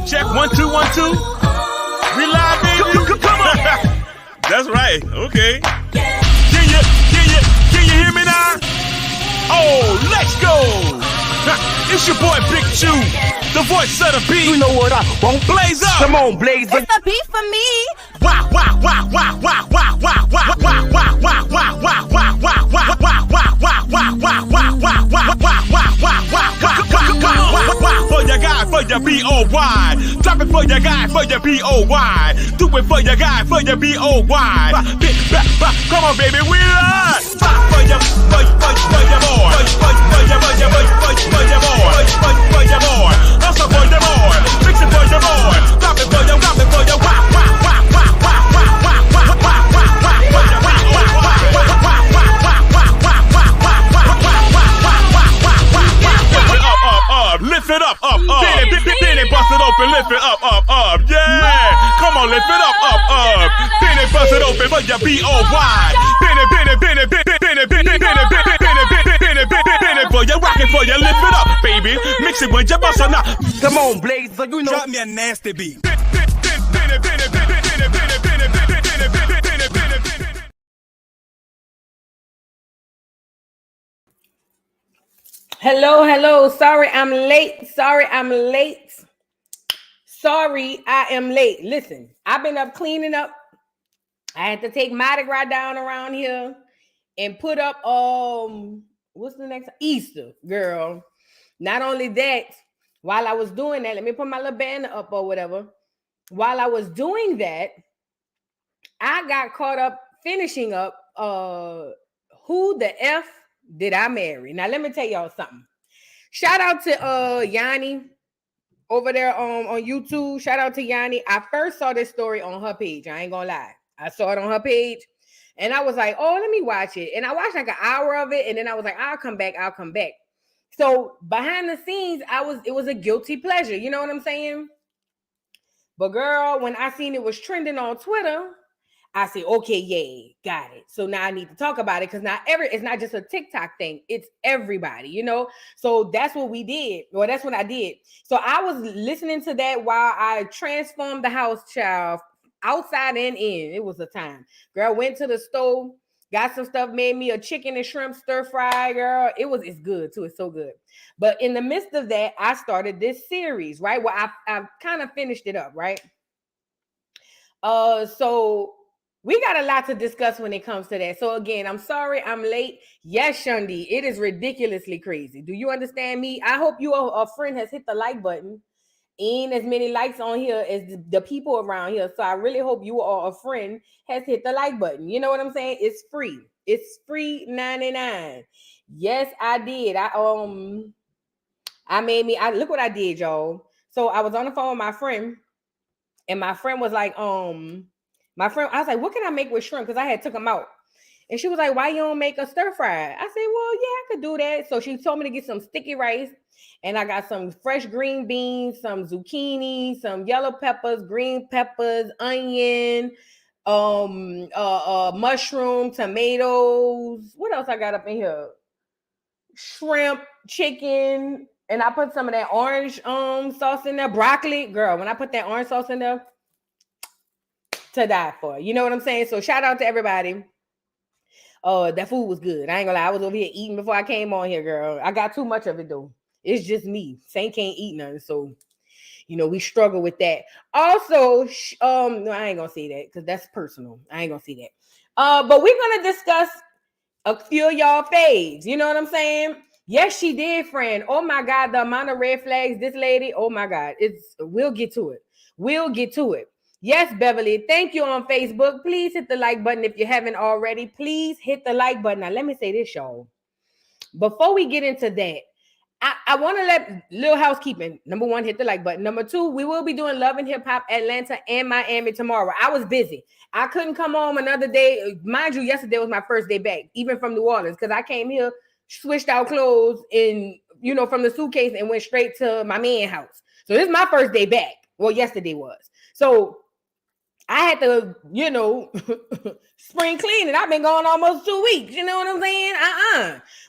check 1 2 1 2. We live, baby. Come on. That's right. Okay. Can you hear me now? Oh, let's go. It's your boy Big Chew, the voice of the beat. You know what I won't blaze up. Come on, blaze up. It's the beat for me. Wow, wow, wow, wow, wow, wow, wow, wow, wow, wow, wow, wow, wow, wow, wow, wow, wow, wow, wow, wow, for your guy, for your B-O-Y. Drop it for your guy, for your B-O-Y. Do it for your guy, for your B-O-Y. Come on, baby, we live. For your boy. For your boy. Hustle for your boy. Fix it for your boy. Drop it for your, lift it up. Then it bust it open, lift it up. Yeah, come on, lift it up. Then it bust it open for your B-O-Y. Bend it for you, rock it for you, lift it up, baby. Mix it with your bust or not. Come on, blaze, so you know. Drop me a nasty beat. Hello. Sorry, I'm late. Listen, I've been up cleaning up. I had to take Mardi Gras down around here and put up what's the next Easter, girl. Not only that, while I was doing that, let me put my little banner up or whatever. While I was doing that, I got caught up finishing up Who the F Did I Marry? Now let me tell y'all something. Shout out to Yanni over there on YouTube. Shout out to Yanni. I first saw this story on her page. I ain't gonna lie. I saw it on her page and I was like, oh, let me watch it. And I watched like an hour of it. And then I was like, I'll come back. So behind the scenes, it was a guilty pleasure. You know what I'm saying? But girl, when I seen it was trending on Twitter, I said, okay, yeah, got it. So now I need to talk about it because it's not just a TikTok thing. It's everybody, you know? So that's what we did. Well, that's what I did. So I was listening to that while I transformed the house, child, outside and in. It was a time. Girl, went to the stove, got some stuff, made me a chicken and shrimp stir fry, girl. It's good too. It's so good. But in the midst of that, I started this series, right? Well, I kind of finished it up, right? So we got a lot to discuss when it comes to that. So again, I'm sorry I'm late. Yes, Shundi, it is ridiculously crazy. Do you understand me? I hope a friend has hit the like button. Ain't as many likes on here as the people around here. So I really hope you all, a friend, has hit the like button. You know what I'm saying? It's free. It's free 99. Yes, I did. Look what I did, y'all. So I was on the phone with my friend, and my friend was like, I was like, what can I make with shrimp? Because I had took them out. And she was like, why you don't make a stir fry? I said, well, yeah, I could do that. So she told me to get some sticky rice. And I got some fresh green beans, some zucchini, some yellow peppers, green peppers, onion, mushroom, tomatoes. What else I got up in here? Shrimp, chicken. And I put some of that orange sauce in there. Broccoli. Girl, when I put that orange sauce in there, to die for. You know what I'm saying? So shout out to everybody. That food was good. I ain't gonna lie. I was over here eating before I came on here, girl. I got too much of it though. It's just me. Saint can't eat nothing. So, you know, we struggle with that. Also, no, I ain't gonna say that because that's personal. I ain't gonna say that. But we're gonna discuss a few of y'all faves. You know what I'm saying? Yes, she did, friend. Oh my God, the amount of red flags, this lady. Oh my God. We'll get to it. Yes, Beverly. Thank you on Facebook. Please hit the like button if you haven't already. Please hit the like button. Now, let me say this, y'all. Before we get into that, I want to let little housekeeping. Number one, hit the like button. Number two, we will be doing Love and Hip Hop Atlanta and Miami tomorrow. I was busy. I couldn't come home another day. Mind you, yesterday was my first day back, even from New Orleans, because I came here, switched out clothes and, you know, from the suitcase and went straight to my man's house. So this is my first day back. Well, yesterday was. So I had to, you know, spring clean, and I've been gone almost 2 weeks. You know what I'm saying?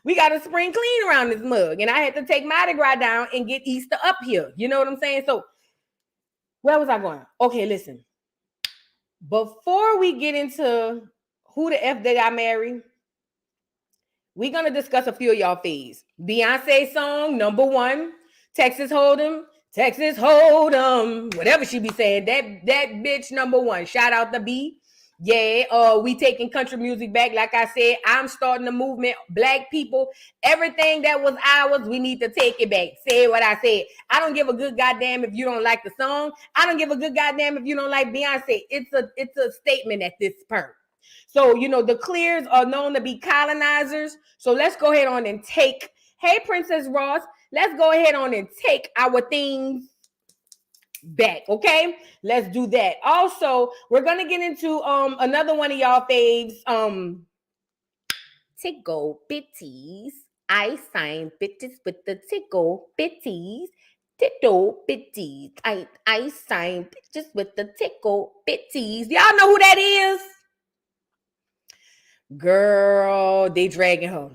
We got to spring clean around this mug, and I had to take Mardi Gras down and get Easter up here. You know what I'm saying? So Where was I going? Okay, listen. Before we get into who the F did I marry, we're going to discuss a few of y'all faves. Beyonce song, number one, Texas Hold'em, Texas Hold'em, whatever she be saying, that bitch number one. Shout out to B. Yeah, we taking country music back. Like I said, I'm starting the movement. Black people, everything that was ours, we need to take it back. Say what I said. I don't give a good goddamn if you don't like the song. I don't give a good goddamn if you don't like Beyonce. It's a statement at this point. So, you know, the clears are known to be colonizers. So let's go ahead on and take, hey, Princess Ross, let's go ahead on and take our things back, okay? Let's do that. Also, we're going to get into another one of y'all faves, tickle bitties. I sign bitches with the tickle bitties. Tickle bitties. I sign bitches with the tickle bitties. Y'all know who that is? Girl, they dragging her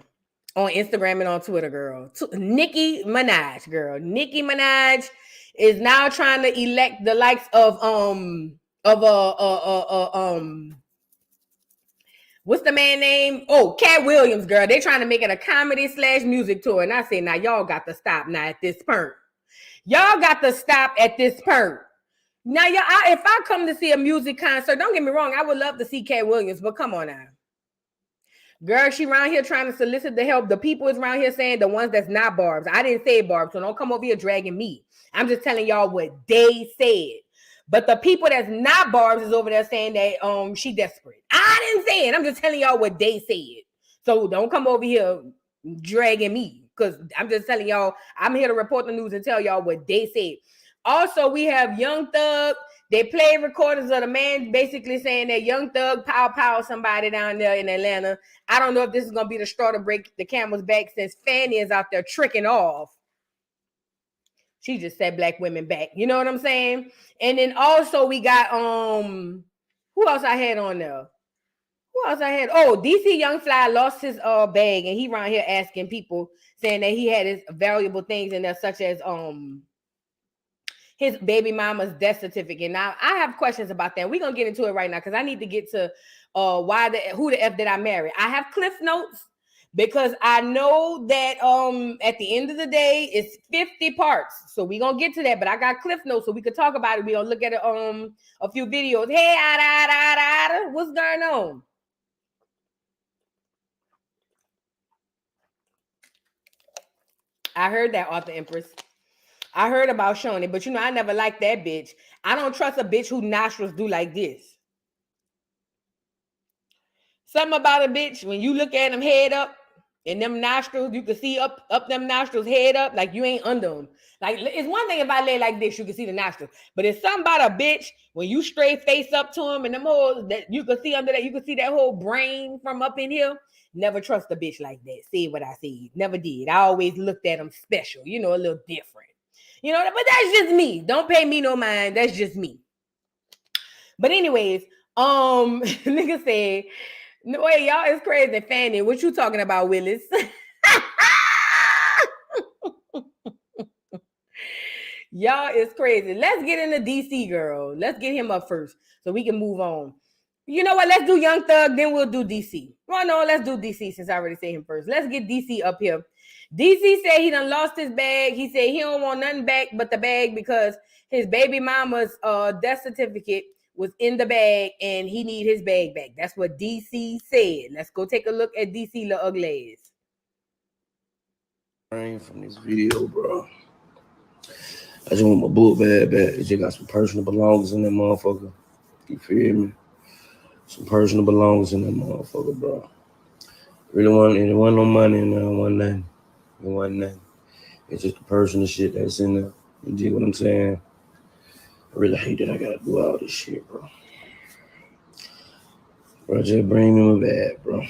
on Instagram and on Twitter, girl. Nicki Minaj, girl. Nicki Minaj is now trying to elect the likes of what's the man name? Oh, Cat Williams, girl. They trying to make it a comedy / music tour. And I say, now y'all got to stop now at this point. Y'all got to stop at this point. Now, y'all, if I come to see a music concert, don't get me wrong, I would love to see Cat Williams, but come on now. Girl, she around here trying to solicit the help. The people is around here saying the ones that's not Barbs. I didn't say Barbs, so don't come over here dragging me. I'm just telling y'all what they said. But the people that's not Barbs is over there saying that she desperate. I didn't say it. I'm just telling y'all what they said. So don't come over here dragging me, because I'm just telling y'all, I'm here to report the news and tell y'all what they said. Also, we have Young Thug. They play recordings of the man basically saying that Young Thug pow somebody down there in Atlanta. I don't know if this is going to be the straw to break the camel's back, since Fanny is out there tricking off. She just said black women back. You know what I'm saying? And then also we got, who else I had on there? Who else I had? Oh, DC Young Fly lost his bag, and he around here asking people, saying that he had his valuable things in there, such as his baby mama's death certificate. Now, I have questions about that. We're going to get into it right now, because I need to get to who the F did I marry. I have cliff notes, because I know that at the end of the day, it's 50 parts. So we're going to get to that, but I got cliff notes so we could talk about it. We're going to look at a few videos. Hey, what's going on? I heard that, Author Empress. I heard about Shoni, but you know, I never liked that bitch. I don't trust a bitch who nostrils do like this. Something about a bitch, when you look at them head up and them nostrils, you can see up them nostrils head up, like you ain't under them. Like, it's one thing if I lay like this, you can see the nostrils. But it's something about a bitch, when you straight face up to them and them holes that you can see under that, you can see that whole brain from up in here. Never trust a bitch like that. See what I said. Never did. I always looked at them special, you know, a little different. You know, but that's just me. Don't pay me no mind. That's just me. But anyways, nigga said, no way, y'all is crazy. Fanny, what you talking about, Willis? Y'all is crazy. Let's get into DC, girl. Let's get him up first so we can move on. You know what? Let's do Young Thug, then we'll do DC. Well, no, let's do DC since I already said him first. Let's get DC up here. DC said he done lost his bag. He said he don't want nothing back but the bag, because his baby mama's death certificate was in the bag and he need his bag back. That's what DC said. Let's go take a look at DC La Uglies. From this video, bro. I just want my book bad. It just got some personal belongings in that motherfucker. You feel me? Some personal belongings in that motherfucker, bro. Really wasn't no money in there, it wasn't nothing. It's just the personal shit that's in there. You dig what I'm saying? I really hate that I gotta do all this shit, bro. Bro, just bring me my bag, bro.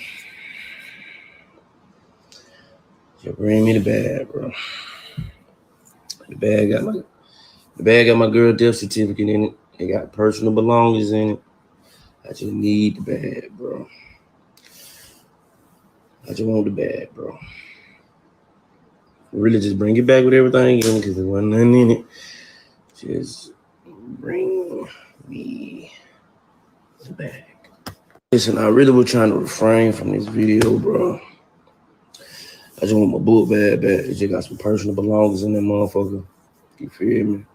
Just bring me the bag, bro. The bag got my girl death certificate in it. It got personal belongings in it. I just need the bag, bro. I just want the bag, bro. Really just bring it back with everything in, because there wasn't nothing in it. Just Bring me back. Listen, I really was trying to refrain from this video, bro. I just want my book bad. It just got some personal belongings in that motherfucker. You feel me?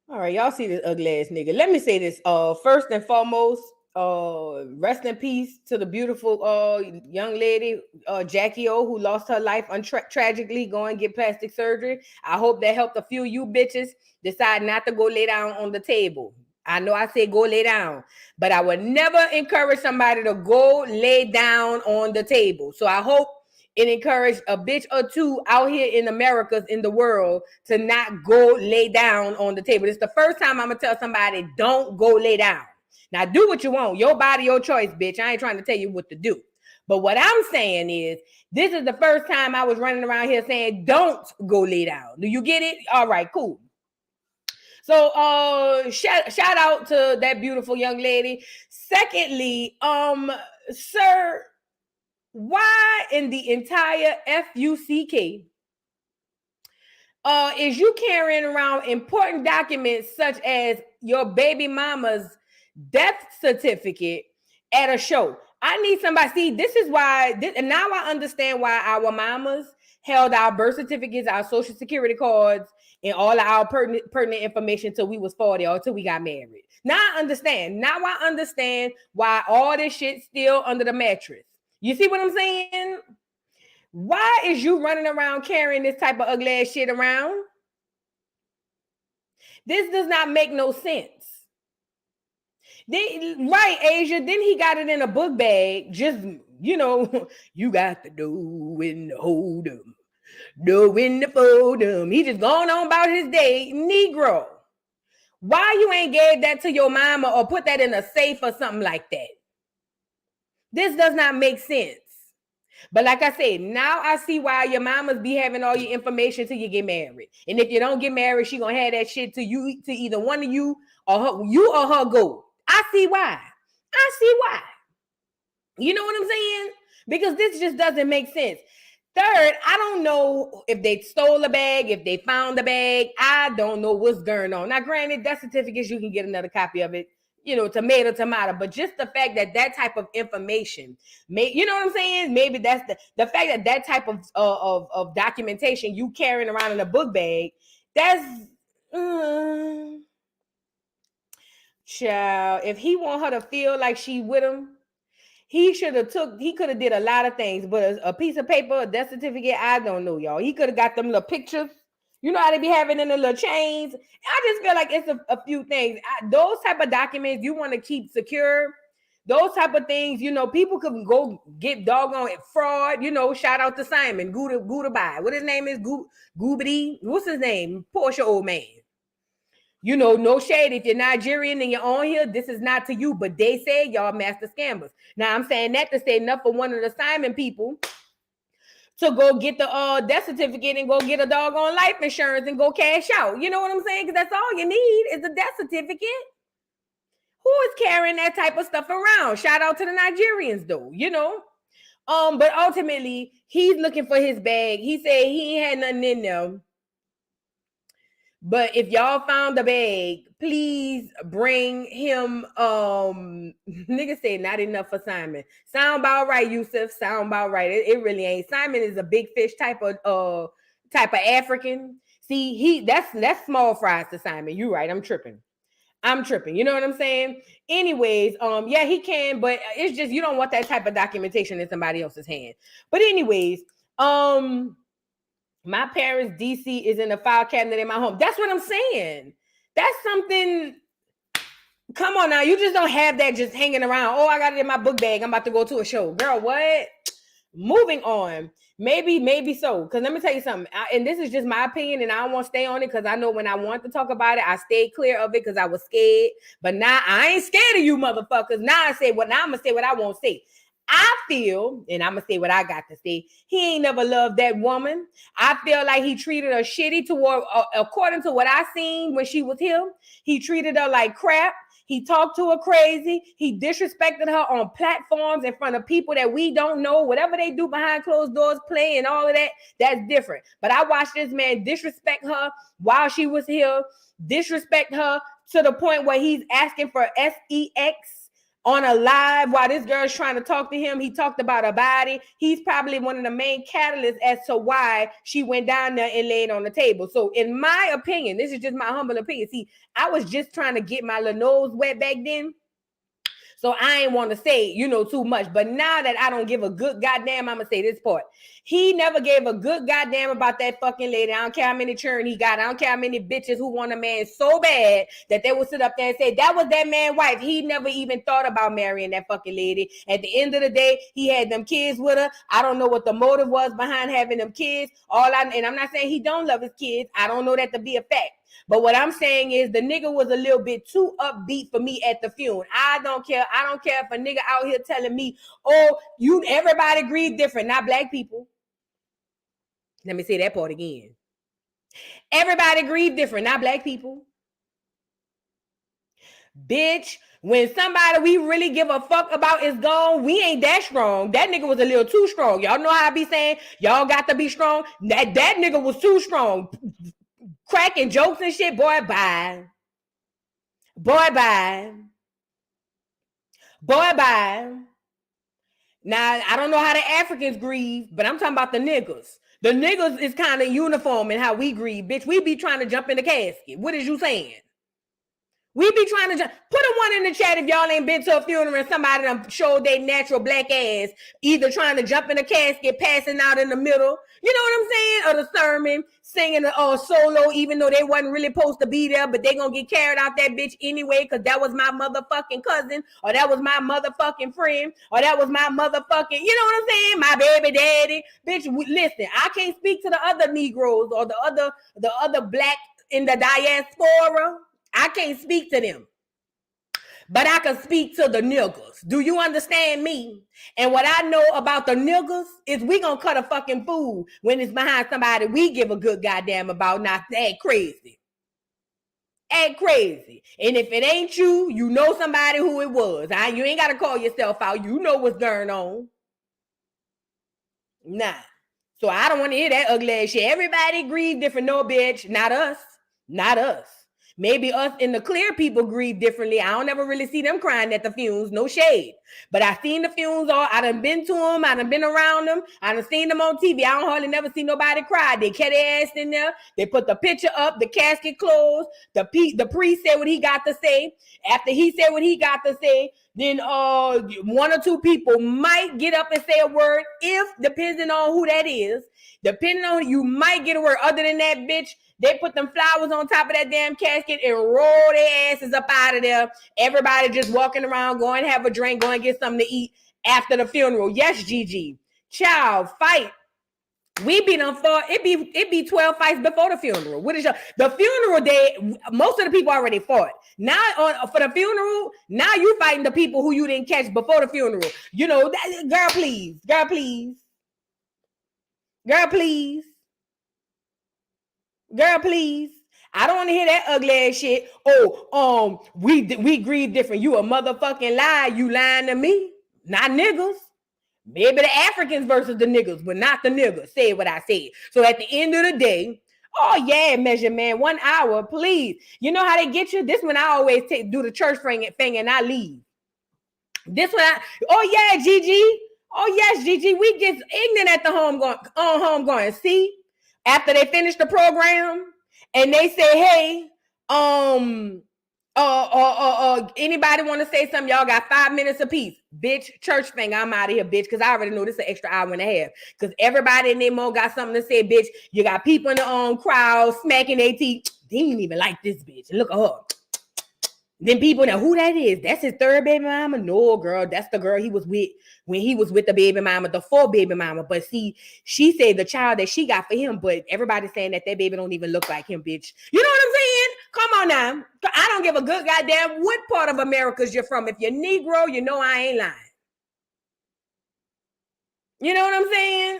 All right, y'all see this ugly ass nigga. Let me say this. First and foremost, rest in peace to the beautiful young lady, Jackie O, who lost her life tragically going to get plastic surgery. I hope that helped a few you bitches decide not to go lay down on the table. I know I say go lay down, but I would never encourage somebody to go lay down on the table. So I hope it encouraged a bitch or two out here in Americas, in the world, to not go lay down on the table. It's the first time I'm going to tell somebody, don't go lay down. Now, do what you want. Your body, your choice, bitch. I ain't trying to tell you what to do. But what I'm saying is, this is the first time I was running around here saying, don't go lay down. Do you get it? All right, cool. So shout out to that beautiful young lady. Secondly, sir, why in the entire FUCK is you carrying around important documents such as your baby mama's death certificate at a show? I need somebody. See, this is why, and now I understand why our mamas held our birth certificates, our social security cards, and all of our pertinent information till we was 40 or till we got married. Now I understand. Now I understand why all this shit still under the mattress. You see what I'm saying? Why is you running around carrying this type of ugly ass shit around? This does not make no sense. Right, Asia. Then he got it in a book bag. Just, you know, you got the dough in the hold 'em. Dough in the fold 'em. He just going on about his day. Negro. Why you ain't gave that to your mama or put that in a safe or something like that? This does not make sense. But like I said, now I see why your mamas be having all your information till you get married. And if you don't get married, she gonna have that shit to you, to either one of you or her go. I see why. You know what I'm saying? Because this just doesn't make sense. Third, I don't know if they stole a bag, if they found the bag. I don't know what's going on. Now, granted, death certificates, you can get another copy of it. You know, tomato, but just the fact that type of information, you know what I'm saying? Maybe that's the fact that type of documentation you carrying around in a book bag, that's, child, if he want her to feel like she with him, he could have did a lot of things, but a piece of paper, a death certificate, I don't know, y'all. He could have got them little pictures. You know how they be having in the little chains. I just feel like it's a few things. Those type of documents you want to keep secure. Those type of things, you know, people could go get doggone fraud. You know, shout out to Simon Goodbye. What his name is? Goobity. What's his name? Porsche old man. You know, no shade. If you're Nigerian and you're on here, this is not to you. But they say y'all master scammers. Now I'm saying that to say enough for one of the Simon people to go get the death certificate and go get a doggone life insurance and go cash out. You know what I'm saying? Because that's all you need is a death certificate. Who is carrying that type of stuff around? Shout out to the Nigerians, though, you know. But ultimately, he's looking for his bag. He said he ain't had nothing in there. But if y'all found the bag, please bring him. Nigga said not enough for Simon. Sound about right, Yusuf. Sound about right. It really ain't. Simon is a big fish type of African. See, that's small fries to Simon. You right. I'm tripping. You know what I'm saying? Anyways, yeah, he can, but it's just you don't want that type of documentation in somebody else's hand. But anyways, my parents' DC is in the file cabinet in my home. That's what I'm saying. That's something. Come on now. You just don't have that just hanging around. Oh, I got it in my book bag. I'm about to go to a show. Girl, what? Moving on. Maybe so. Because let me tell you something. And this is just my opinion, and I don't want to stay on it because I know when I want to talk about it, I stayed clear of it because I was scared. But now I ain't scared of you motherfuckers. Now I'm going to say what I won't say. I feel, and I'm going to say what I got to say, he ain't never loved that woman. I feel like he treated her shitty according to what I seen when she was him. He treated her like crap. He talked to her crazy. He disrespected her on platforms in front of people that we don't know. Whatever they do behind closed doors, play and all of that, that's different. But I watched this man disrespect her while she was here, disrespect her to the point where he's asking for sex on a live while this girl's trying to talk to him. He talked about her body. He's probably one of the main catalysts as to why she went down there and laid on the table. So in my opinion, this is just my humble opinion. See, I was just trying to get my little nose wet back then. So I ain't want to say, too much. But now that I don't give a good goddamn, I'm going to say this part. He never gave a good goddamn about that fucking lady. I don't care how many churn he got. I don't care how many bitches who want a man so bad that they would sit up there and say, that was that man's wife. He never even thought about marrying that fucking lady. At the end of the day, he had them kids with her. I don't know what the motive was behind having them kids. And I'm not saying he don't love his kids. I don't know that to be a fact. But what I'm saying is the nigga was a little bit too upbeat for me at the funeral. I don't care. I don't care if a nigga out here telling me, everybody grieve different, not black people. Let me say that part again. Everybody grieve different, not black people. Bitch, when somebody we really give a fuck about is gone, we ain't that strong. That nigga was a little too strong. Y'all know how I be saying, y'all got to be strong. That nigga was too strong. Cracking jokes and shit, boy, bye. Boy, bye. Boy, bye. Now, I don't know how the Africans grieve, but I'm talking about the niggas. The niggas is kind of uniform in how we grieve, bitch. We be trying to jump in the casket. What is you saying? We be trying to jump. Put a one in the chat if y'all ain't been to a funeral and somebody done showed their natural black ass, either trying to jump in the casket, passing out in the middle. You know what I'm saying? Or the sermon, singing a solo, even though they wasn't really supposed to be there, but they gonna get carried out that bitch anyway, because that was my motherfucking cousin, or that was my motherfucking friend, or that was my motherfucking, you know what I'm saying? My baby daddy. Bitch, listen, I can't speak to the other Negroes or the other black in the diaspora. I can't speak to them. But I can speak to the niggas. Do you understand me? And what I know about the niggas is we gonna cut a fucking fool when it's behind somebody we give a good goddamn about, not act crazy. Act crazy. And if it ain't you, you know somebody who it was. You ain't gotta call yourself out. You know what's going on. Nah. So I don't want to hear that ugly ass shit. Everybody grieve different. No, bitch. Not us. Not us. Maybe us and the clear people grieve differently. I don't ever really see them crying at the funerals. No shade. But I seen the funerals all. I done been to them. I done been around them. I done seen them on TV. I don't hardly never see nobody cry. They kept their ass in there. They put the picture up. The casket closed. The priest said what he got to say. After he said what he got to say, then one or two people might get up and say a word, if depending on who that is. Depending on you might get a word. Other than that, bitch, they put them flowers on top of that damn casket and roll their asses up out of there. Everybody just walking around, going have a drink, going get something to eat after the funeral. Yes, Gigi. Child, fight. We be done for it be 12 fights before the funeral. What is the funeral day? Most of the people already fought. Now for the funeral, now you fighting the people who you didn't catch before the funeral. You know, girl, please. Girl, please. Girl, please. Girl, please. I don't want to hear that ugly ass shit. We grieve different. You a motherfucking lie. You lying to me. Not niggas. Maybe the Africans versus the niggas, but not the niggas. Say what I said. So at the end of the day, oh yeah, measure man, 1 hour, please. You know how they get you? This one I always do the church thing and I leave. This one oh yeah, Gigi. Oh yes, Gigi. We get ignorant at the home going. See, after they finish the program and they say, hey, anybody want to say something? Y'all got 5 minutes apiece. Bitch, church thing, I'm out of here, bitch, because I already know this is an extra hour and a half. Because everybody in their mom got something to say, bitch. You got people in the crowd smacking their teeth. They ain't even like this bitch. And look at her. Then people know who that is. That's his third baby mama. No, girl, that's the girl he was with when he was with the baby mama, the 4 baby mama. But see, she said the child that she got for him, but everybody's saying that baby don't even look like him, bitch. You know what I'm saying? Come on now. I don't give a good goddamn what part of America you're from. If you're Negro, you know I ain't lying. You know what I'm saying?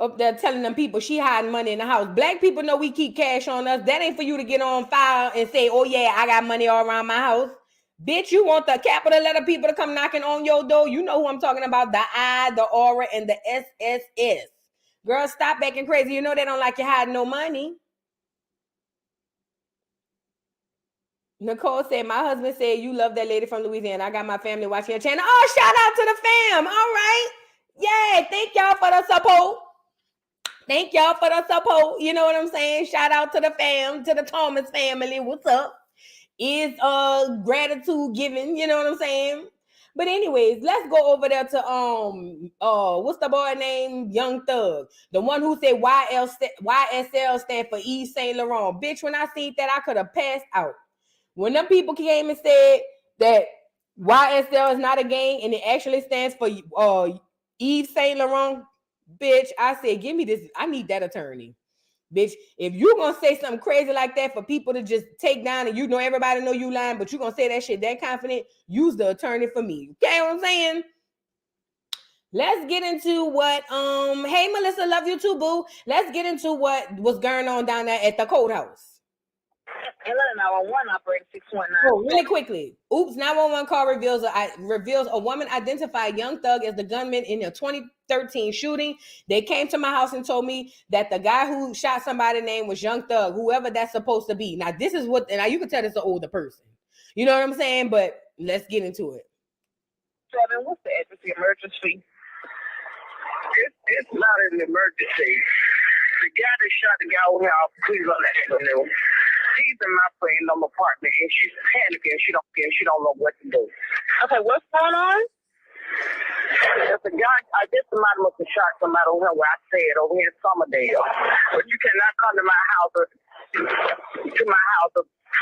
up there telling them people she hiding money in the house. Black people know we keep cash on us. That ain't for you to get on file and say, oh yeah, I got money all around my house. Bitch, you want the capital letter people to come knocking on your door? You know who I'm talking about. The I, the aura, and the SSS. Girl, stop acting crazy. You know they don't like you hiding no money. Nicole said, my husband said you love that lady from Louisiana. I got my family watching your channel. Oh, shout out to the fam. All right. Yeah, thank y'all for the support. Thank y'all for the support. You know what I'm saying? Shout out to the fam, to the Thomas family. What's up? Is gratitude giving, you know what I'm saying? But anyways, let's go over there to what's the boy name? Young Thug. The one who said YSL stand for Yves Saint Laurent. Bitch, when I seen that, I could have passed out. When them people came and said that YSL is not a gang and it actually stands for Yves Saint Laurent, bitch, I said, give me this. I need that attorney. Bitch, if you gonna say something crazy like that for people to just take down and you know everybody know you lying, but you gonna say that shit that confident, use the attorney for me. Okay, what I'm saying? Let's get into what hey Melissa, love you too, boo. Let's get into what was going on down there at the courthouse. 911 operator 619. Oh, really quickly. Oops, 911 call reveals a woman identified Young Thug as the gunman in a 2013 shooting. They came to my house and told me that the guy who shot somebody's name was Young Thug, whoever that's supposed to be. Now, this is what, and now you can tell it's an older person. You know what I'm saying? But let's get into it. 7, what's the address of the emergency? It's not an emergency. The guy that shot the guy over here off Cleveland Avenue, she's in my friend's apartment and she's panicking. She don't know what to do. Okay, what's going on? There's a guy, I guess somebody must have shot somebody over here where I stayed over here in Summerdale. But you cannot come to my house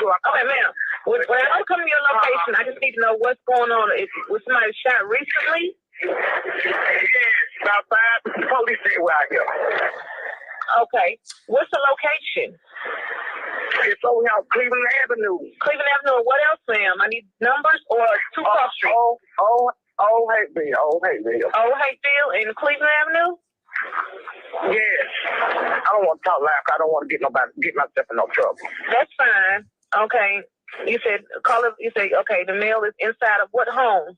Okay, ma'am. When I come to your location, I just need to know what's going on. Was somebody shot recently? Yes, about 5 police there where I go. Okay. What's the location? It's over here on Cleveland Avenue. Cleveland Avenue. What else, ma'am? I need numbers or 2 Cross Street? Old Hateville. Old Hateville in Cleveland Avenue? Yes. I don't want to talk loud. I don't want to get myself in no trouble. That's fine. Okay. You said okay, the mail is inside of what home?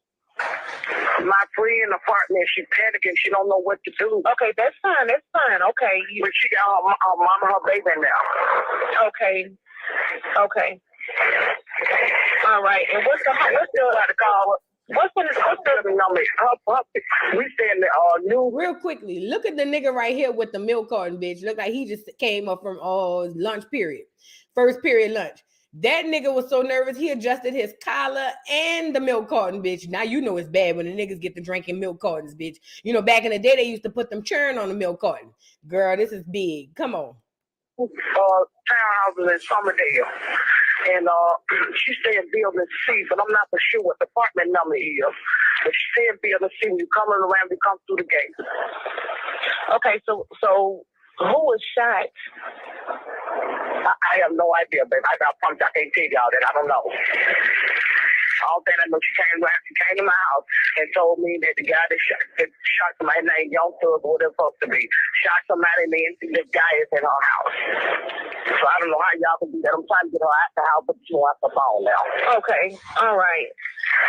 My friend's apartment. She's panicking. She don't know what to do. Okay, that's fine. Okay. But she got her mom and her baby now. Okay. All right. And what's the number? We saying that new. Real quickly, look at the nigga right here with the milk carton, bitch. Look like he just came up from lunch period. First period lunch. That nigga was so nervous, he adjusted his collar and the milk carton, bitch. Now you know it's bad when the niggas get to drinking milk cartons, bitch. You know, back in the day, they used to put them churn on the milk carton. Girl, this is big. Come on. Townhouses in Summerdale. And she stay in building C, but I'm not for sure what the apartment number is. But she stay in building C. When you come around, you come through the gate. Okay, so who was shot? I have no idea, babe. I promise I can't tell y'all that. I don't know. All that I know, she came to my house and told me that the guy that shot somebody named Young Thug, or whatever it's supposed to be, shot somebody and then the guy is in her house. So I don't know how y'all can do that. I'm trying to get her out the house, but she wants the phone now. Okay, all right.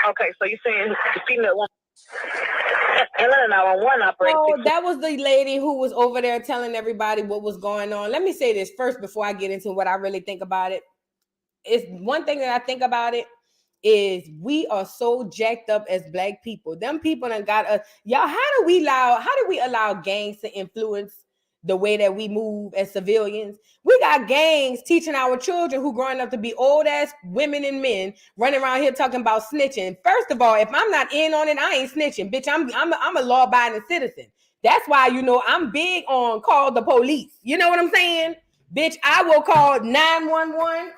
Okay, so you're saying the female woman. Oh, that was the lady who was over there telling everybody what was going on. Let me say this first before I get into what I really think about it. It's one thing that I think about it is we are so jacked up as Black people. Them people done got us. Y'all, how do we allow gangs to influence the way that we move as civilians? We got gangs teaching our children who growing up to be old ass women and men running around here talking about snitching. First of all, if I'm not in on it, I ain't snitching, bitch. I'm a law abiding citizen. That's why, you know, I'm big on call the police. You know what I'm saying? Bitch, I will call 911,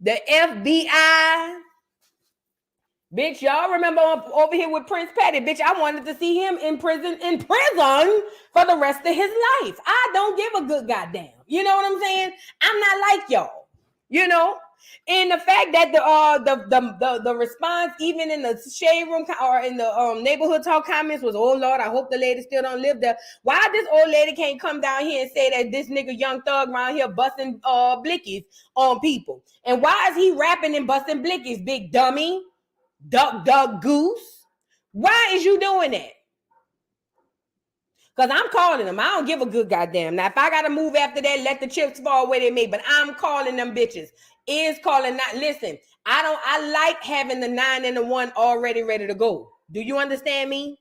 the FBI. Bitch, y'all remember over here with Prince Patty? Bitch, I wanted to see him in prison for the rest of his life. I don't give a good goddamn. You know what I'm saying? I'm not like y'all. You know, And the fact that the response, even in the shade room or in the neighborhood talk comments, was, "Oh Lord, I hope the lady still don't live there." Why this old lady can't come down here and say that this nigga Young Thug around here busting blickies on people? And why is he rapping and busting blickies, big dummy, duck goose? Why is you doing that? Because I'm calling them. I don't give a good goddamn. Now, if I got to move after that, let the chips fall where they may. But I'm calling them bitches. Is calling not. Listen, I like having the 9 and the 1 already ready to go. Do you understand me?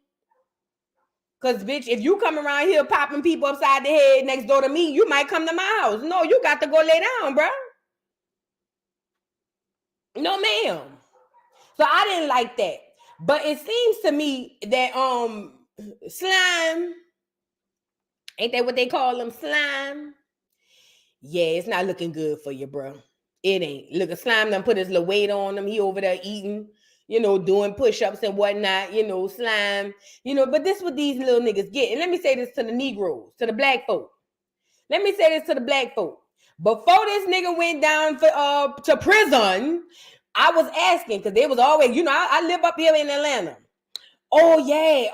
Because, bitch, if you come around here popping people upside the head next door to me, you might come to my house. No, you got to go lay down, bro. No, ma'am. So I didn't like that. But it seems to me that slime, ain't that what they call them, slime? Yeah, it's not looking good for you, bro. It ain't. Look, a slime done put his little weight on him. He over there eating, doing push-ups and whatnot, slime, but this what these little niggas get. And let me say this to the Negroes, to the black folk. Let me say this to the black folk. Before this nigga went down to prison, I was asking, because they was always, I live up here in Atlanta. Oh, yeah,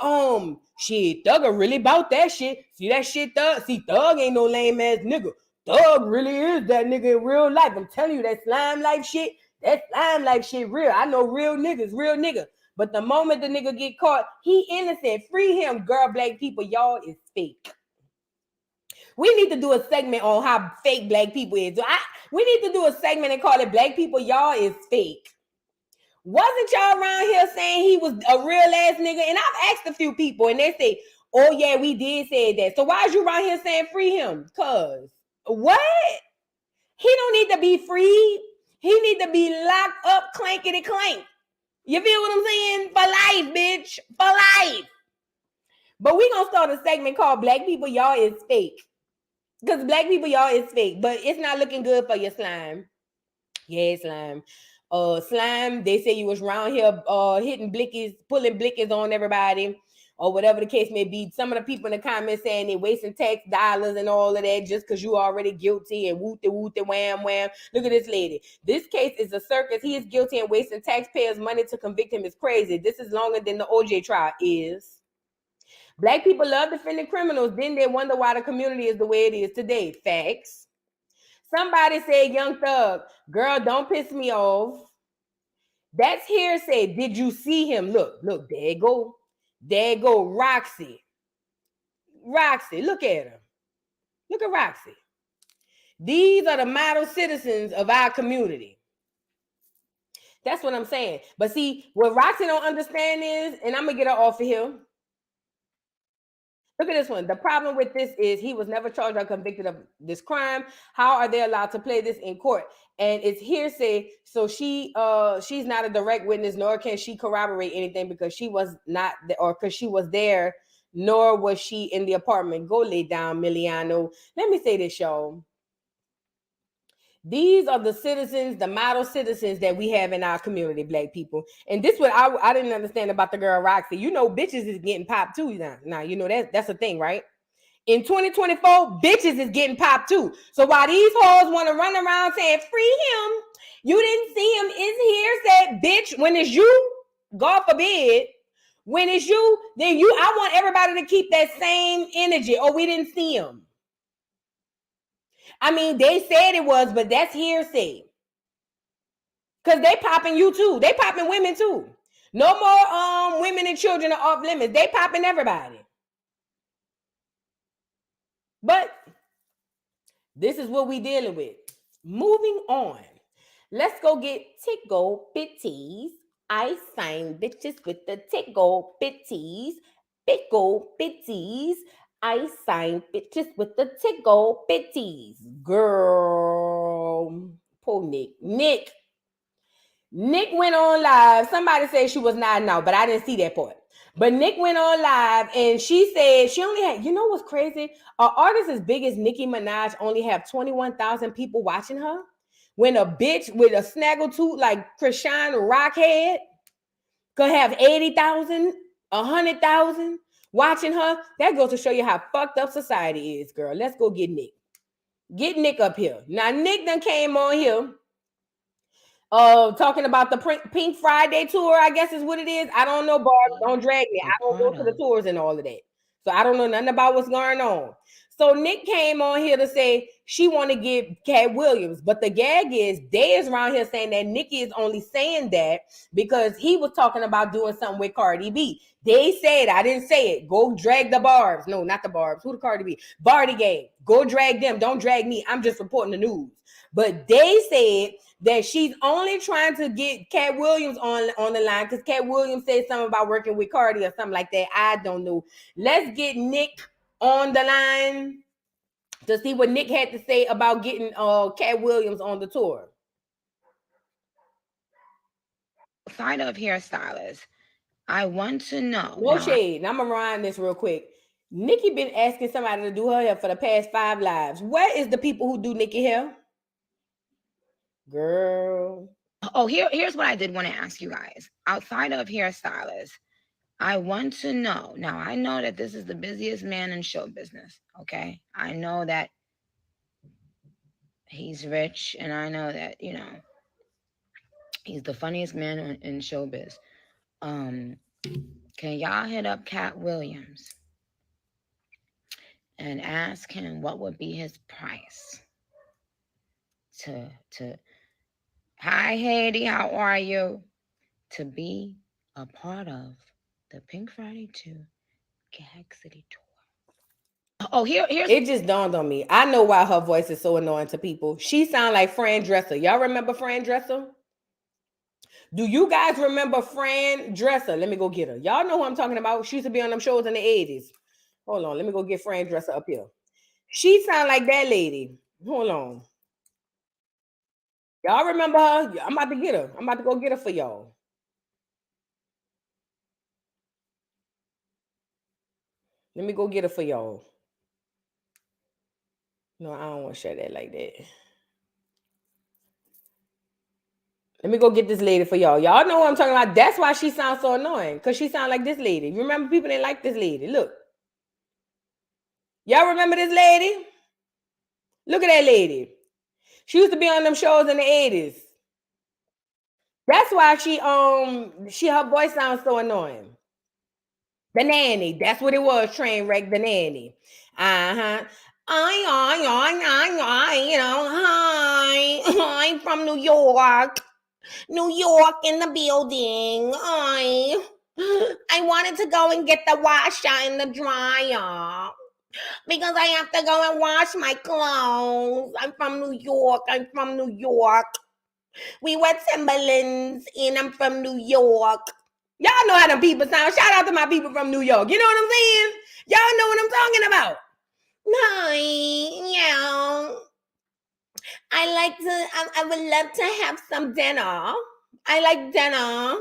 shit, Thugger really about that shit. See that shit, Thug? See, Thug ain't no lame ass nigga. Thug really is that nigga in real life. I'm telling you, that slime life shit real. I know real niggas. But the moment the nigga get caught, he innocent. Free him, girl. Black people, y'all is fake. We need to do a segment on how fake black people is. We need to do a segment and call it Black People, y'all is fake. Wasn't y'all around here saying he was a real ass nigga? And I've asked a few people and they say, oh yeah, we did say that. So why is you around here saying free him? Cause what? He don't need to be free. He need to be locked up, clankety clank. You feel what I'm saying? For life, bitch. For life. But we gonna start a segment called Black People, y'all is fake. Because Black people, y'all is fake. But it's not looking good for your slime. Yeah, slime. Slime, they say you was around here hitting blickies, pulling blickies on everybody, or whatever the case may be. Some of the people in the comments saying they wasting tax dollars and all of that just because you already guilty and wooty wham wham. Look at this lady. This case is a circus. He is guilty and wasting taxpayers' money to convict him is crazy. This is longer than the OJ trial is. Black people love defending criminals. Then they wonder why the community is the way it is today. Facts. Somebody said, Young Thug, girl, don't piss me off. That's hearsay. Did you see him? Look, there go. There go Roxy. Roxy, look at her. Look at Roxy. These are the model citizens of our community. That's what I'm saying. But see, what Roxy don't understand is, and I'm going to get her off of here. Look at this one. The problem with this is he was never charged or convicted of this crime. How are they allowed to play this in court? And it's hearsay. So she's not a direct witness, nor can she corroborate anything because she was not, or because she was there, nor was she in the apartment. Go lay down, Miliano. Let me say this, y'all. These are the citizens, the model citizens that we have in our community, Black people. And this what I didn't understand about the girl Roxy. Bitches is getting popped too now. That's a thing, right? In 2024, bitches is getting popped too. So while these hoes want to run around saying free him, you didn't see him is here, said bitch. When it's you, God forbid, when it's you, then I want everybody to keep that same energy. Oh, we didn't see him. I mean, they said it was, but that's hearsay. Because they popping you too. They popping women too. No more women and children are off limits. They popping everybody. But this is what we dealing with. Moving on. Let's go get tickle bitties. I sign bitches with the tickle bitties. Pickle bitties. I sign bitches with the tickle bitties. Girl. Poor Nick. Nick went on live. Somebody said she was not out, but I didn't see that part. But Nick went on live and she said she only had, you know what's crazy? An artist as big as Nicki Minaj only have 21,000 people watching her. When a bitch with a snaggletooth like Krishan Rockhead could have 80,000, 100,000 watching her, that goes to show you how fucked up society is, girl. Let's go get Nick. Get Nick up here. Now, Nick done came on here Talking about the Pink Friday tour, I guess is what it is. I don't know, Barb. Don't drag me. I don't go to the tours and all of that. So I don't know nothing about what's going on. So Nick came on here to say she want to give Cat Williams, but the gag is they is around here saying that Nicki is only saying that because he was talking about doing something with Cardi B. They said, I didn't say it. Go drag the Barbs. No, not the Barbs. Who the Cardi B? Barty Gang. Go drag them. Don't drag me. I'm just reporting the news. But they said that she's only trying to get Cat Williams on the line because Cat Williams said something about working with Cardi or something like that. I don't know. Let's get Nick on the line to see what Nick had to say about getting Cat Williams on the tour. Outside of hairstylist, I want to know. No shade. I'm gonna run this real quick. Nicki been asking somebody to do her hair for the past 5 lives. Where is the people who do Nicki hair? Girl. Oh, here's what I did want to ask you guys. Outside of hairstylist, I want to know. Now, I know that this is the busiest man in show business, okay? I know that he's rich, and I know that, you know, he's the funniest man in showbiz. Can y'all hit up Cat Williams and ask him what would be his price to hi, Haiti, how are you? To be a part of the Pink Friday 2 Gag City Tour. Oh, here's it just dawned on me. I know why her voice is so annoying to people. She sound like Fran Dresser. Y'all remember Fran Dresser? Do you guys remember Fran Dresser? Let me go get her. Y'all know who I'm talking about. She used to be on them shows in the 80s. Hold on. Let me go get Fran Dresser up here. She sound like that lady. Hold on. Y'all remember her? I'm about to get her. I'm about to go get her for y'all. Let me go get her for y'all. No, I don't want to share that like that. Let me go get this lady for y'all. Y'all know what I'm talking about. That's why she sounds so annoying. Because she sounds like this lady. You remember people didn't like this lady. Look. Y'all remember this lady? Look at that lady. She used to be on them shows in the 80s. That's why her voice sounds so annoying. The nanny. That's what it was. Train wreck. The nanny. Uh-huh. You know, hi. I'm from New York. New York in the building. I wanted to go and get the washer in the dryer because I have to go and wash my clothes. I'm from New York. We wear Timberlands and I'm from New York. Y'all know how them people sound. Shout out to my people from New York. You know what I'm saying? Y'all know what I'm talking about. Hi, yeah. I would love to have some dinner. I like dinner.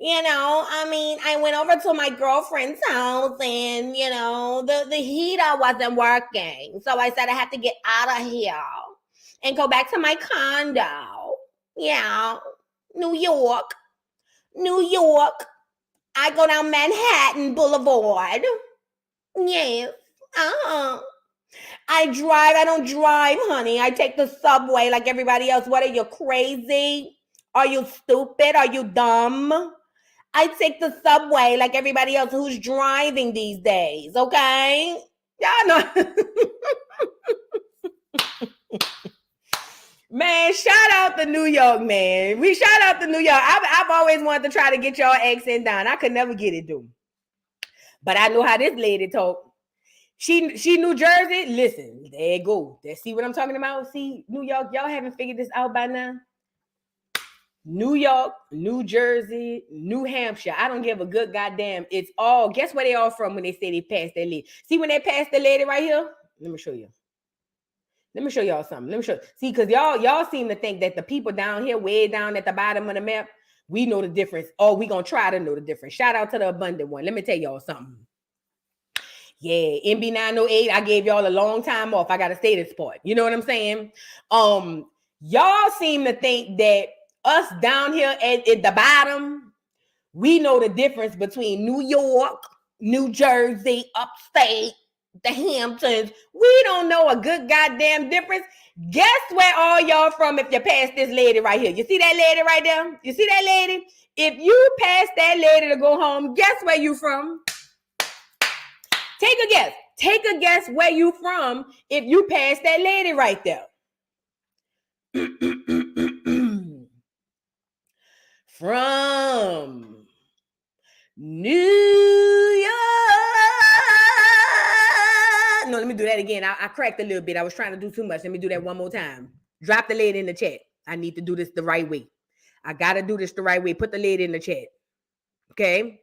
You know, I mean, I went over to my girlfriend's house and, you know, the heater wasn't working. So I said I had to get out of here and go back to my condo. Yeah, New York. I go down Manhattan Boulevard. Yes. I drive. I don't drive, honey. I take the subway like everybody else. What are you, crazy? Are you stupid? Are you dumb? I take the subway like everybody else who's driving these days, okay? Y'all know. Man, shout out to New York, man. We shout out to New York. I've always wanted to try to get your accent down. I could never get it, dude. But I know how this lady talk. She New Jersey. Listen, there you go. See what I'm talking about? See, New York, y'all haven't figured this out by now? New York, New Jersey, New Hampshire. I don't give a good goddamn. It's all, guess where they all from when they say they passed that lady? See when they passed the lady right here? Let me show you. Let me show y'all something. Let me show. See, because y'all seem to think that the people down here, way down at the bottom of the map, we know the difference. Oh, we gonna try to know the difference. Shout out to the abundant one. Let me tell y'all something. Yeah, MB908, I gave y'all a long time off. I gotta say this part. You know what I'm saying? Y'all seem to think that us down here at the bottom, we know the difference between New York, New Jersey, upstate, the Hamptons. We don't know a good goddamn difference. Guess where all y'all from if you pass this lady right here? You see that lady right there? You see that lady? If you pass that lady to go home, guess where you from? Take a guess. Take a guess where you from if you pass that lady right there. From New York. No, let me do that again. I cracked a little bit. I was trying to do too much. Let me do that one more time. Drop the lady in the chat. I need to do this the right way. I got to do this the right way. Put the lady in the chat. Okay?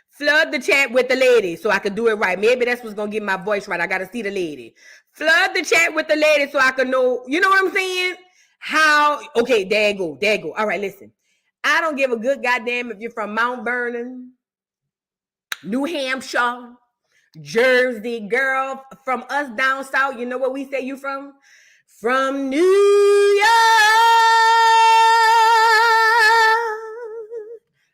Flood the chat with the lady so I can do it right. Maybe that's what's going to get my voice right. I got to see the lady. Flood the chat with the lady so I can know, you know what I'm saying? How, okay, there you go. There you go. All right, listen. I don't give a good goddamn if you're from Mount Vernon, New Hampshire, Jersey, girl, from us down south. You know what we say you from? From New York.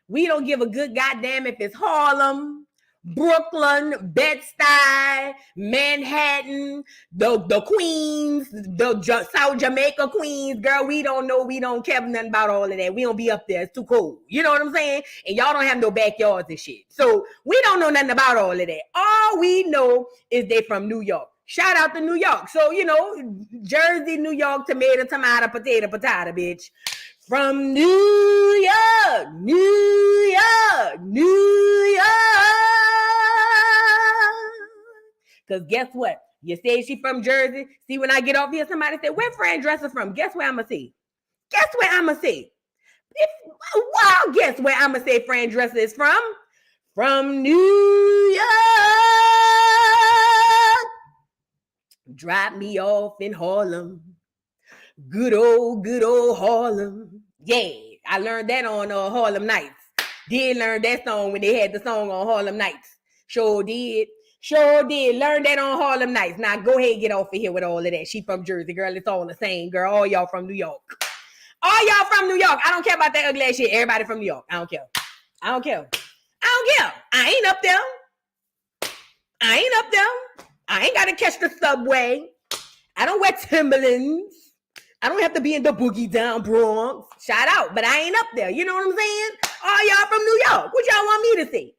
We don't give a good goddamn if it's Harlem, Brooklyn, Bed-Stuy, Manhattan, the Queens, the South Jamaica Queens. Girl, we don't know. We don't care nothing about all of that. We don't be up there. It's too cold. You know what I'm saying? And y'all don't have no backyards and shit. So we don't know nothing about all of that. All we know is they from New York. Shout out to New York. So, you know, Jersey, New York, tomato, potato, bitch. From New York, New York, New York. Because guess what? You say she from Jersey. See, when I get off here, somebody say, where Fran Dresser from? Guess where I'm going to say? Guess where I'm going to say? Well, guess where I'm going to say Fran Dresser is from? From New York. Drop me off in Harlem. Good old Harlem. Yeah, I learned that on Harlem Nights. Did learn that song when they had the song on Harlem Nights. Sure did. Learn that on Harlem Nights. Now go ahead and get off of here with all of that. She from Jersey, girl. It's all the same, girl. All y'all from New York. All y'all from New York. I don't care about that ugly ass shit. Everybody from New York. I don't care. I ain't up there. I ain't got to catch the subway. I don't wear Timberlands. I don't have to be in the boogie down Bronx. Shout out, but I ain't up there. You know what I'm saying? All y'all from New York. What y'all want me to say?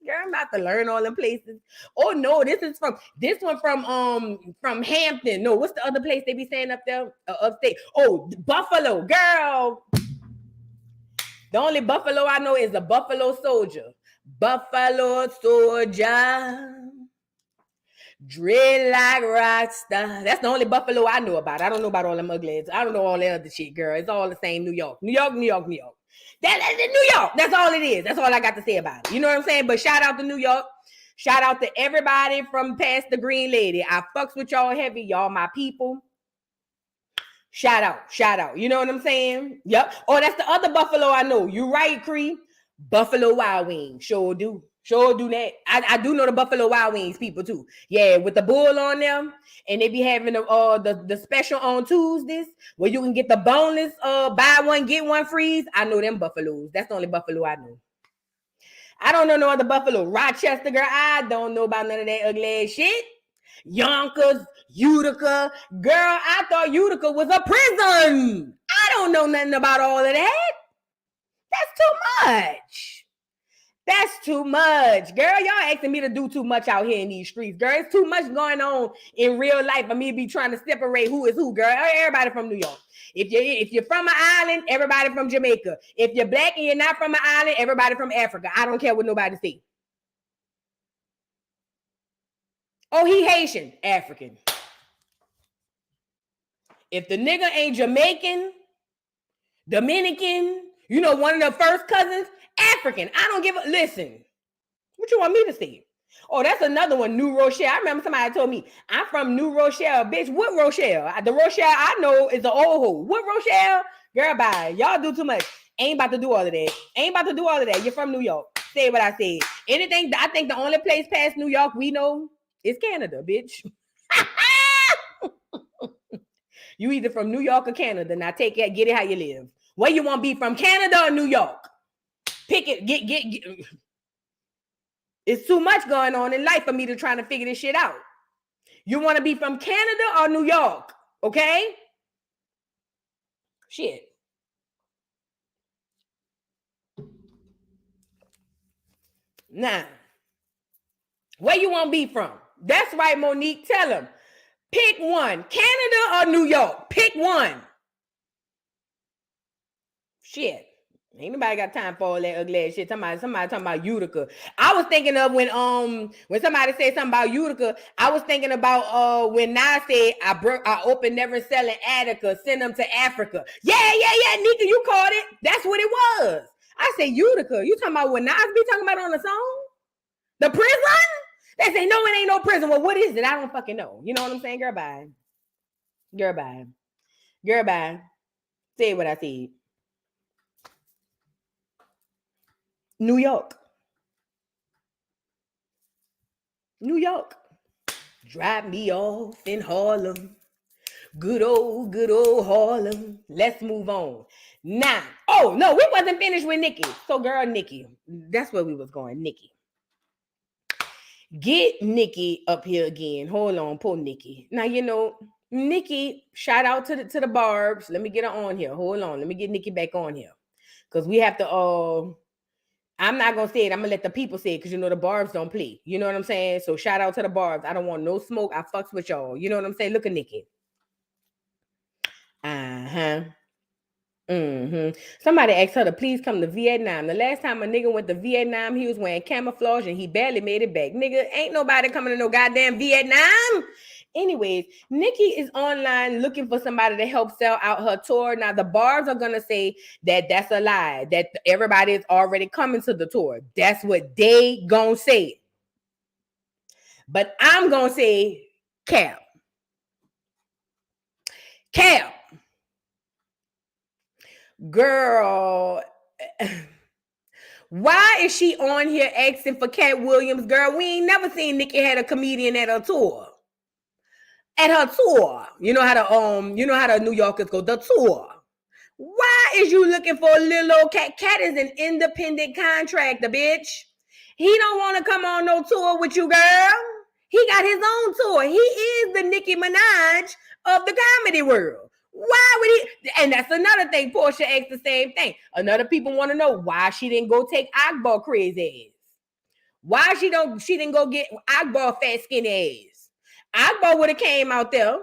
Girl, I'm about to learn all them places. Oh no, this one from Hampton. No, what's the other place they be saying up there? Upstate. Oh, Buffalo, girl. The only Buffalo I know is a Buffalo Soldier. Buffalo Soldier. Dread like rockstar. That's the only Buffalo I know about. I don't know about all them ugly. I don't know all that other shit, girl. It's all the same. New York. That's New York. That's all it is. That's all I got to say about it. You know what I'm saying? But shout out to New York. Shout out to everybody from past the Green Lady. I fucks with y'all heavy. Y'all my people. Shout out. You know what I'm saying? Yep. Oh, that's the other Buffalo I know. You right, Cree. Buffalo Wild Wings. Sure do that. I do know the Buffalo Wild Wings people too. Yeah, with the bull on them, and they be having the special on Tuesdays where you can get the boneless buy one get one free. I know them Buffaloes. That's the only Buffalo I know. I don't know no other Buffalo. Rochester, girl, I don't know about none of that ugly ass shit. Yonkers, Utica, girl, I thought Utica was a prison. I don't know nothing about all of that. That's too much. Girl, y'all asking me to do too much out here in these streets. Girl, it's too much going on in real life for me to be trying to separate who is who, girl. Everybody from New York. If you're from an island, everybody from Jamaica. If you're black and you're not from an island, everybody from Africa. I don't care what nobody say. Oh, he Haitian, African. If the nigga ain't Jamaican, Dominican, you know, one of the first cousins, African. I don't give a listen. What you want me to say? Oh, that's another one, New Rochelle. I remember somebody told me, I'm from New Rochelle, bitch. What Rochelle? The Rochelle I know is the old hoe. What Rochelle? Girl, bye. Y'all do too much. Ain't about to do all of that. You're from New York. Say what I said. Anything, I think the only place past New York we know is Canada, bitch. You either from New York or Canada. Now take it, get it how you live. Where you want to be from, Canada or New York? Pick it, get. It's too much going on in life for me to try to figure this shit out. You want to be from Canada or New York? Okay? Shit. Now, where you want to be from? That's right, Monique. Tell them. Pick one. Canada or New York? Pick one. Shit. Ain't nobody got time for all that ugly ass shit. Somebody talking about Utica. I was thinking of when somebody said something about Utica, I was thinking about when Nas said I opened Never Selling Attica, send them to Africa. Yeah, Nika, you caught it. That's what it was. I said Utica. You talking about what Nas be talking about on the song? The prison? They say no, it ain't no prison. Well, what is it? I don't fucking know. You know what I'm saying? Girl, bye. Girl, bye. Girl, bye. Say what I said. New York. New York. Drop me off in Harlem. Good old Harlem. Let's move on. Now, oh, no, we wasn't finished with Nicki. So, girl, Nicki. That's where we was going, Nicki. Get Nicki up here again. Hold on, poor Nicki. Now, you know, Nicki, shout out to the Barbs. Let me get her on here. Hold on. Let me get Nicki back on here. Because we have to, I'm not going to say it. I'm going to let the people say it because, you know, the Barbs don't play. You know what I'm saying? So shout out to the Barbs. I don't want no smoke. I fucks with y'all. You know what I'm saying? Look at Nicki. Somebody asked her to please come to Vietnam. The last time a nigga went to Vietnam, he was wearing camouflage and he barely made it back. Nigga, ain't nobody coming to no goddamn Vietnam. Anyways, Nicki is online looking for somebody to help sell out her tour. Now, the Barbs are going to say that that's a lie, that everybody is already coming to the tour. That's what they going to say. But I'm going to say cap. Cap. Girl, why is she on here asking for Cat Williams? Girl, we ain't never seen Nicki had a comedian at her tour. At her tour. You know how the New Yorkers go, the tour. Why is you looking for a little old Cat? Cat is an independent contractor, bitch. He don't want to come on no tour with you, girl. He got his own tour. He is the Nicki Minaj of the comedy world. Why would he? And that's another thing. Portia asked the same thing. Another people want to know why she didn't go take Akbar crazy ass. Why she didn't go get Akbar fat skinny ass. Akbar would have came out there.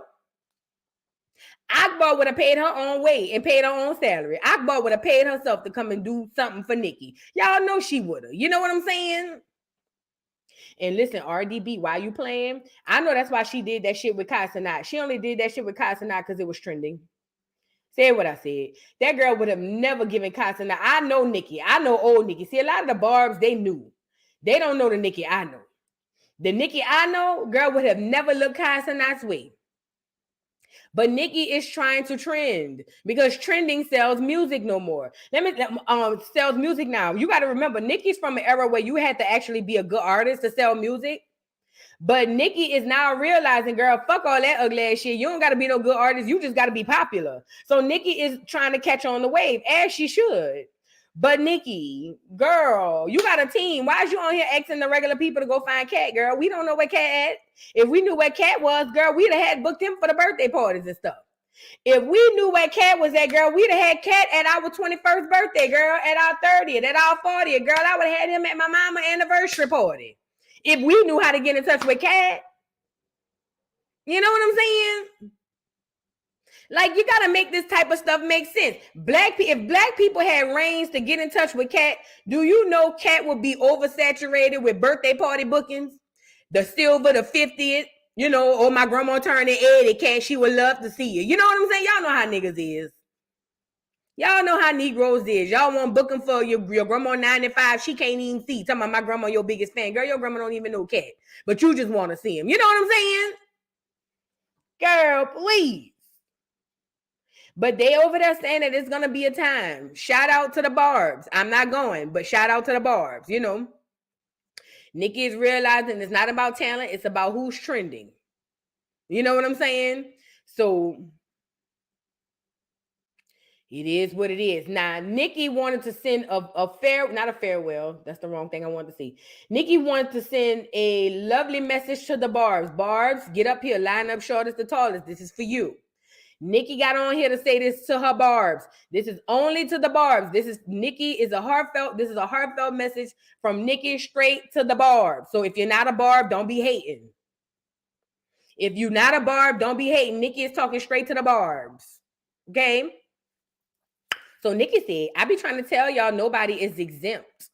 Akbar would have paid her own way and paid her own salary. Akbar would have paid herself to come and do something for Nicki. Y'all know she would have. You know what I'm saying? And listen, RDB, why you playing? I know that's why she did that shit with Kai Cenat. She only did that shit with Kai Cenat because it was trending. Say what I said. That girl would have never given Kai Cenat. I know Nicki. I know old Nicki. See, a lot of the Barbs, they knew. They don't know the Nicki I know. The Nicki I know, girl would have never looked Kai Cenat's way. But Nicki is trying to trend because trending sells music no more. Sells music now. You got to remember, Nicki's from an era where you had to actually be a good artist to sell music. But Nicki is now realizing, girl, fuck all that ugly ass shit. You don't got to be no good artist. You just got to be popular. So Nicki is trying to catch on the wave, as she should. But Nicki, girl, you got a team. Why is you on here asking the regular people to go find Cat, girl? We don't know where Cat at. If we knew where Cat was, girl, we'd have had booked him for the birthday parties and stuff. If we knew where Cat was at, girl, we'd have had Cat at our 21st birthday, girl, at our 30th, at our 40th. Girl, I would have had him at my mama's anniversary party. If we knew how to get in touch with Cat. You know what I'm saying? Like, you got to make this type of stuff make sense. If black people had reins to get in touch with Cat, do you know Cat would be oversaturated with birthday party bookings? The silver, the 50th, you know, or my grandma turning 80, Cat, she would love to see you. You know what I'm saying? Y'all know how niggas is. Y'all know how Negroes is. Y'all want booking for your grandma 95. She can't even see. Talking about my grandma, your biggest fan. Girl, your grandma don't even know Cat. But you just want to see him. You know what I'm saying? Girl, please. But they over there saying that it's going to be a time. Shout out to the Barbs. I'm not going, but shout out to the Barbs, you know. Nicki is realizing it's not about talent. It's about who's trending. You know what I'm saying? So It is what it is. Now, Nicki wanted to send not a farewell. That's the wrong thing I wanted to see. Nicki wanted to send a lovely message to the Barbs. Barbs, get up here. Line up shortest to tallest. This is for you. Nicki got on here to say this to her Barbs. This is only to the Barbs. This is a heartfelt message from Nicki straight to the Barbs. So if you're not a Barb, don't be hating. If you're not a Barb, don't be hating. Nicki is talking straight to the Barbs. Okay? So Nicki said, I be trying to tell y'all nobody is exempt.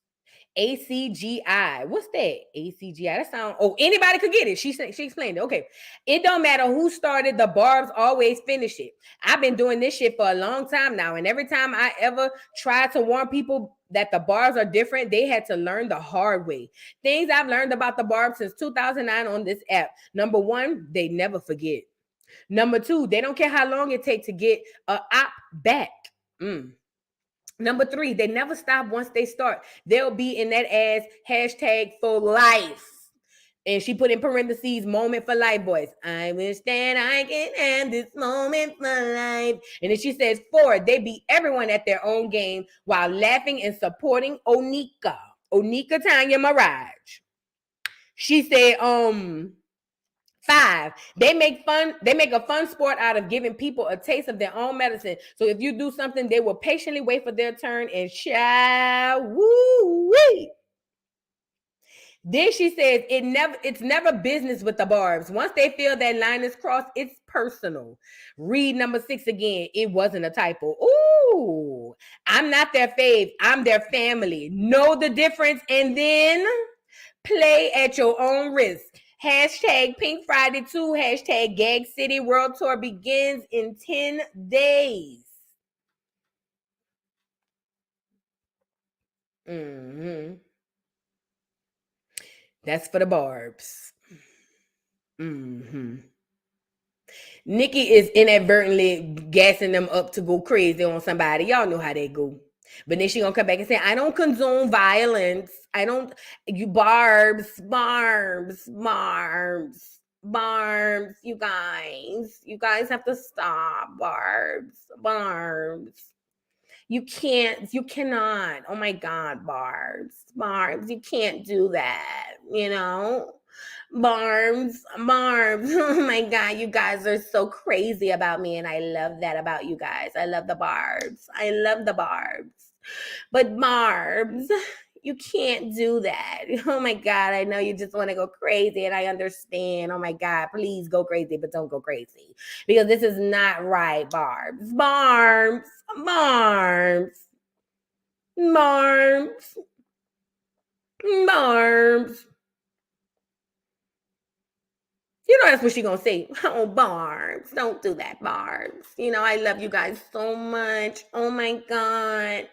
ACGI. What's that? ACGI. That sound. Oh, anybody could get it. She explained it. Okay. It don't matter who started, the Barbs always finish it. I've been doing this shit for a long time now. And every time I ever tried to warn people that the Barbs are different, they had to learn the hard way. Things I've learned about the Barbs since 2009 on this app. Number one, they never forget. Number two, they don't care how long it takes to get a op back. Number three, they never stop once they start. They'll be in that ass hashtag for life. And she put in parentheses, moment for life, boys. I wish that I can have this moment for life. And then she says, four, they beat everyone at their own game while laughing and supporting Onika Tanya Mirage. She said, 5, they make a fun sport out of giving people a taste of their own medicine. So if you do something, they will patiently wait for their turn and shout, woo-wee. Then she says, it's never business with the Barbs. Once they feel that line is crossed, it's personal. Read number 6 again. It wasn't a typo. Ooh, I'm not their fave. I'm their family. Know the difference and then play at your own risk. Hashtag Pink Friday 2, hashtag Gag City World Tour begins in 10 days. That's for the Barbs. Nicki is inadvertently gassing them up to go crazy on somebody. Y'all know how they go. But then she gonna come back and say, I don't condone violence. You Barbs, you guys have to stop, Barbs. You cannot. Oh my God, Barbs, you can't do that, Barbs. Oh my God, you guys are so crazy about me, and I love that about you guys. I love the Barbs. But Barbs, you can't do that. Oh my God, I know you just want to go crazy, and I understand. Oh my God, please go crazy, but don't go crazy, because this is not right, Barbs. That's what she's going to say. Oh, Barbs, don't do that, Barbs. I love you guys so much. Oh, my God.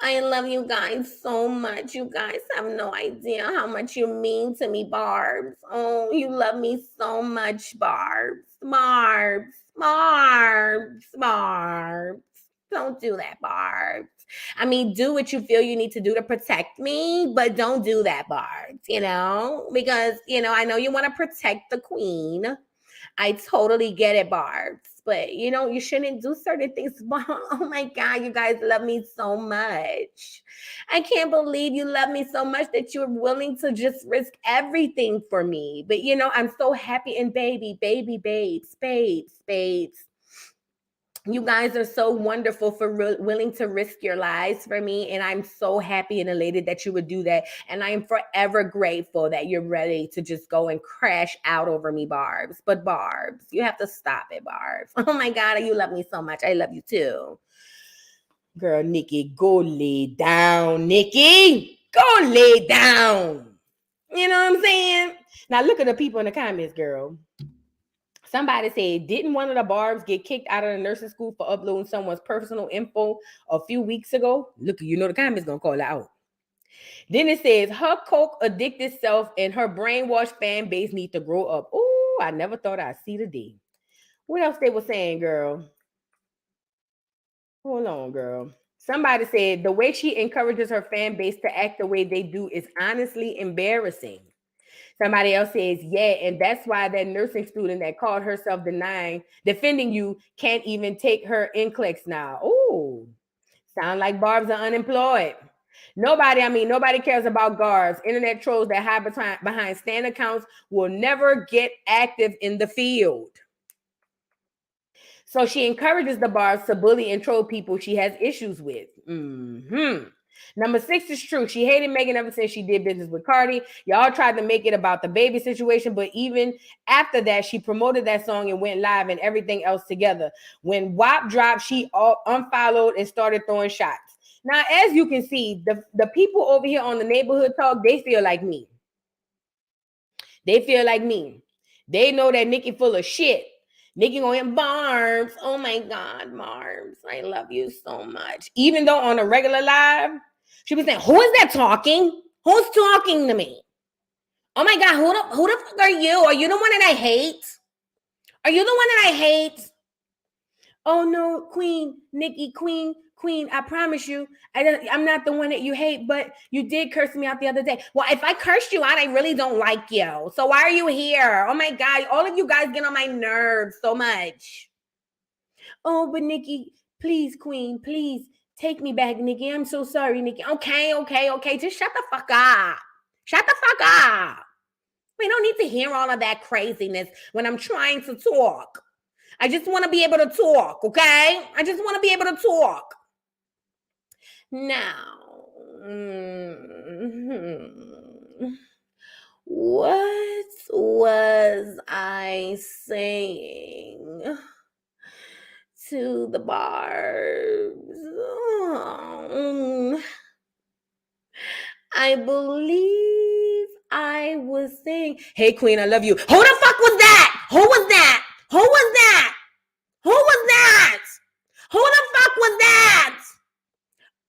I love you guys so much. You guys have no idea how much you mean to me, Barbs. Oh, you love me so much, Barbs. Don't do that, Barbs. I mean, do what you feel you need to do to protect me, but don't do that, Barbs, because, I know you want to protect the queen. I totally get it, Barbs, but, you shouldn't do certain things. Oh, my God, you guys love me so much. I can't believe you love me so much that you're willing to just risk everything for me. But, I'm so happy, and babes. You guys are so wonderful for willing to risk your lives for me. And I'm so happy and elated that you would do that. And I am forever grateful that you're ready to just go and crash out over me, Barbs. But Barbs, you have to stop it, Barbs. Oh my God, you love me so much. I love you too. Girl, Nicki, go lay down, Nicki. Go lay down. You know what I'm saying? Now look at the people in the comments, girl. Somebody said, didn't one of the Barbs get kicked out of the nursing school for uploading someone's personal info a few weeks ago? Look, the comments gonna call her out. Then it says, her coke addicted self and her brainwashed fan base need to grow up. Oh, I never thought I'd see the day. What else they were saying, girl? Hold on, girl. Somebody said, the way she encourages her fan base to act the way they do is honestly embarrassing. Somebody else says, yeah, and that's why that nursing student that called herself defending you can't even take her NCLEX now. Oh, Ooh, sound like Barb's are unemployed. Nobody cares about guards. Internet trolls that hide behind stand accounts will never get active in the field. So she encourages the barbs to bully and troll people she has issues with. Number 6 is true. She hated Megan ever since she did business with Cardi. Y'all tried to make it about the baby situation, but even after that, she promoted that song and went live and everything else together. When WAP dropped, she unfollowed and started throwing shots. Now, as you can see, the people over here on the neighborhood talk, they feel like me. They feel like me. They know that Nicki full of shit. Nicki going, Barbs, oh my God, Barbs, I love you so much. Even though on a regular live, she was saying, who is that talking? Who's talking to me? Oh my God, who the fuck are you? Are you the one that I hate? Are you the one that I hate? Oh no, Queen, Nicki, Queen, I promise you, I'm not the one that you hate, but you did curse me out the other day. Well, if I cursed you out, I really don't like you. So why are you here? Oh my God, all of you guys get on my nerves so much. Oh, but Nicki, please, Queen, please take me back, Nicki. I'm so sorry, Nicki. Okay. Just shut the fuck up. Shut the fuck up. We don't need to hear all of that craziness when I'm trying to talk. I just want to be able to talk, okay? I just want to be able to talk. Now, what was I saying to the barbs? I believe I was saying, hey, Queen, I love you. Who the fuck was that? Who was that? Who was that? Who was that? Who the fuck was that?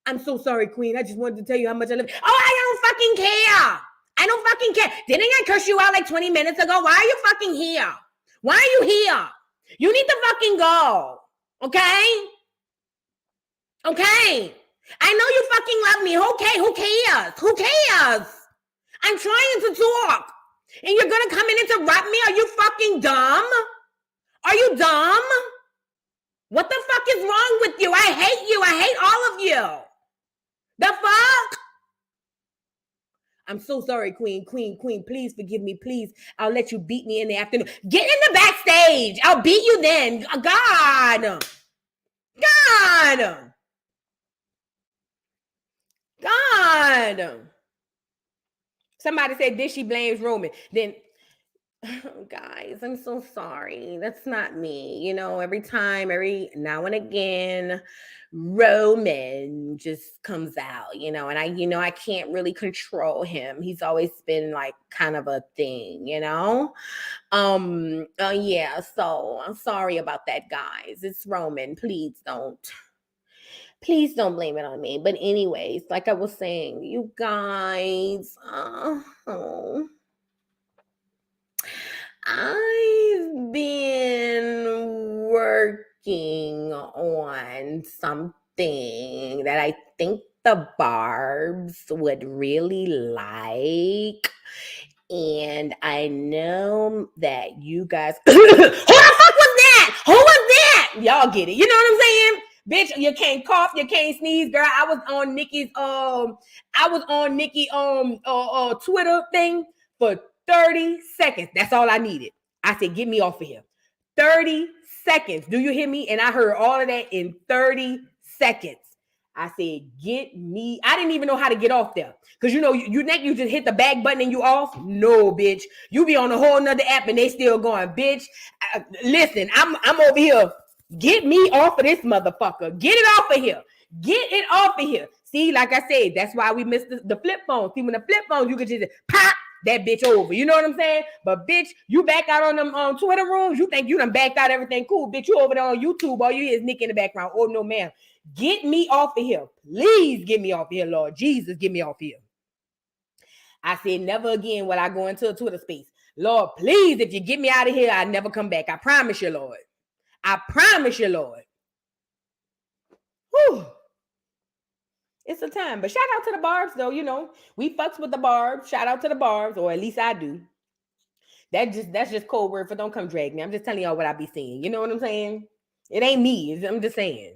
I'm so sorry, Queen. I just wanted to tell you how much I love you. Oh, I don't fucking care. I don't fucking care. Didn't I curse you out like 20 minutes ago? Why are you fucking here? Why are you here? You need to fucking go. Okay? Okay. I know you fucking love me. Okay, who cares? Who cares? I'm trying to talk. And you're gonna come and interrupt me? Are you fucking dumb? Are you dumb? What the fuck is wrong with you? I hate you. I hate all of you. The fuck? I'm so sorry, Queen. Please forgive me. Please. I'll let you beat me in the afternoon. Get in the backstage. I'll beat you then. God. Somebody said this she blames Roman. Then, guys, I'm so sorry. That's not me. You know, every now and again, Roman just comes out, you know, and I can't really control him. He's always been like kind of a thing, you know? Yeah, so I'm sorry about that, guys. It's Roman. Please don't blame it on me. But anyways, like I was saying, you guys, I've been working on something that I think the barbs would really like. And I know that you guys... Who the fuck was that? Who was that? Y'all get it. You know what I'm saying? Bitch, you can't cough, you can't sneeze, girl. I was on Nicki's Twitter thing for 30 seconds. That's all I needed. I said, get me off of here. 30 seconds. Do you hear me? And I heard all of that in 30 seconds. I said, get me. I didn't even know how to get off there. Because, you know, you think you just hit the back button and you off? No, bitch. You be on a whole nother app and they still going, bitch. Listen, I'm over here. Get me off of this motherfucker. Get it off of here. Get it off of here. See, like I said, that's why we missed the flip phone. See, when the flip phone, you could just pop that bitch over. You know what I'm saying? But bitch, you back out on them Twitter rooms. You think you done backed out everything cool. Bitch, you over there on YouTube. All you hear is Nick in the background. Oh, no, ma'am. Get me off of here. Please get me off of here, Lord. Jesus, get me off here. I said, never again will I go into a Twitter space. Lord, please, if you get me out of here, I'll never come back. I promise you, Lord. I promise you, Lord. Whew. It's a time. But shout out to the barbs, though. You know, we fucks with the barbs. Shout out to the barbs, or at least I do. That's just code word for don't come drag me. I'm just telling y'all what I be saying. You know what I'm saying? It ain't me. I'm just saying.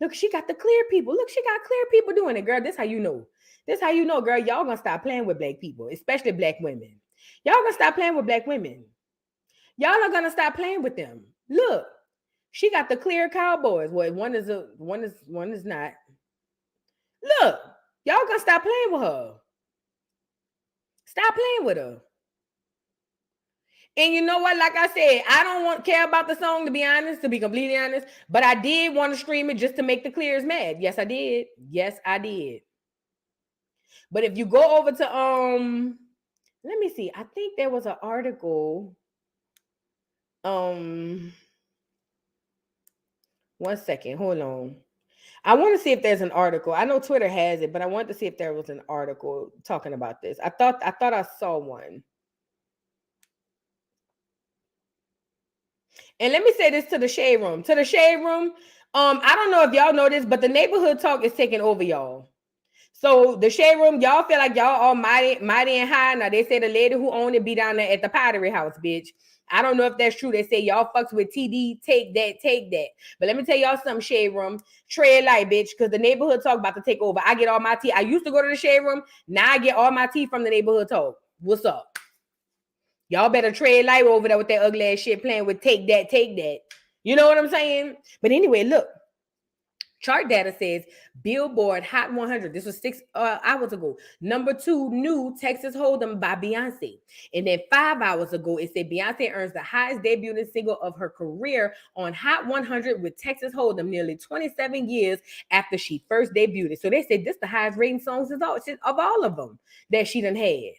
Look, she got the clear people. Look, she got clear people doing it, girl. This how you know. This how you know, girl. Y'all gonna stop playing with black people, especially black women. Y'all gonna stop playing with black women. Y'all are gonna stop playing with them. Look, she got the clear cowboys. Well, one is not. Look, y'all gonna stop playing with her. Stop playing with her. And you know what? Like I said, I don't care about the song, to be honest, to be completely honest. But I did want to stream it just to make the clears mad. Yes, I did. Yes, I did. But if you go over to let me see. I think there was an article. One second. Hold on. I want to see if there's an article. I know Twitter has it, but I want to see if there was an article talking about this. I thought I saw one. And let me say this to the shade room. To the shade room, I don't know if y'all know this, but the neighborhood talk is taking over, y'all. So the shade room, y'all feel like y'all all mighty and high. Now they say the lady who owned it be down there at the Pottery House, bitch. I don't know if that's true. They say y'all fucks with TD, take that. But let me tell y'all something, shade room. Tread light, bitch, because the neighborhood talk about to take over. I get all my tea. I used to go to the shade room. Now I get all my tea from the neighborhood talk. What's up? Y'all better tread light over there with that ugly ass shit playing with take that. You know what I'm saying? But anyway, look. Chart data says Billboard Hot 100. This was 6 hours ago. Number 2, new Texas Hold'em by Beyonce. And then 5 hours ago, it said Beyonce earns the highest debuting single of her career on Hot 100 with Texas Hold'em nearly 27 years after she first debuted. So they said this the highest rating songs of all of them that she done had.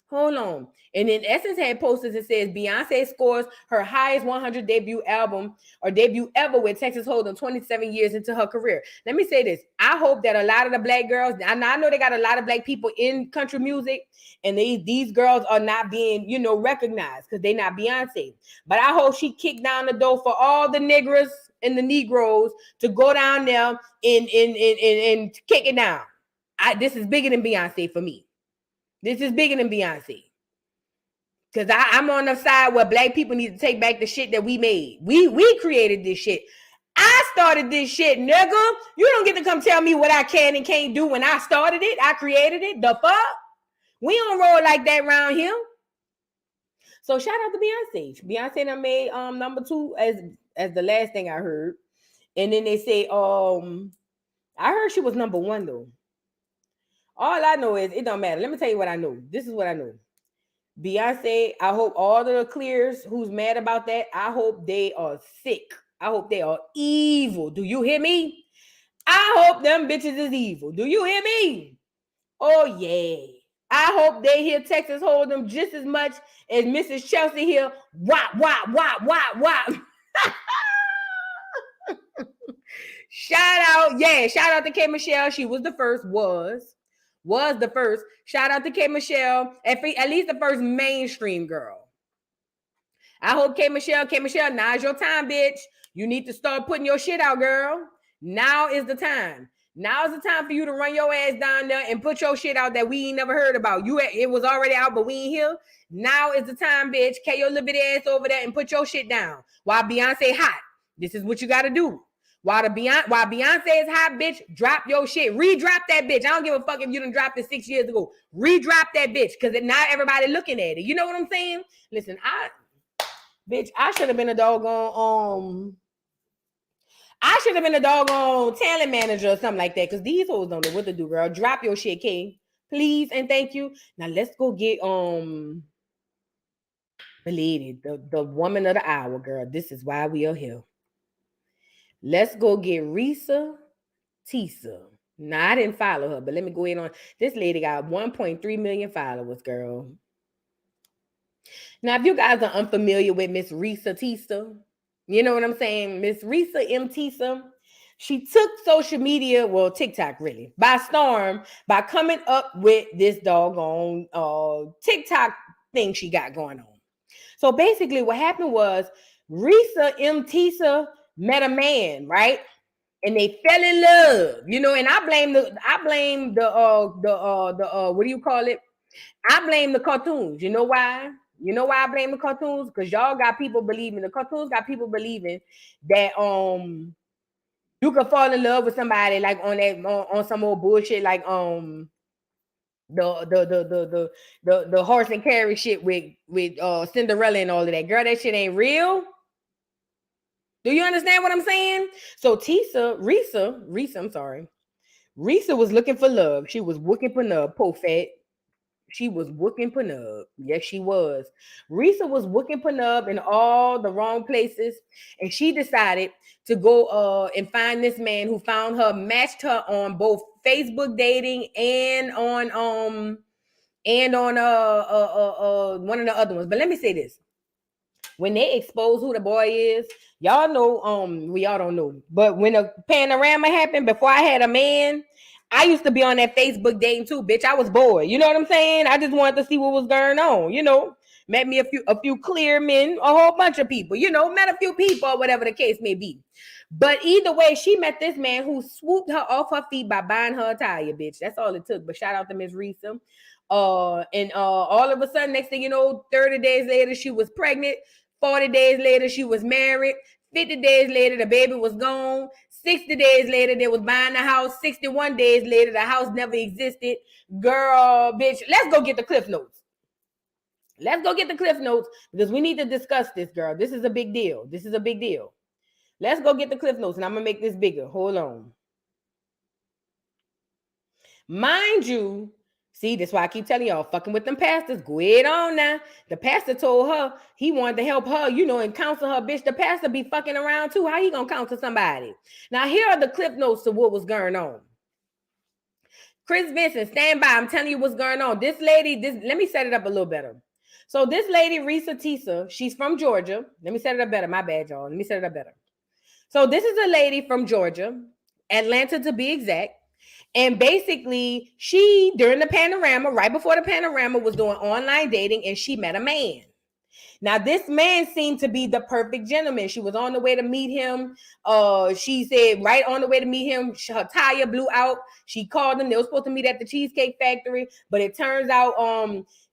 Hold on. And then Essence had posters that says Beyonce scores her highest 100 debut album or debut ever with Texas Hold'em 27 years into her career. Let me say this. I hope that a lot of the black girls, I know they got a lot of black people in country music, and these girls are not being, recognized because they're not Beyonce. But I hope she kicked down the door for all the niggers and the Negroes to go down there and kick it down. This is bigger than Beyonce for me. This is bigger than Beyonce. Because I'm on the side where black people need to take back the shit that we made. We created this shit. I started this shit, nigga. You don't get to come tell me what I can and can't do when I started it. I created it. The fuck? We don't roll like that around here. So shout out to Beyonce. Beyonce done made number 2 as the last thing I heard. And then they say I heard she was number 1 though. All I know is it don't matter. Let me tell you what I know. This is what I know. Beyonce, I hope all the clears who's mad about that, I hope they are sick. I hope they are evil. Do you hear me? I hope them bitches is evil. Do you hear me? Oh, yeah. I hope they hear Texas Hold'em just as much as Mrs. Chelsea here. Wop. Shout out to K. Michelle. She was the first, was the first. Shout out to K. Michelle, at least the first mainstream girl. I hope K. Michelle, now's your time, bitch. You need to start putting your shit out, girl. Now is the time. Now is the time for you to run your ass down there and put your shit out that we ain't never heard about. It was already out, but we ain't here. Now is the time, bitch. Carry your little bitty ass over there and put your shit down. While Beyonce hot. This is what you got to do. While Beyonce is hot, bitch, drop your shit. Re-drop that bitch. I don't give a fuck if you done dropped it 6 years ago. Re-drop that bitch, because not everybody looking at it. You know what I'm saying? Listen, I should have been a doggone talent manager or something like that, because these hoes don't know what to do, girl. Drop your shit, King. Please and thank you. Now let's go get the lady, the woman of the hour, girl. This is why we are here. Let's go get Risa Tisa. Now, I didn't follow her, but let me go in on. This lady got 1.3 million followers, girl. Now, if you guys are unfamiliar with Miss Risa Tisa, you know what I'm saying? Miss Risa M. Tisa, she took social media, well, TikTok really, by storm by coming up with this doggone TikTok thing she got going on. So basically what happened was Risa M. Tisa met a man, right? And they fell in love, and I blame the what do you call it? I blame the cartoons. You know why? You know why I blame the cartoons? Because y'all got people believing, the cartoons got people believing that You could fall in love with somebody like on some old bullshit like the horse and carriage shit with Cinderella and all of that. Girl, that shit ain't real. Do you understand what I'm saying? So Risa, I'm sorry. Risa was looking for love. She was looking for love, po fat. She was wooking Panub. Yes, she was. Risa was wooking Panub in all the wrong places. And she decided to go and find this man who found her, matched her on both Facebook dating and on one of the other ones. But let me say this. When they expose who the boy is, y'all know, we all don't know. But when a panorama happened, before I had a man, I used to be on that Facebook dating too, bitch. I was bored. You know what I'm saying? I just wanted to see what was going on, you know. Met me a few clear men, a whole bunch of people, you know, met a few people, or whatever the case may be. But either way, she met this man who swooped her off her feet by buying her attire, bitch. That's all it took. But shout out to Miss Risa. And all of a sudden, next thing you know, 30 days later, she was pregnant. 40 days later, she was married. 50 days later, the baby was gone. 60 days later, they was buying the house. 61 days later, the house never existed. Girl, bitch, let's go get the Cliff Notes. Let's go get the Cliff Notes because we need to discuss this, girl. This is a big deal. This is a big deal. Let's go get the Cliff Notes, and I'm going to make this bigger. Hold on. Mind you, see, that's why I keep telling y'all, fucking with them pastors, go ahead on now. The pastor told her he wanted to help her, you know, and counsel her, bitch. The pastor be fucking around too. How he gonna counsel somebody? Now, here are the Cliff Notes to what was going on. Chris Vincent, stand by. I'm telling you what's going on. This lady, let me set it up a little better. So this lady, Risa Tisa, she's from Georgia. Let me set it up better. My bad, y'all. Let me set it up better. So this is a lady from Georgia, Atlanta to be exact. And basically, she, during the panorama, right before the panorama, was doing online dating, and she met a man. Now, this man seemed to be the perfect gentleman. She was on the way to meet him. She said right on the way to meet him, her tire blew out. She called him. They were supposed to meet at the Cheesecake Factory, but it turns out,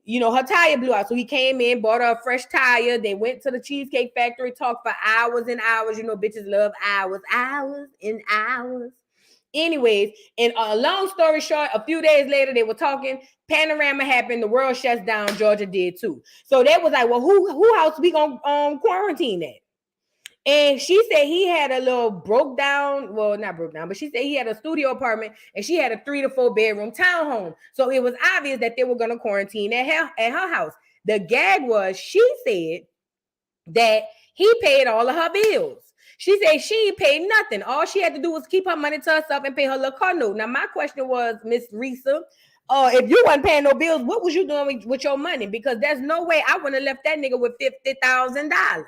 you know, her tire blew out. So he came in, bought her a fresh tire. They went to the Cheesecake Factory, talked for hours and hours. You know, bitches love hours and hours. Anyways, and a long story short, a few days later, they were talking. Panorama happened. The world shuts down. Georgia did too. So they was like, well, who house we gonna quarantine that? And she said he had a little broke down, well, not broke down, but she said he had a studio apartment and she had a 3 to 4 bedroom townhome. So it was obvious that they were gonna quarantine at her house. The gag was she said that he paid all of her bills. She said she paid nothing. All she had to do was keep her money to herself and pay her little car note. Now, my question was, Miss Risa, if you wasn't paying no bills, what was you doing with your money? Because there's no way I wouldn't have left that nigga with $50,000.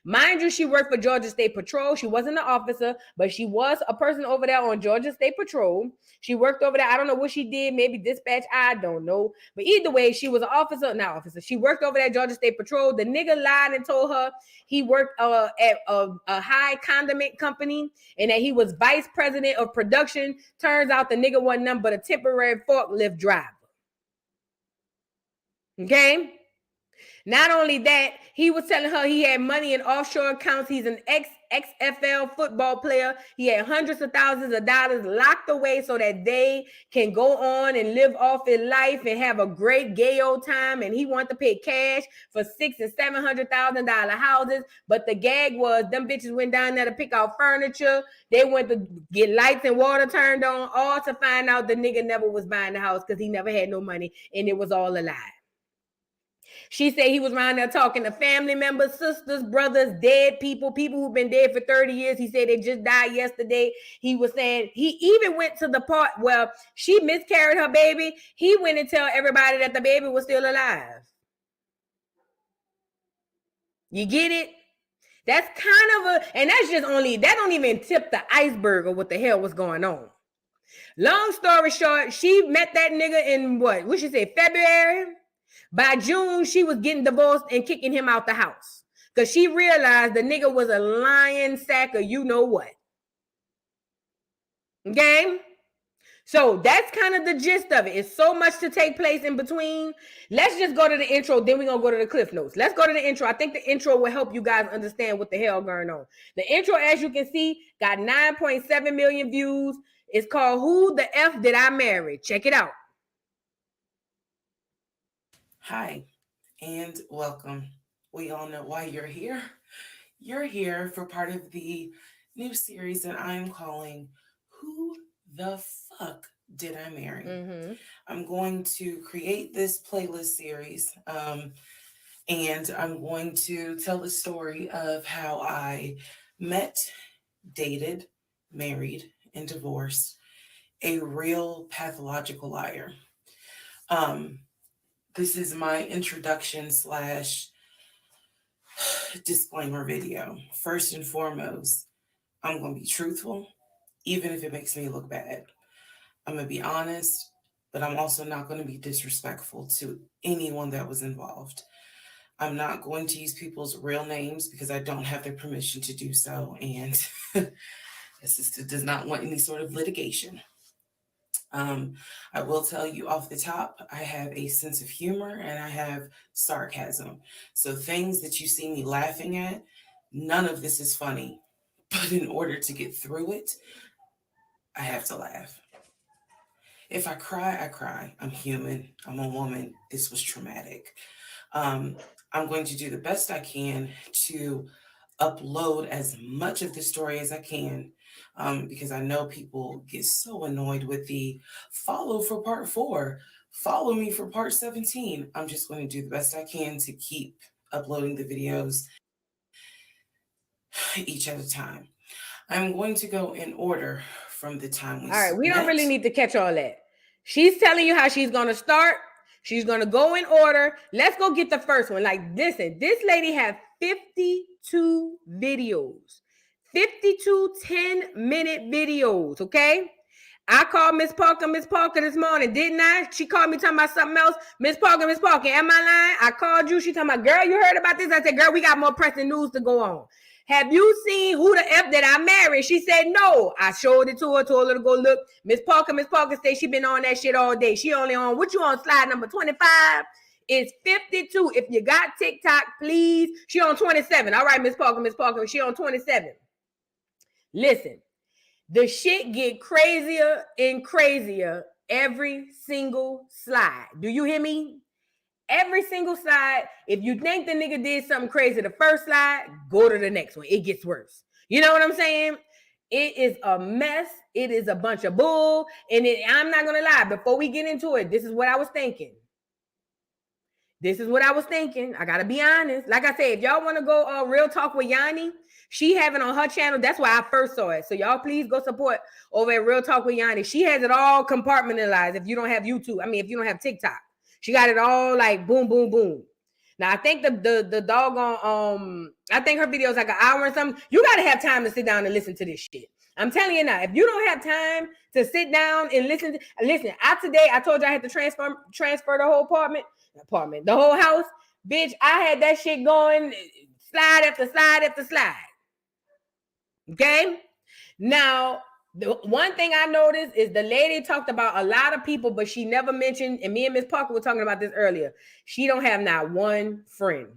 Mind you, she worked for Georgia State Patrol. She wasn't an officer, but she was a person over there on Georgia State Patrol. She worked over there. I don't know what she did. Maybe dispatch. I don't know. But either way, she was an officer. Not officer. She worked over there at Georgia State Patrol. The nigga lied and told her he worked at a high condiment company and that he was vice president of production. Turns out the nigga wasn't nothing but a temporary forklift driver. Okay? Not only that, he was telling her he had money in offshore accounts. He's an ex-XFL football player. He had hundreds of thousands of dollars locked away so that they can go on and live off his life and have a great gay old time. And he wanted to pay cash for $600,000 and $700,000 houses. But the gag was them bitches went down there to pick out furniture. They went to get lights and water turned on, all to find out the nigga never was buying the house because he never had no money and it was all a lie. She said he was around there talking to family members, sisters, brothers, dead people who've been dead for 30 years. He said they just died yesterday. He was saying he even went to the part where she miscarried her baby. He went and tell everybody that the baby was still alive. You get it? That's kind of and that's just only, that don't even tip the iceberg of what the hell was going on. Long story short, she met that nigga in what she say, February? By June, she was getting divorced and kicking him out the house because she realized the nigga was a lying sack of you know what. Okay? So that's kind of the gist of it. It's so much to take place in between. Let's just go to the intro, then we're going to go to the cliff notes. Let's go to the intro. I think the intro will help you guys understand what the hell going on. The intro, as you can see, got 9.7 million views. It's called Who the F Did I Marry? Check it out. Hi, and welcome. We all know why you're here. You're here for part of the new series that I'm calling Who the Fuck Did I Marry? Mm-hmm. I'm going to create this playlist series, and I'm going to tell the story of how I met, dated, married, and divorced a real pathological liar. This is my introduction / disclaimer video. First and foremost, I'm going to be truthful, even if it makes me look bad. I'm going to be honest, but I'm also not going to be disrespectful to anyone that was involved. I'm not going to use people's real names because I don't have their permission to do so, and the sister does not want any sort of litigation. I will tell you off the top, I have a sense of humor and I have sarcasm. So things that you see me laughing at, none of this is funny. But in order to get through it, I have to laugh. If I cry, I cry. I'm human. I'm a woman. This was traumatic. I'm going to do the best I can to upload as much of the story as I can, because I know people get so annoyed with the follow for part 4, follow me for part 17. I'm just going to do the best I can to keep uploading the videos each at a time. I'm going to go in order from the time we All right, we don't really need to catch all that. She's telling you how she's going to start. She's going to go in order. Let's go get the first one. Like, listen, this lady has 52 videos, 52 10-minute videos, okay? I called Miss Parker this morning, didn't I? She called me talking about something else. Miss Parker, am I lying? I called you. She talking about, girl, you heard about this? I said, girl, we got more pressing news to go on. Have you seen Who the F Did I Marry? She said, no. I showed it to her, told her to go look. Miss Parker said she been on that shit all day. She only on, what you on, slide number 25? It's 52. If you got TikTok, please. She on 27. All right, Miss Parker, she on 27. Listen, the shit get crazier and crazier every single slide. Do you hear me? Every single slide. If you think the nigga did something crazy the first slide, go to the next one. It gets worse. You know what I'm saying? It is a mess. It is a bunch of bull. And I'm not going to lie. Before we get into it, this is what I was thinking. I got to be honest. Like I said, if y'all want to go Real Talk with Yanni, she have it on her channel. That's why I first saw it. So y'all please go support over at Real Talk with Yanni. She has it all compartmentalized if you don't have YouTube. I mean, if you don't have TikTok. She got it all like boom, boom, boom. Now, I think the doggone, I think her video is like an hour and something. You got to have time to sit down and listen to this shit. I'm telling you now, if you don't have time to sit down and listen, I told you I had to transfer the whole the whole house. Bitch, I had that shit going slide after slide after slide. Okay? Now, the one thing I noticed is the lady talked about a lot of people, but she never mentioned, and me and Miss Parker were talking about this earlier, she don't have not one friend.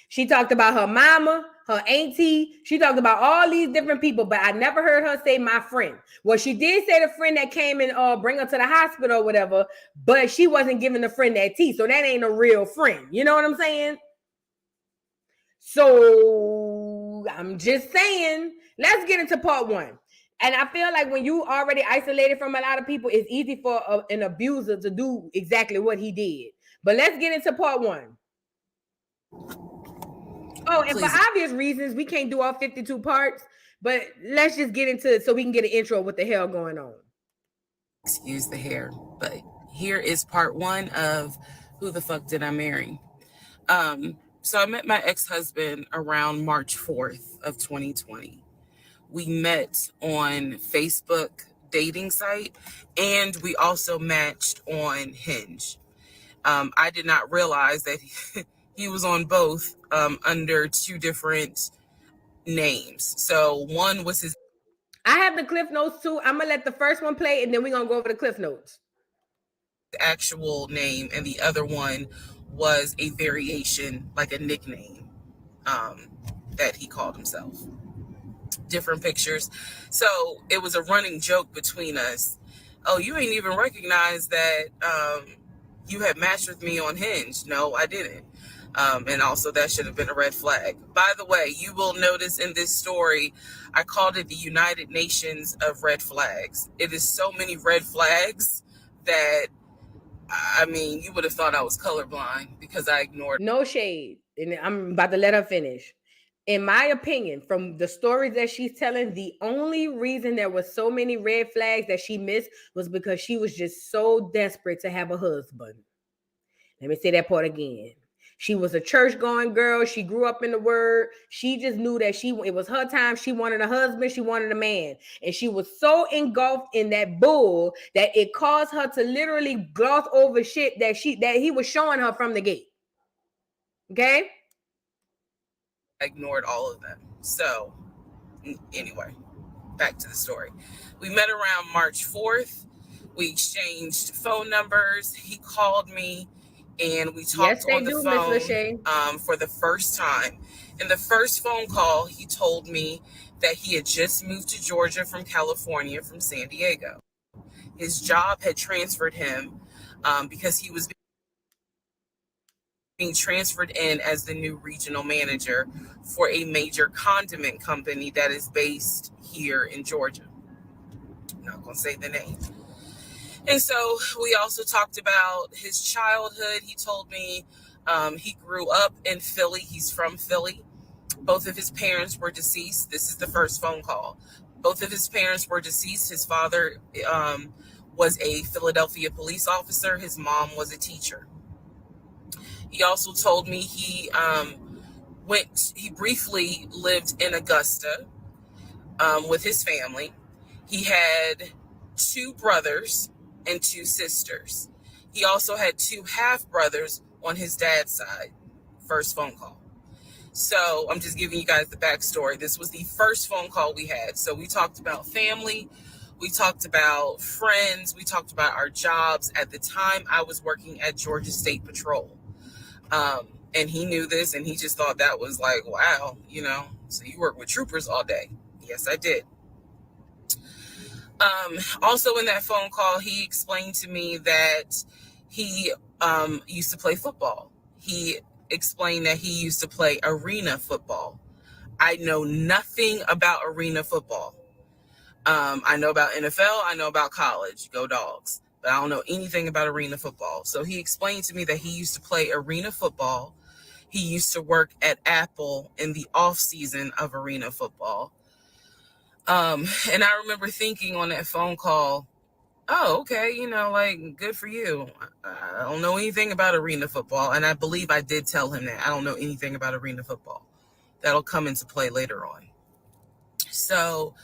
She talked about her mama, her auntie. She talked about all these different people, but I never heard her say my friend. Well, she did say the friend that came and bring her to the hospital or whatever, but she wasn't giving the friend that tea, so that ain't a real friend. You know what I'm saying? So I'm just saying, let's get into part 1. And I feel like when you already isolated from a lot of people, it's easy for an abuser to do exactly what he did. But let's get into part 1. Oh, and for obvious reasons, we can't do all 52 parts, but let's just get into it so we can get an intro of what the hell going on. Excuse the hair, but here is part 1 of Who the Fuck Did I Marry? So I met my ex-husband around March 4th of 2020. We met on Facebook dating site, and we also matched on Hinge. I did not realize that he was on both under 2 different names. So one was his. I have the Cliff Notes too. I'm gonna let the first one play, and then we're gonna go over the Cliff Notes. Actual name, and the other one was a variation, like a nickname, that he called himself. Different pictures. So it was a running joke between us. Oh, you ain't even recognize that you had matched with me on Hinge. No, I didn't. And also that should have been a red flag. By the way, you will notice in this story, I called it the United Nations of red flags. It is so many red flags that, I mean, you would have thought I was colorblind because I ignored. No shade. And I'm about to let her finish. In my opinion, from the stories that she's telling, the only reason there was so many red flags that she missed was because she was just so desperate to have a husband. Let me say that part again. She was a church-going girl. She grew up in the word. She just knew that it was her time. She wanted a husband. She wanted a man. And she was so engulfed in that bull that it caused her to literally gloss over shit that he was showing her from the gate. Okay? I ignored all of them. So anyway, back to the story. We met around March 4th. We exchanged phone numbers. He called me and we talked on the phone for the first time. In the first phone call, he told me that he had just moved to Georgia from California, from San Diego. His job had transferred him because he was being transferred in as the new regional manager for a major condiment company that is based here in Georgia. I'm not going to say the name. And so we also talked about his childhood. He told me he grew up in Philly. He's from Philly. Both of his parents were deceased. This is the first phone call. Both of his parents were deceased. His father was a Philadelphia police officer. His mom was a teacher. He also told me he briefly lived in Augusta with his family. He had 2 brothers and 2 sisters. He also had 2 half-brothers on his dad's side. First phone call. So I'm just giving you guys the backstory. This was the first phone call we had. So we talked about family. We talked about friends. We talked about our jobs. At the time, I was working at Georgia State Patrol. And he knew this, and he just thought that was like, wow, so you work with troopers all day. Yes, I did. Also in that phone call, he explained to me that he used to play football. He explained that he used to play arena football. I know nothing about arena football. I know about NFL. I know about college. Go Dogs. But I don't know anything about arena football. So he explained to me that he used to play arena football. He used to work at Apple in the off season of arena football. And I remember thinking on that phone call, oh, okay, good for you. I don't know anything about arena football. And I believe I did tell him that I don't know anything about arena football. That'll come into play later on. So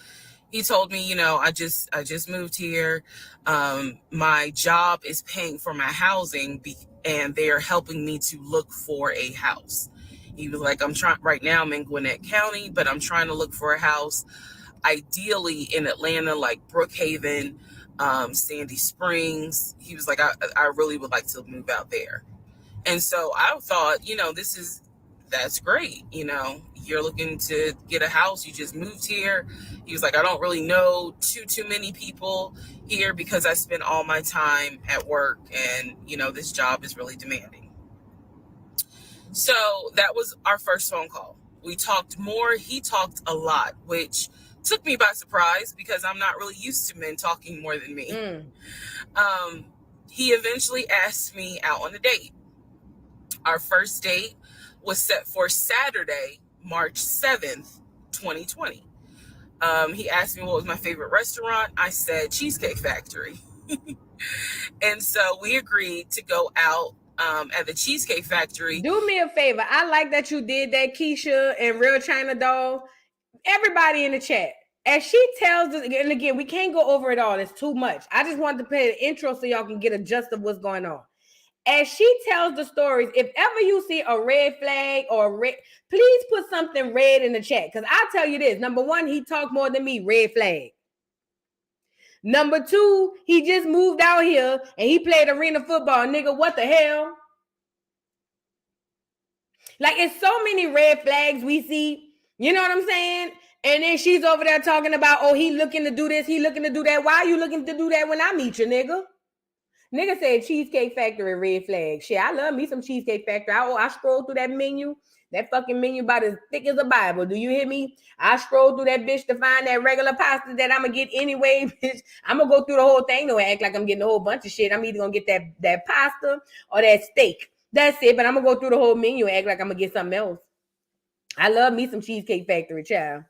he told me, I just moved here. My job is paying for my housing and they are helping me to look for a house. He was like, right now I'm in Gwinnett County, but I'm trying to look for a house, ideally in Atlanta, like Brookhaven, Sandy Springs. He was like, I really would like to move out there. And so I thought, that's great. You're looking to get a house. You just moved here. He was like, I don't really know too many people here because I spend all my time at work and, this job is really demanding. So that was our first phone call. We talked more. He talked a lot, which took me by surprise because I'm not really used to men talking more than me. He eventually asked me out on a date. Our first date was set for Saturday, March 7th, 2020. He asked me what was my favorite restaurant. I said Cheesecake Factory. And so we agreed to go out at the Cheesecake Factory. Do me a favor. I like that you did that, Keisha and Real China Doll. Everybody in the chat. As she tells us, and again, we can't go over it all. It's too much. I just wanted to play the intro so y'all can get a gist of what's going on. as she tells the stories, if ever you see a red flag or red, please put something red in the chat. Because I'll tell you this. Number one, he talked more than me. Red flag. Number two, he just moved out here and he played arena football. Nigga, what the hell? Like, it's so many red flags we see. You know what I'm saying? And then she's over there talking about, oh, he looking to do this, he looking to do that. Why are you looking to do that when I meet you, nigga? Nigga said Cheesecake Factory red flag. Shit, I love me some Cheesecake Factory. I scroll through that menu. That fucking menu about as thick as a Bible. Do you hear me? I scroll through that bitch to find that regular pasta that I'm going to get anyway, bitch. I'm going to go through the whole thing though and act like I'm getting a whole bunch of shit. I'm either going to get that pasta or that steak. That's it. But I'm going to go through the whole menu and act like I'm going to get something else. I love me some Cheesecake Factory, child.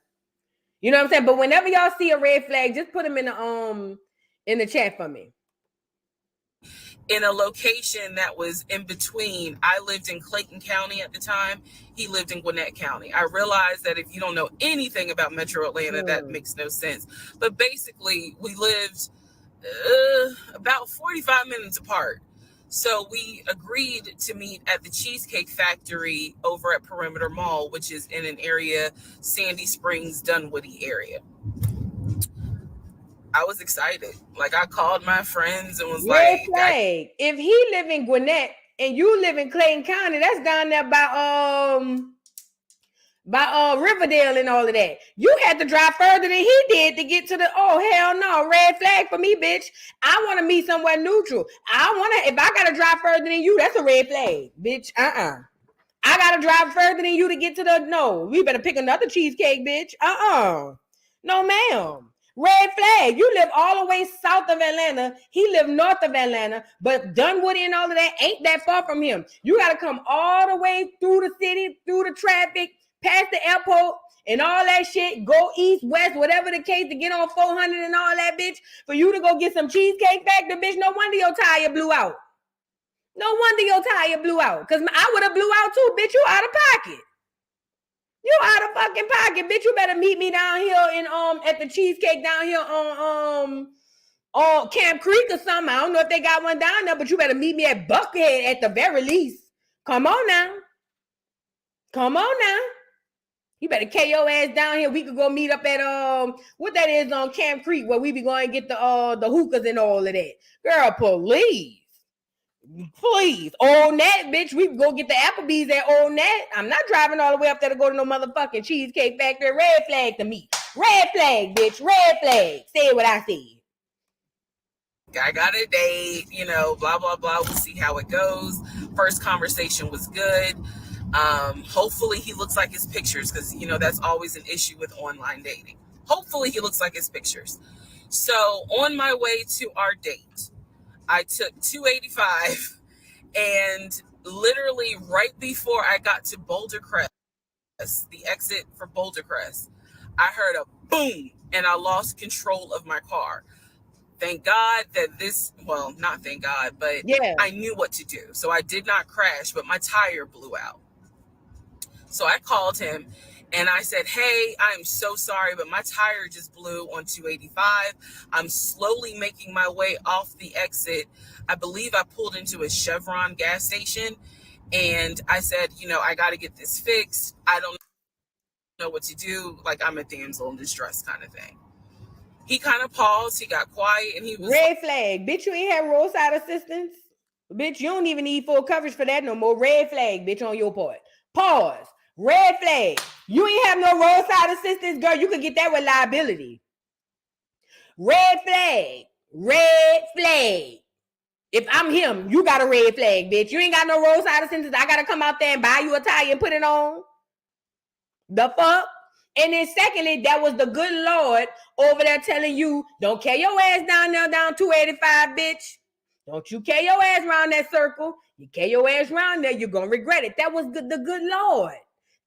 You know what I'm saying? But whenever y'all see a red flag, just put them in the chat for me. In a location that was in between. I lived in Clayton County at the time. He lived in Gwinnett County. I realized that if you don't know anything about Metro Atlanta, that makes no sense. But basically, we lived about 45 minutes apart. So we agreed to meet at the Cheesecake Factory over at Perimeter Mall, which is in an area, Sandy Springs, Dunwoody area. I was excited. Like, I called my friends and was red flag. If he live in Gwinnett and you live in Clayton County, that's down there by Riverdale and all of that. You had to drive further than he did to get to the, oh, hell no, red flag for me, bitch. I want to meet somewhere neutral. If I got to drive further than you, that's a red flag, bitch. I got to drive further than you to get to the, no, we better pick another cheesecake, bitch. No, ma'am. Red flag. You live all the way south of Atlanta. He lived north of Atlanta, but Dunwoody and all of that ain't that far from him. You got to come all the way through the city, through the traffic, past the airport and all that shit, go east, west, whatever the case, to get on 400 and all that, bitch, for you to go get some Cheesecake Factory, bitch. No wonder your tire blew out. No wonder your tire blew out, because I would have blew out too, bitch. You out of pocket. You out of fucking pocket, bitch. You better meet me down here in at the Cheesecake down here on Camp Creek or something. I don't know if they got one down there, but you better meet me at Buckhead at the very least. Come on now. Come on now. You better K your ass down here. We could go meet up at what that is on Camp Creek, where we be going to get the hookahs and all of that. Girl, please. Old Nat, bitch. We go get the Applebee's at Old Nat. I'm not driving all the way up there to go to no motherfucking Cheesecake Factory. Red flag to me. Red flag, bitch. Red flag. Say what I said. I got a date, blah, blah, blah. We'll see how it goes. First conversation was good. Hopefully he looks like his pictures, because, that's always an issue with online dating. Hopefully he looks like his pictures. So on my way to our date, I took 285, and literally right before I got to Boulder Crest, the exit for Boulder Crest, I heard a boom and I lost control of my car. Thank God that not thank God, but yeah. I knew what to do. So I did not crash, but my tire blew out. So I called him and I said, hey, I'm so sorry, but my tire just blew on 285. I'm slowly making my way off the exit. I believe I pulled into a Chevron gas station, and I said, I got to get this fixed. I don't know what to do. Like, I'm a damsel in distress kind of thing. He kind of paused. He got quiet, and he was red flag. Bitch, you ain't have roadside assistance. Bitch, you don't even need full coverage for that no more. Red flag, bitch, on your part. Pause. Red flag. You ain't have no roadside assistance, girl. You could get that with liability. Red flag. Red flag. If I'm him, you got a red flag, bitch. You ain't got no roadside assistance. I got to come out there and buy you a tire and put it on. The fuck? And then secondly, that was the good Lord over there telling you, don't carry your ass down there, down 285, bitch. Don't you carry your ass around that circle. You carry your ass around there, you're going to regret it. That was the good Lord.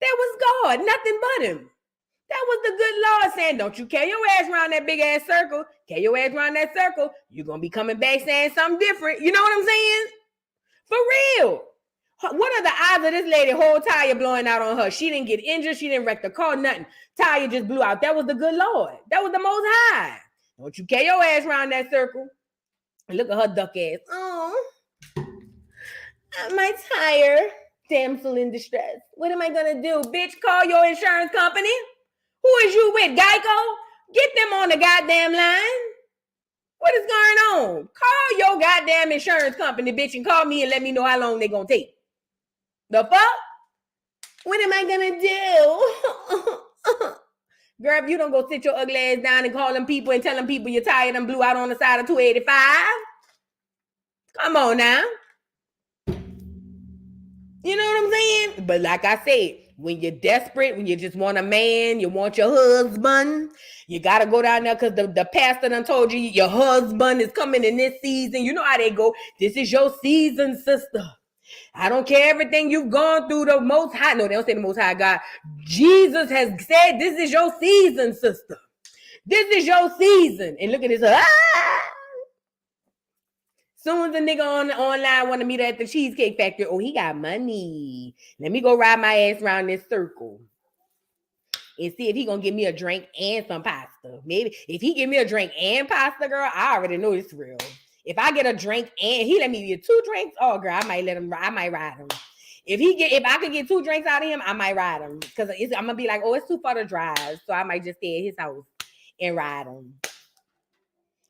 That was God, nothing but him. That was the good Lord saying, don't you carry your ass around that big ass circle. Carry your ass around that circle. You're going to be coming back saying something different. You know what I'm saying? For real. What are the odds of this lady whole tire blowing out on her? She didn't get injured. She didn't wreck the car, nothing. Tire just blew out. That was the good Lord. That was the Most High. Don't you carry your ass around that circle. And look at her duck ass. Oh. My tire, damsel in distress. What am I gonna do? Bitch, call your insurance company. Who is you with? Geico? Get them on the goddamn line. What is going on? Call your goddamn insurance company, bitch, and call me and let me know how long they gonna take. The fuck? What am I gonna do? Girl, if you don't go sit your ugly ass down and call them people and tell them people you're tired and blew out on the side of 285. Come on now. You know what I'm saying? But like I said, when you're desperate, when you just want a man, you want your husband, you got to go down there because the pastor done told you your husband is coming in this season. You know how they go. This is your season, sister. I don't care everything you've gone through, the Most High. No, they don't say the Most High God. Jesus has said, this is your season, sister. This is your season. And look at this. Soon as a nigga online want to meet her at the Cheesecake Factory, oh, he got money. Let me go ride my ass around this circle and see if he gonna give me a drink and some pasta. Maybe if he give me a drink and pasta, girl, I already know it's real. If I get a drink and he let me get 2 drinks, oh girl, I might ride him. If I could get 2 drinks out of him, I might ride him. Because I'm gonna be like, oh, it's too far to drive. So I might just stay at his house and ride him.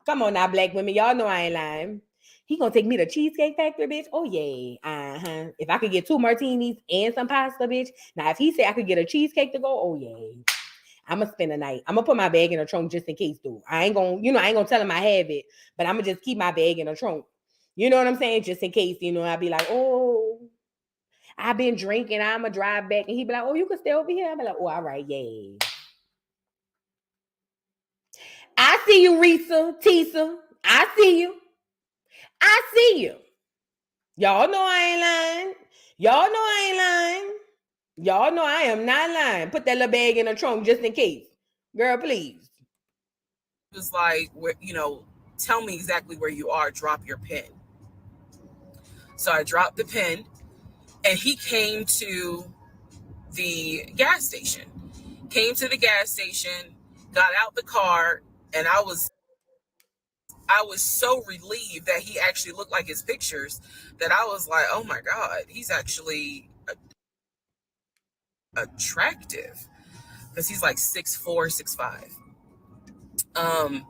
Come on now, black women. Y'all know I ain't lying. He gonna take me to Cheesecake Factory, bitch. Oh yeah. If I could get 2 martinis and some pasta, bitch. Now if he said I could get a cheesecake to go, oh yeah. I'ma spend the night. I'm gonna put my bag in the trunk just in case, though. I ain't gonna tell him I have it, but I'm gonna just keep my bag in the trunk. You know what I'm saying? Just in case, I'll be like, oh, I've been drinking. I'ma drive back, and he be like, oh, you can stay over here. I'll be like, oh, all right, yeah. I see you, Risa, Tisa. I see you. I see you. Y'all know I ain't lying. Y'all know I ain't lying. Y'all know I am not lying. Put that little bag in the trunk just in case. Girl, please. It was like, tell me exactly where you are. Drop your pen. So I dropped the pen, and he came to the gas station. Got out the car, and I was so relieved that he actually looked like his pictures that I was like, oh my God, he's actually attractive, because he's like 6'4", 6'5".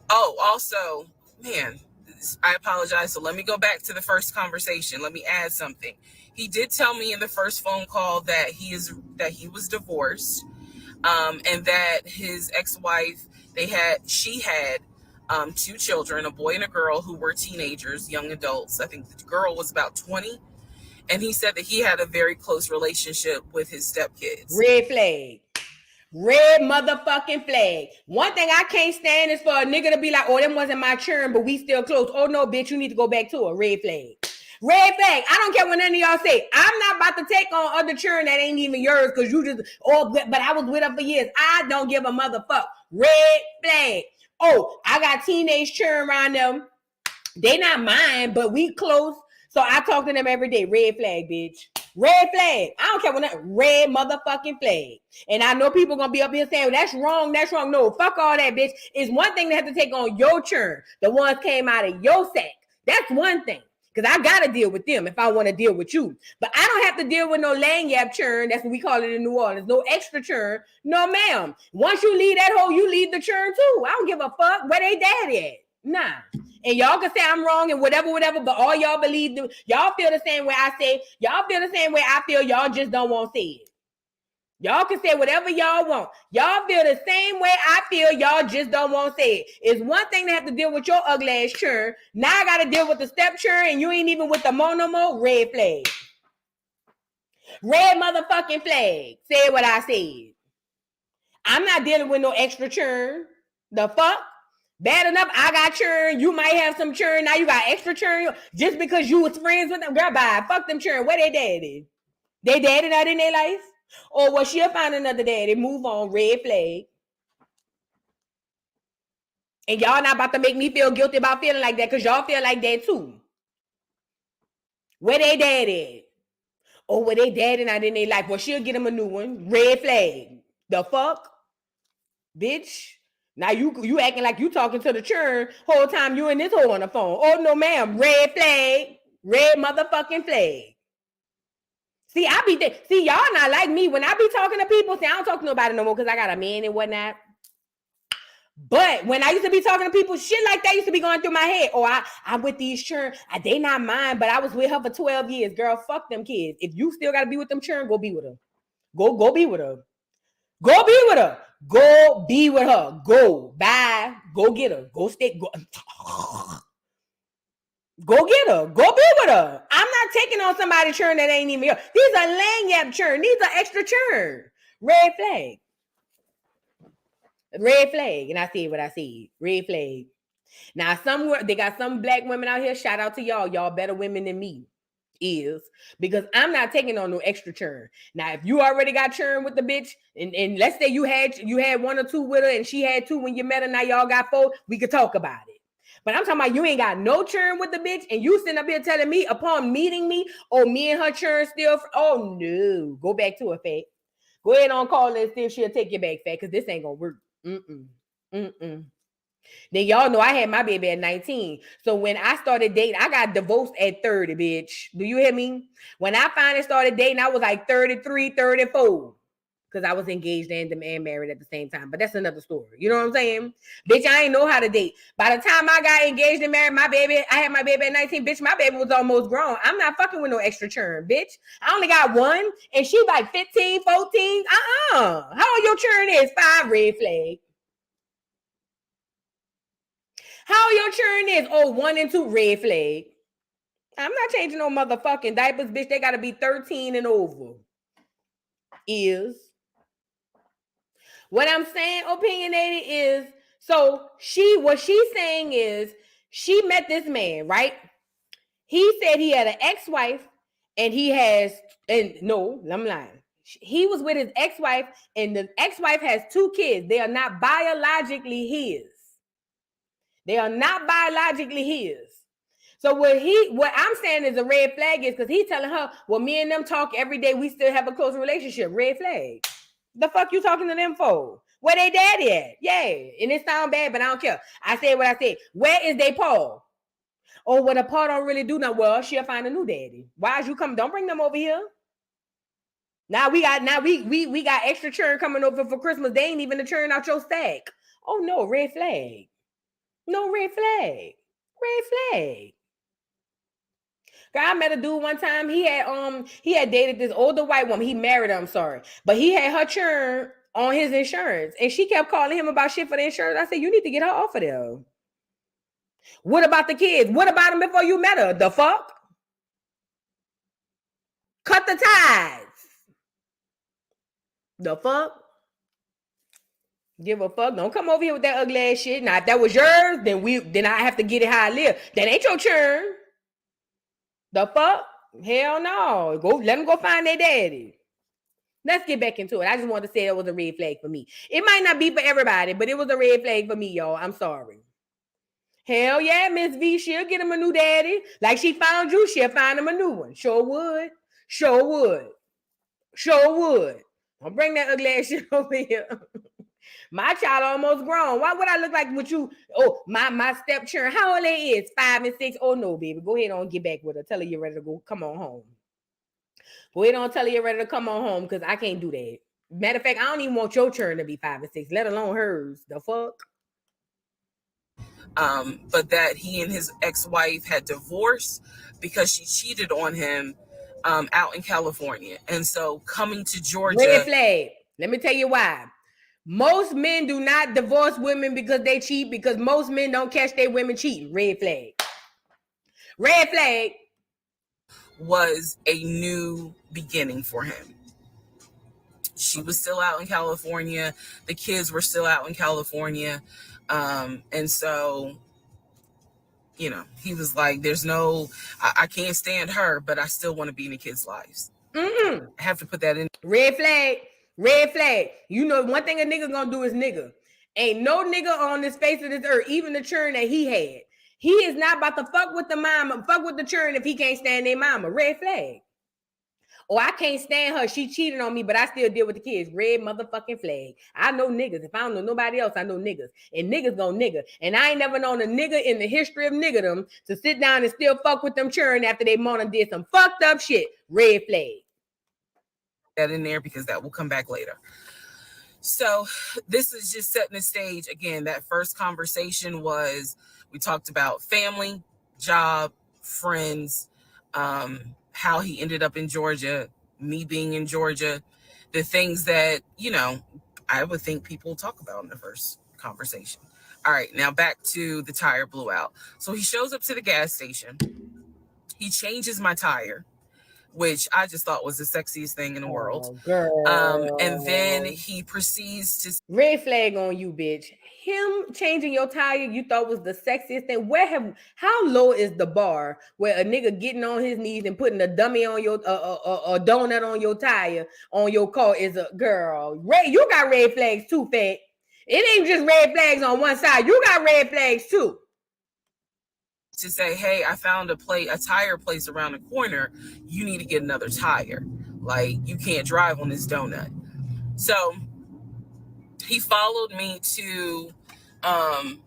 Also, man, I apologize. So let me go back to the first conversation. Let me add something. He did tell me in the first phone call that he was divorced, and that his ex-wife, she had 2 children, a boy and a girl, who were teenagers, young adults. I think the girl was about 20. And he said that he had a very close relationship with his stepkids. Red flag. Red motherfucking flag. One thing I can't stand is for a nigga to be like, oh, them wasn't my churn, but we still close. Oh, no, bitch, you need to go back to a red flag. Red flag. I don't care what none of y'all say. I'm not about to take on other churn that ain't even yours because you just, but I was with her for years. I don't give a motherfuck. Red flag. Oh, I got teenage churn around them. They not mine, but we close. So I talk to them every day. Red flag, bitch. Red flag. I don't care what that red motherfucking flag. And I know people gonna be up here saying, well, that's wrong. That's wrong. No, fuck all that, bitch. It's one thing to have to take on your churn. The ones came out of your sack. That's one thing. Because I gotta deal with them if I want to deal with you. But I don't have to deal with no lanyard churn. That's what we call it in New Orleans. No extra churn. No, ma'am. Once you leave that hole, you leave the churn too. I don't give a fuck where they daddy at. Nah. And y'all can say I'm wrong and whatever, but all y'all believe, y'all feel the same way I say. Y'all feel the same way I feel. Y'all just don't want to say it. Y'all can say whatever y'all want. Y'all feel the same way I feel. Y'all just don't want to say it. It's one thing to have to deal with your ugly ass churn. Now I got to deal with the step churn and you ain't even with the monomo. Red flag. Red motherfucking flag. Say what I said. I'm not dealing with no extra churn. The fuck? Bad enough, I got churn. You might have some churn. Now you got extra churn. Just because you was friends with them. Girl, bye. Fuck them churn. Where they daddy? They daddy not in their life? Or well, she'll find another daddy. Move on. Red flag. And y'all not about to make me feel guilty about feeling like that because y'all feel like that too. Where they daddy? Or where they daddy not in their life? Well, she'll get them a new one. Red flag. The fuck? Bitch. Now you acting like you talking to the churn whole time you in this hole on the phone. Oh no, ma'am. Red flag. Red motherfucking flag. See, see, y'all not like me. When I be talking to people, see, I don't talk to nobody no more because I got a man and whatnot. But when I used to be talking to people, shit like that used to be going through my head. Oh, I'm with these churn. They not mine, but I was with her for 12 years. Girl, fuck them kids. If you still got to be with them churn, go be with her. Go be with her. Go be with her. Go be with her. Go. Bye. Go get her. Go stay. Go get her. Go be with her. I'm not taking on somebody churn that ain't even here. These are lanyard churn. These are extra churn. Red flag. Red flag. And I see what I see. Red flag. Now, they got some black women out here. Shout out to y'all. Y'all better women than me. Is because I'm not taking on no extra churn. Now, if you already got churn with the bitch, and let's say you had 1 or 2 with her, and she had 2 when you met her, now y'all got 4, we could talk about it. But I'm talking about you ain't got no churn with the bitch, and you sitting up here telling me upon meeting me, oh, me and her churn still. Oh no, go back to her, fat. Go ahead on call her and see if she'll take you back, fat, because this ain't gonna work. Then y'all know I had my baby at 19. So when I started dating, I got divorced at 30, bitch. Do you hear me? When I finally started dating, I was like 33, 34. Because I was engaged and married at the same time. But that's another story. You know what I'm saying? Bitch, I ain't know how to date. By the time I got engaged and married, I had my baby at 19. Bitch, my baby was almost grown. I'm not fucking with no extra churn, bitch. I only got 1. And she like 15, 14. How old your churn is? 5, red flag. How your churn is? Oh, 1 and 2, red flag. I'm not changing no motherfucking diapers, bitch. They got to be 13 and over. Is. What I'm saying, opinionated, is, so what she's saying is, she met this man, right? He said he had an ex-wife, and no, I'm lying. He was with his ex-wife, and the ex-wife has 2 kids. They are not biologically his. They are not biologically his. So what I'm saying is a red flag is because he's telling her, well, me and them talk every day. We still have a close relationship. Red flag. The fuck you talking to them for? Where they daddy at? Yeah. And it sound bad, but I don't care. I said what I said. Where is they Paul? Oh, well, the Paul don't really do nothing. Well, she'll find a new daddy. Why is you come? Don't bring them over here. Now we got extra churn coming over for Christmas. They ain't even the churn out your stack. Oh no, red flag. No, red flag. Red flag. Girl, I met a dude one time. He had dated this older white woman. He married her, I'm sorry. But he had her churn on his insurance. And she kept calling him about shit for the insurance. I said, you need to get her off of there. What about the kids? What about them before you met her? The fuck? Cut the ties. The fuck? Give a fuck. Don't come over here with that ugly ass shit. Now, if that was yours, then I have to get it how I live. That ain't your churn. The fuck? Hell no. Let them go find their daddy. Let's get back into it. I just wanted to say that was a red flag for me. It might not be for everybody, but it was a red flag for me, y'all. I'm sorry. Hell yeah, Miss V. She'll get him a new daddy. Like she found you, she'll find him a new one. Sure would. Sure would. Sure would. Don't bring that ugly ass shit over here. My child almost grown. Why would I look like with you? Oh, my step children. How old they is? 5 and 6. Oh no, baby. Go ahead on, get back with her. Tell her you're ready to go. Come on home. Go ahead on, tell her you're ready to come on home because I can't do that. Matter of fact, I don't even want your children to be 5 and 6, let alone hers. The fuck? But that he and his ex-wife had divorced because she cheated on him out in California. And so coming to Georgia. Red flag. Let me tell you why. Most men do not divorce women because they cheat, because most men don't catch their women cheating. Red flag. Red flag. Was a new beginning for him. She was still out in California. The kids were still out in California. And so, you know, he was like, I can't stand her, but I still want to be in the kids' lives. I have to put that in. Red flag. Red flag. You know, one thing a nigga gonna do is nigga. Ain't no nigga on this face of this earth, even the churn that he had. He is not about to fuck with the mama, fuck with the churn if he can't stand their mama. Red flag. Or I can't stand her. She cheated on me, but I still deal with the kids. Red motherfucking flag. I know niggas. If I don't know nobody else, I know niggas. And niggas gon' nigga. And I ain't never known a nigga in the history of niggerdom to sit down and still fuck with them children after they mama did some fucked up shit. Red flag. That in there because that will come back later. So this is just setting the stage. Again, that first conversation was, we talked about family, job, friends, how he ended up in Georgia, me being in Georgia, the things that, you know, I would think people talk about in the first conversation. All right, now back to the tire blew out. So he shows up to the gas station. He changes my tire, which I just thought was the sexiest thing in the world. Girl. And then he proceeds to... Red flag on you, bitch. Him changing your tire, you thought was the sexiest thing. How low is the bar where a nigga getting on his knees and putting a dummy on your a donut on your tire on your car is a girl? You got red flags too, fat. It ain't just red flags on one side. You got red flags too. To say, hey, I found a tire place around the corner. You need to get another tire. Like, you can't drive on this donut. So he followed me to the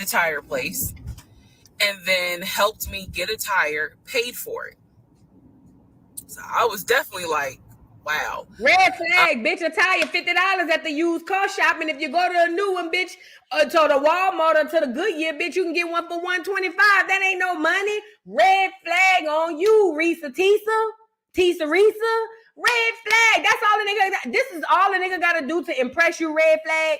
tire place, and then helped me get a tire, paid for it. So I was definitely like, wow. Red flag, bitch. A tire $50 at the used car shop, and if you go to a new one, bitch, to the Walmart or to the Goodyear, bitch, you can get one for $125. That ain't no money. Red flag on you, Tisa Risa. Red flag. That's all the nigga got. This is all the nigga got to do to impress you. Red flag.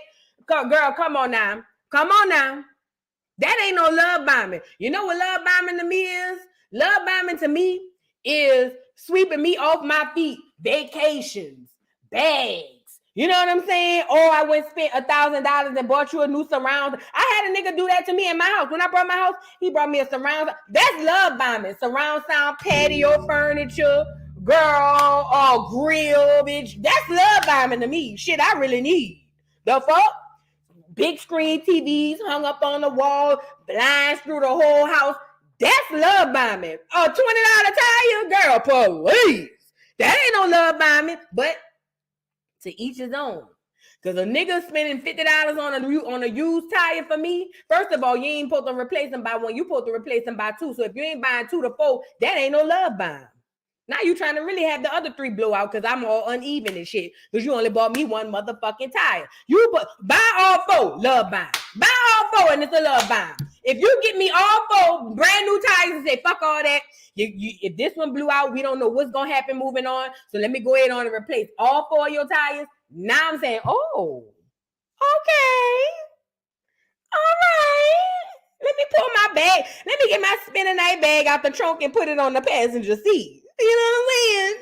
Girl, come on now. That ain't no love bombing. You know what love bombing to me is? Love bombing to me is sweeping me off my feet. Vacations, bags. You know what I'm saying? Or I went spent $1,000 and bought you a new surround. I had a nigga do that to me in my house. When I brought my house, he brought me a surround. That's love bombing. Surround sound, patio furniture, girl, grill, bitch. That's love bombing to me. Shit, I really need. The fuck? Big screen TVs hung up on the wall, blinds through the whole house. That's love bombing. A $20 tire, girl, please. That ain't no love bombing, but to each his own. Because a nigga spending $50 on a used tire for me, first of all, you ain't supposed to replace them by one. You supposed to replace them by two. So if you ain't buying 2 to 4, that ain't no love bomb. Now you trying to really have the other 3 blow out because I'm all uneven and shit. Because you only bought me one motherfucking tire. Buy all 4, love bomb. Buy all 4 and it's a love bomb. If you get me all 4 brand new tires and say, fuck all that, if this one blew out, we don't know what's going to happen moving on. So let me go ahead on and replace all 4 of your tires. Now I'm saying, oh, okay. All right. Let me pull my bag. Let me get my spinning night bag out the trunk and put it on the passenger seat. You know what I'm saying?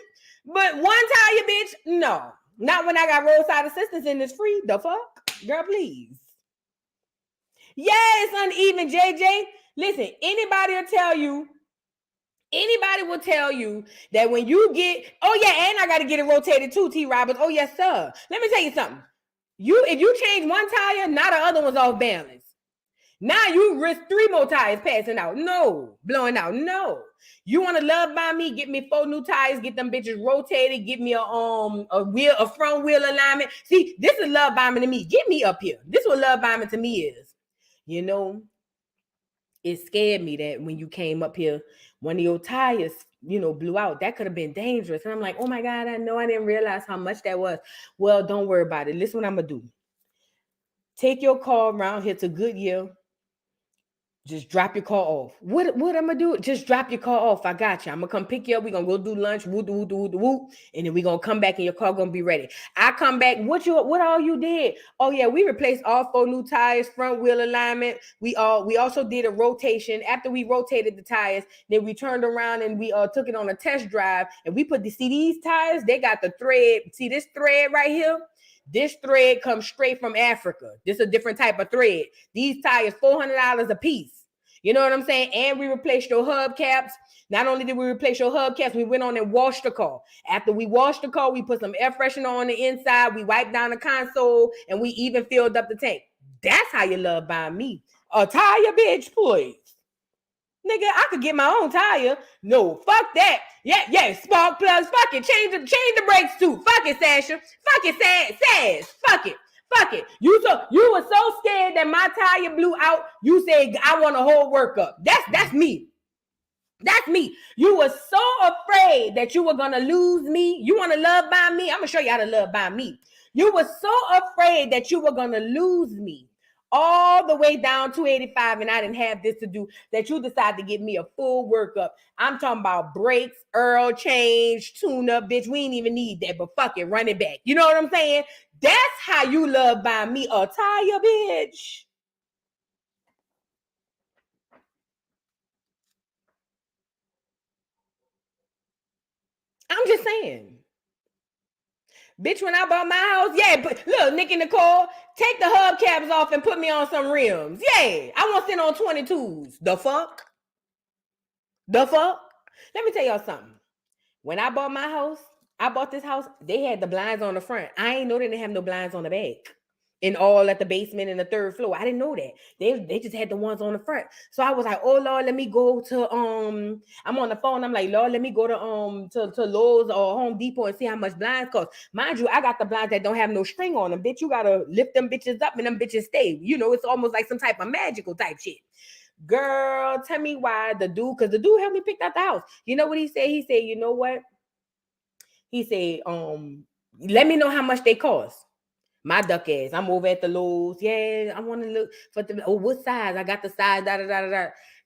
But one tire, bitch, no. Not when I got roadside assistance and it's free. The fuck? Girl, please. Yeah, it's uneven, JJ. Listen, anybody will tell you that when you get, oh yeah, and I got to get it rotated too, T. Roberts. Oh yes, sir. Let me tell you something. If you change one tire, now the other one's off balance. Now you risk 3 more tires passing out. No, blowing out. No. You want to love by me? Get me 4 new tires. Get them bitches rotated. Get me a front wheel alignment. See, this is love bombing to me. Get me up here. This is what love bombing to me is. You know, it scared me that when you came up here, one of your tires, blew out. That could have been dangerous. And I'm like, oh my God, I know. I didn't realize how much that was. Well, don't worry about it. Listen what I'm going to do. Take your car around here to Goodyear. Just drop your car off. What I'm gonna do? Just drop your car off. I got you. I'm gonna come pick you up. We're gonna go do lunch. Woo, and then we're gonna come back and your car gonna be ready. I come back. What all you did? Oh yeah, we replaced all 4 new tires, front wheel alignment. We also did a rotation. After we rotated the tires, then we turned around and we took it on a test drive. And we put these tires, they got the thread. See this thread right here? This thread comes straight from Africa. This is a different type of thread. These tires, $400 a piece. You know what I'm saying? And we replaced your hubcaps. Not only did we replace your hubcaps, we went on and washed the car. After we washed the car, we put some air freshener on the inside. We wiped down the console, and we even filled up the tank. That's how you love by me. A tire, bitch, please. Nigga, I could get my own tire. No, fuck that. Yeah, spark plugs. Fuck it. Change the brakes too. Fuck it, Sasha. Fuck it, Sass. Fuck it. You were so scared that my tire blew out. You said I want a whole workup. That's me. That's me. You were so afraid that you were gonna lose me. You want to love by me? I'm gonna show you how to love by me. You were so afraid that you were gonna lose me all the way down 285 and I didn't have this to do, that you decided to give me a full workup. I'm talking about brakes, oil change, tune up, bitch. We ain't even need that, but fuck it, run it back. You know what I'm saying? That's how you love by me, a tire, bitch. I'm just saying. Bitch, when I bought my house, yeah, but look, Nicki Nicole, take the hubcaps off and put me on some rims. Yeah, I want to sit on 22s. The fuck? Let me tell y'all something. When I bought my house, I bought this house, they had the blinds on the front. I ain't know they didn't have no blinds on the back. And all at the basement and the third floor. I didn't know that. They just had the ones on the front. So I was like, oh Lord, let me go to I'm on the phone. I'm like, Lord, let me go to Lowe's or Home Depot and see how much blinds cost. Mind you, I got the blinds that don't have no string on them. Bitch, you gotta lift them bitches up and them bitches stay. You know, it's almost like some type of magical type shit. Girl, tell me why because the dude helped me pick out the house. You know what he said? He said, you know what? He said, let me know how much they cost. My duck ass. I'm over at the Lowe's. Yeah, I want to look for what size? I got the size.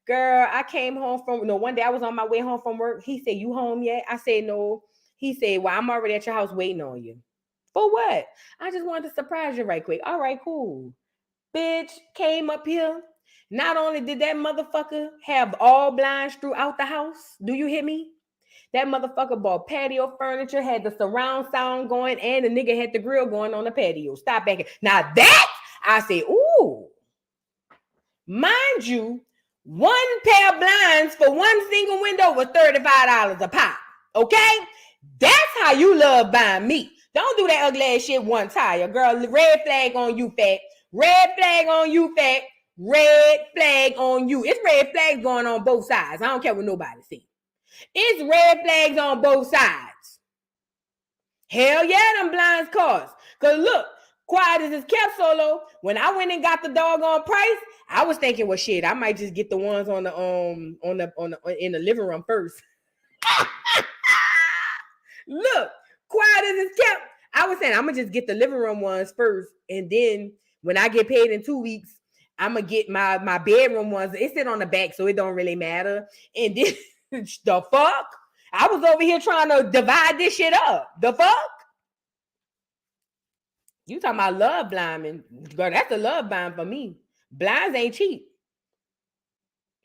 Girl, I came home one day I was on my way home from work. He said, you home yet? I said, no. He said, well, I'm already at your house waiting on you. For what? I just wanted to surprise you right quick. All right, cool. Bitch, came up here. Not only did that motherfucker have all blinds throughout the house. Do you hear me? That motherfucker bought patio furniture, had the surround sound going, and the nigga had the grill going on the patio. Stop back. Now that, I say, ooh. Mind you, one pair of blinds for one single window was $35 a pop. Okay? That's how you love buying me. Don't do that ugly ass shit one tire. Girl, red flag on you, fat. Red flag on you, fat. Red flag on you. It's red flags going on both sides. I don't care what nobody says. It's red flags on both sides. Hell yeah, them blinds cost. Cause look, quiet as it's kept solo. When I went and got the doggone price, I was thinking, well, shit, I might just get the ones on the in the living room first. Look, quiet as it's kept. I was saying I'm gonna just get the living room ones first, and then when I get paid in 2 weeks, I'm gonna get my bedroom ones. It sit on the back, so it don't really matter. And then. The fuck? I was over here trying to divide this shit up. The fuck? You talking about love blinding. Girl, that's a love blind for me. Blinds ain't cheap.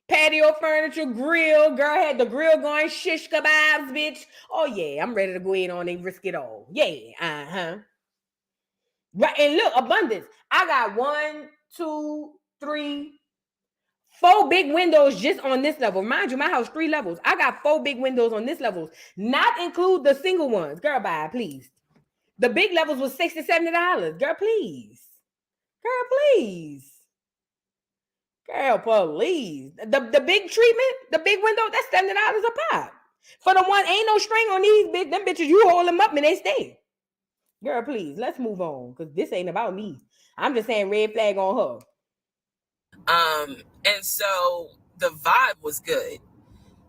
Patio furniture, grill. Girl had the grill going. Shish kebabs, bitch. Oh, yeah. I'm ready to go in on and risk it all. Yeah. Uh-huh. Right. And look, abundance. I got 1, 2, 3, 4 big windows just on this level. Mind you, my house 3 levels. I got 4 big windows on this level. Not include the single ones. Girl, bye, please. The big levels was $60, $70. Girl, please. Girl, please. Girl, please. The big treatment, the big window, that's $70 a pop. For the one, ain't no string on these bitch. Them bitches, you hold them up and they stay. Girl, please, let's move on. Because this ain't about me. I'm just saying red flag on her. And so the vibe was good.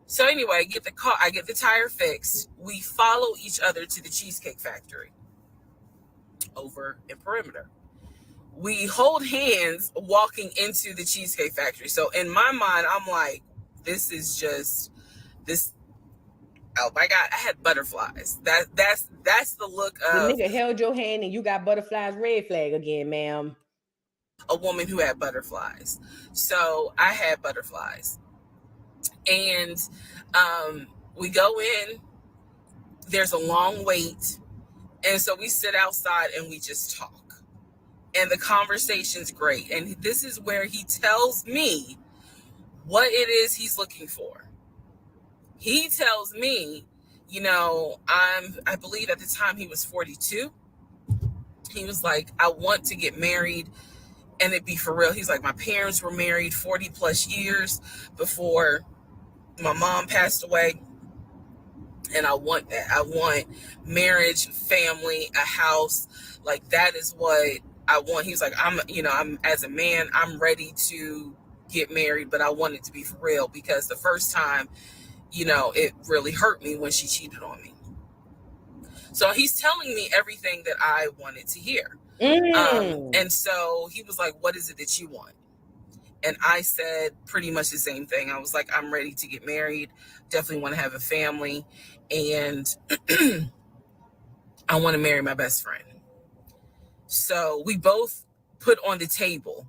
So anyway, I get the tire fixed. We follow each other to the Cheesecake Factory over in Perimeter. We hold hands walking into the Cheesecake Factory. So in my mind, I'm like, this is just this. Oh my God, I had butterflies. That's the look of the nigga held your hand and you got butterflies. Red flag again, ma'am. A woman who had butterflies. So I had butterflies. And we go in, there's a long wait. And so we sit outside and we just talk. And the conversation's great. And this is where he tells me what it is he's looking for. He tells me, you know, I believe at the time he was 42. He was like, I want to get married and it be for real. He's like, my parents were married 40 plus years before My mom passed away, and I want that. I want marriage, family, a house. Like, that is what I want. He was like, I'm as a man, I'm ready to get married, but I want it to be for real, because the first time, it really hurt me when she cheated on me. So he's telling me everything that I wanted to hear. And so he was like, what is it that you want? And I said pretty much the same thing. I was like, I'm ready to get married. Definitely want to have a family. And I want to marry my best friend. So we both put on the table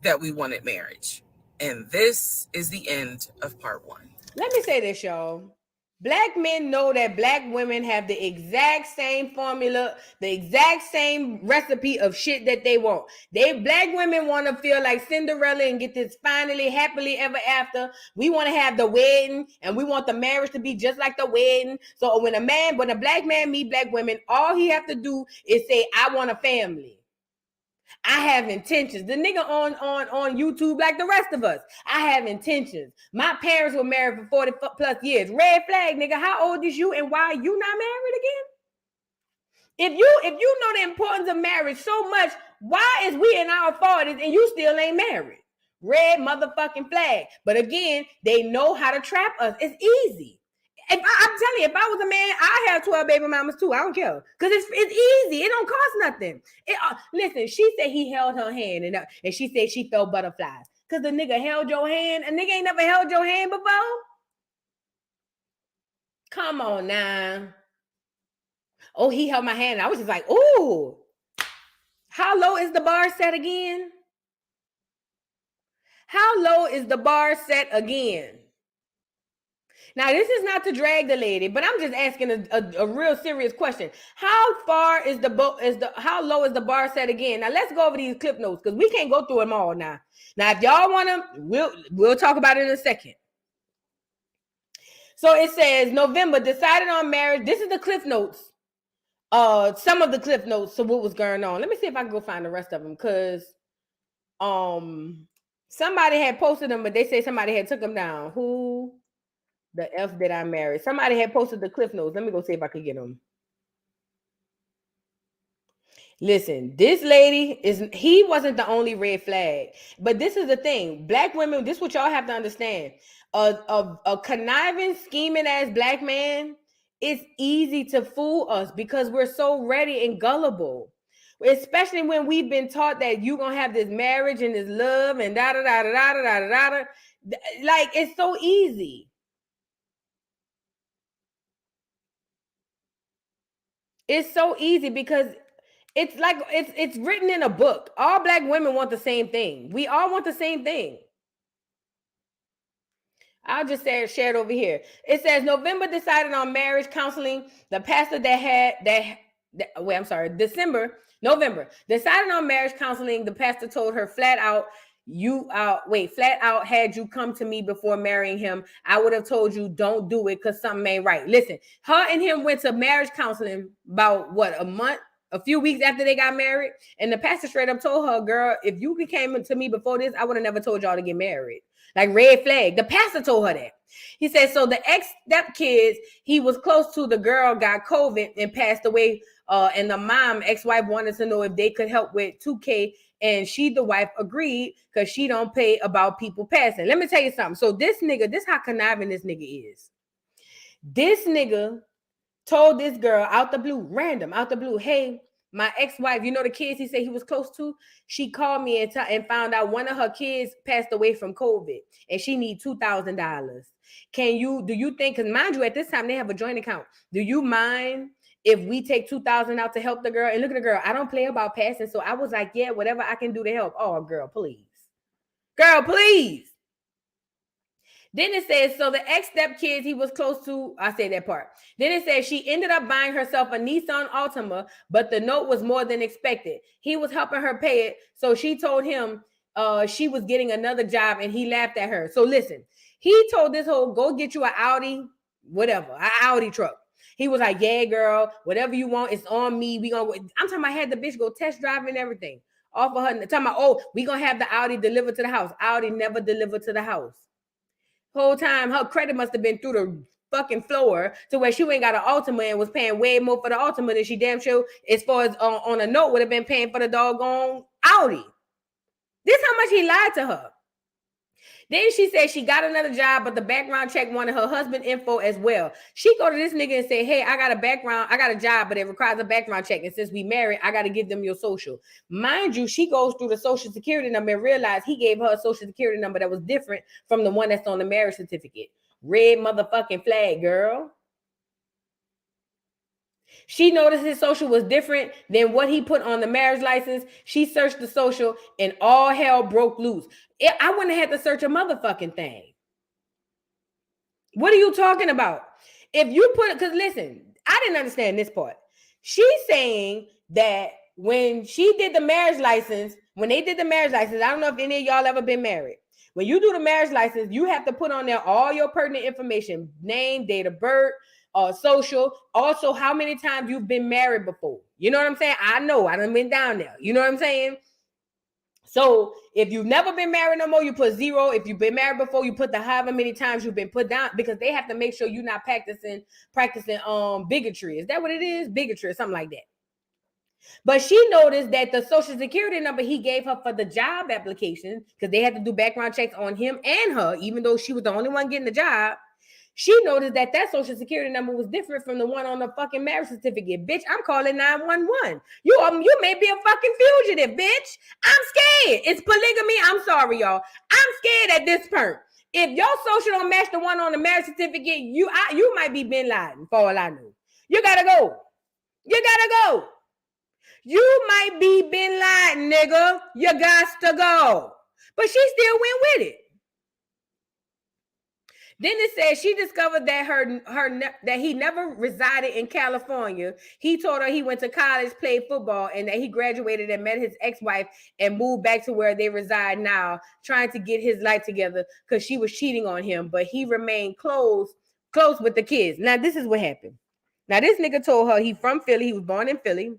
that we wanted marriage. And this is the end of part 1. Let me say this, y'all. Black men know that black women have the exact same formula, the exact same recipe of shit that they want. Black women want to feel like Cinderella and get this finally happily ever after. We want to have the wedding, and we want the marriage to be just like the wedding. So when a black man meet black women, all he have to do is say, I want a family. I have intentions. The nigga on YouTube, like the rest of us, I have intentions. My parents were married for 40 plus years. Red flag, nigga. How old is you, and why are you not married again? If you know the importance of marriage so much, why is we in our 40s and you still ain't married? Red motherfucking flag. But again, they know how to trap us. It's easy. I'm telling you, if I was a man, I have 12 baby mamas too. I don't care. Because it's easy. It don't cost nothing. Listen, she said he held her hand, and she said she felt butterflies. Because the nigga held your hand. A nigga ain't never held your hand before. Come on now. Oh, he held my hand. I was just like, ooh. How low is the bar set again? How low is the bar set again? Now, this is not to drag the lady, but I'm just asking a real serious question. How low is the bar set again? Now, let's go over these clip notes, because we can't go through them all now. Now, if y'all want them, we'll talk about it in a second. So it says November, decided on marriage. This is the cliff notes. Some of the cliff notes. So what was going on? Let me see if I can go find the rest of them, because somebody had posted them, but they say somebody had took them down. Who the F did I marry? Somebody had posted the cliff notes. Let me go see if I could get them. Listen, this lady he wasn't the only red flag, but this is the thing. Black women, this is what y'all have to understand. A conniving, scheming ass black man, it's easy to fool us because we're so ready and gullible. Especially when we've been taught that you're gonna have this marriage and this love and da da da da da da da da. Like, it's so easy. It's so easy because it's like it's written in a book. All black women want the same thing. We all want the same thing. I'll just share it over here. It says November decided on marriage counseling. The pastor November decided on marriage counseling. The pastor told her flat out, had you come to me before marrying him, I would have told you don't do it because something ain't right. Listen, her and him went to marriage counseling about a few weeks after they got married. And the pastor straight up told her, girl, if you came to me before this, I would have never told y'all to get married. Like, red flag. The pastor told her that. He said, so the ex-stepkids he was close to, the girl got COVID and passed away. And the mom, ex-wife, wanted to know if they could help with $2K. And the wife agreed because she don't pay about people passing. Let me tell you something. So this how conniving this nigga is. This nigga told this girl out the blue, random, out the blue, hey, my ex-wife, the kids he said he was close to, she called me and found out one of her kids passed away from COVID and she need $2,000. Do you think, because mind you, at this time they have a joint account. Do you mind if we take $2,000 out to help the girl? And look at the girl. I don't play about passing. So I was like, yeah, whatever I can do to help. Oh, girl, please. Girl, please. Then it says, so the ex-stepkids he was close to, I say that part. Then it says she ended up buying herself a Nissan Altima, but the note was more than expected. He was helping her pay it. So she told him she was getting another job and he laughed at her. So listen, he told this whole, go get you an Audi, whatever, an Audi truck. He was like, yeah, girl, whatever you want, it's on me. I'm talking about I had the bitch go test drive and everything. Off of her, talking about, we gonna have the Audi delivered to the house. Audi never delivered to the house. Whole time, her credit must have been through the fucking floor to where she ain't got an Ultima and was paying way more for the Ultima than she damn sure, as far as on a note, would have been paying for the doggone Audi. This how much he lied to her. Then she said she got another job, but the background check wanted her husband info as well. She go to this nigga and say, hey, I got a job, but it requires a background check. And since we married, I got to give them your social. Mind you, she goes through the social security number and realized he gave her a social security number that was different from the one that's on the marriage certificate. Red motherfucking flag, girl. She noticed his social was different than what he put on the marriage license. She searched the social and all hell broke loose. I wouldn't have had to search a motherfucking thing. What are you talking about? If you put it, because listen, I didn't understand this part. She's saying that when she did the marriage license, I don't know if any of y'all ever been married. When you do the marriage license, you have to put on there all your pertinent information, name, date of birth, social, also how many times you've been married before. You know what I'm saying? I know, I done been down there. You know what I'm saying? So if you've never been married no more, you put 0. If you've been married before, you put the however many times you've been put down, because they have to make sure you're not practicing bigotry. Is that what it is? Bigotry or something like that. But she noticed that the social security number he gave her for the job application, because they had to do background checks on him and her, even though she was the only one getting the job. She noticed that social security number was different from the one on the fucking marriage certificate. Bitch, I'm calling 911. You may be a fucking fugitive, bitch. I'm scared. It's polygamy. I'm sorry, y'all. I'm scared at this point. If your social don't match the one on the marriage certificate, you might be Bin Laden, for all I know. You gotta go. You gotta go. You might be Bin Laden, nigga. You got to go. But she still went with it. Then it says she discovered that that he never resided in California. He told her he went to college, played football, and that he graduated and met his ex-wife and moved back to where they reside now, trying to get his life together because she was cheating on him. But he remained close with the kids. Now, this is what happened. Now, this nigga told her he from Philly. He was born in Philly,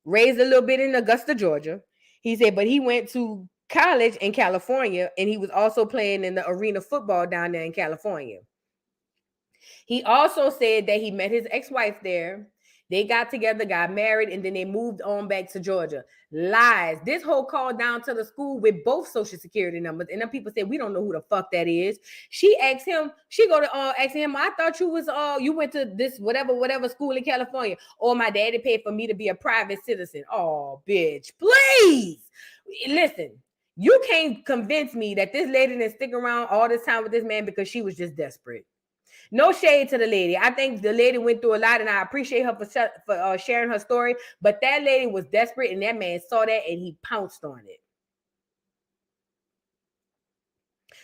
raised a little bit in Augusta, Georgia. He said, but he went to college in California, and he was also playing in the arena football down there in California. He also said that he met his ex-wife there. They got together, got married, and then they moved on back to Georgia. Lies. This whole call down to the school with both social security numbers, and then people said, we don't know who the fuck that is. She asked him, asking him, I thought you went to this whatever school in California. Or my daddy paid for me to be a private citizen. Oh, bitch, please. Listen, you can't convince me that this lady didn't stick around all this time with this man because she was just desperate. No shade to the lady. I think the lady went through a lot, and I appreciate her for sharing her story. But that lady was desperate, and that man saw that, and he pounced on it.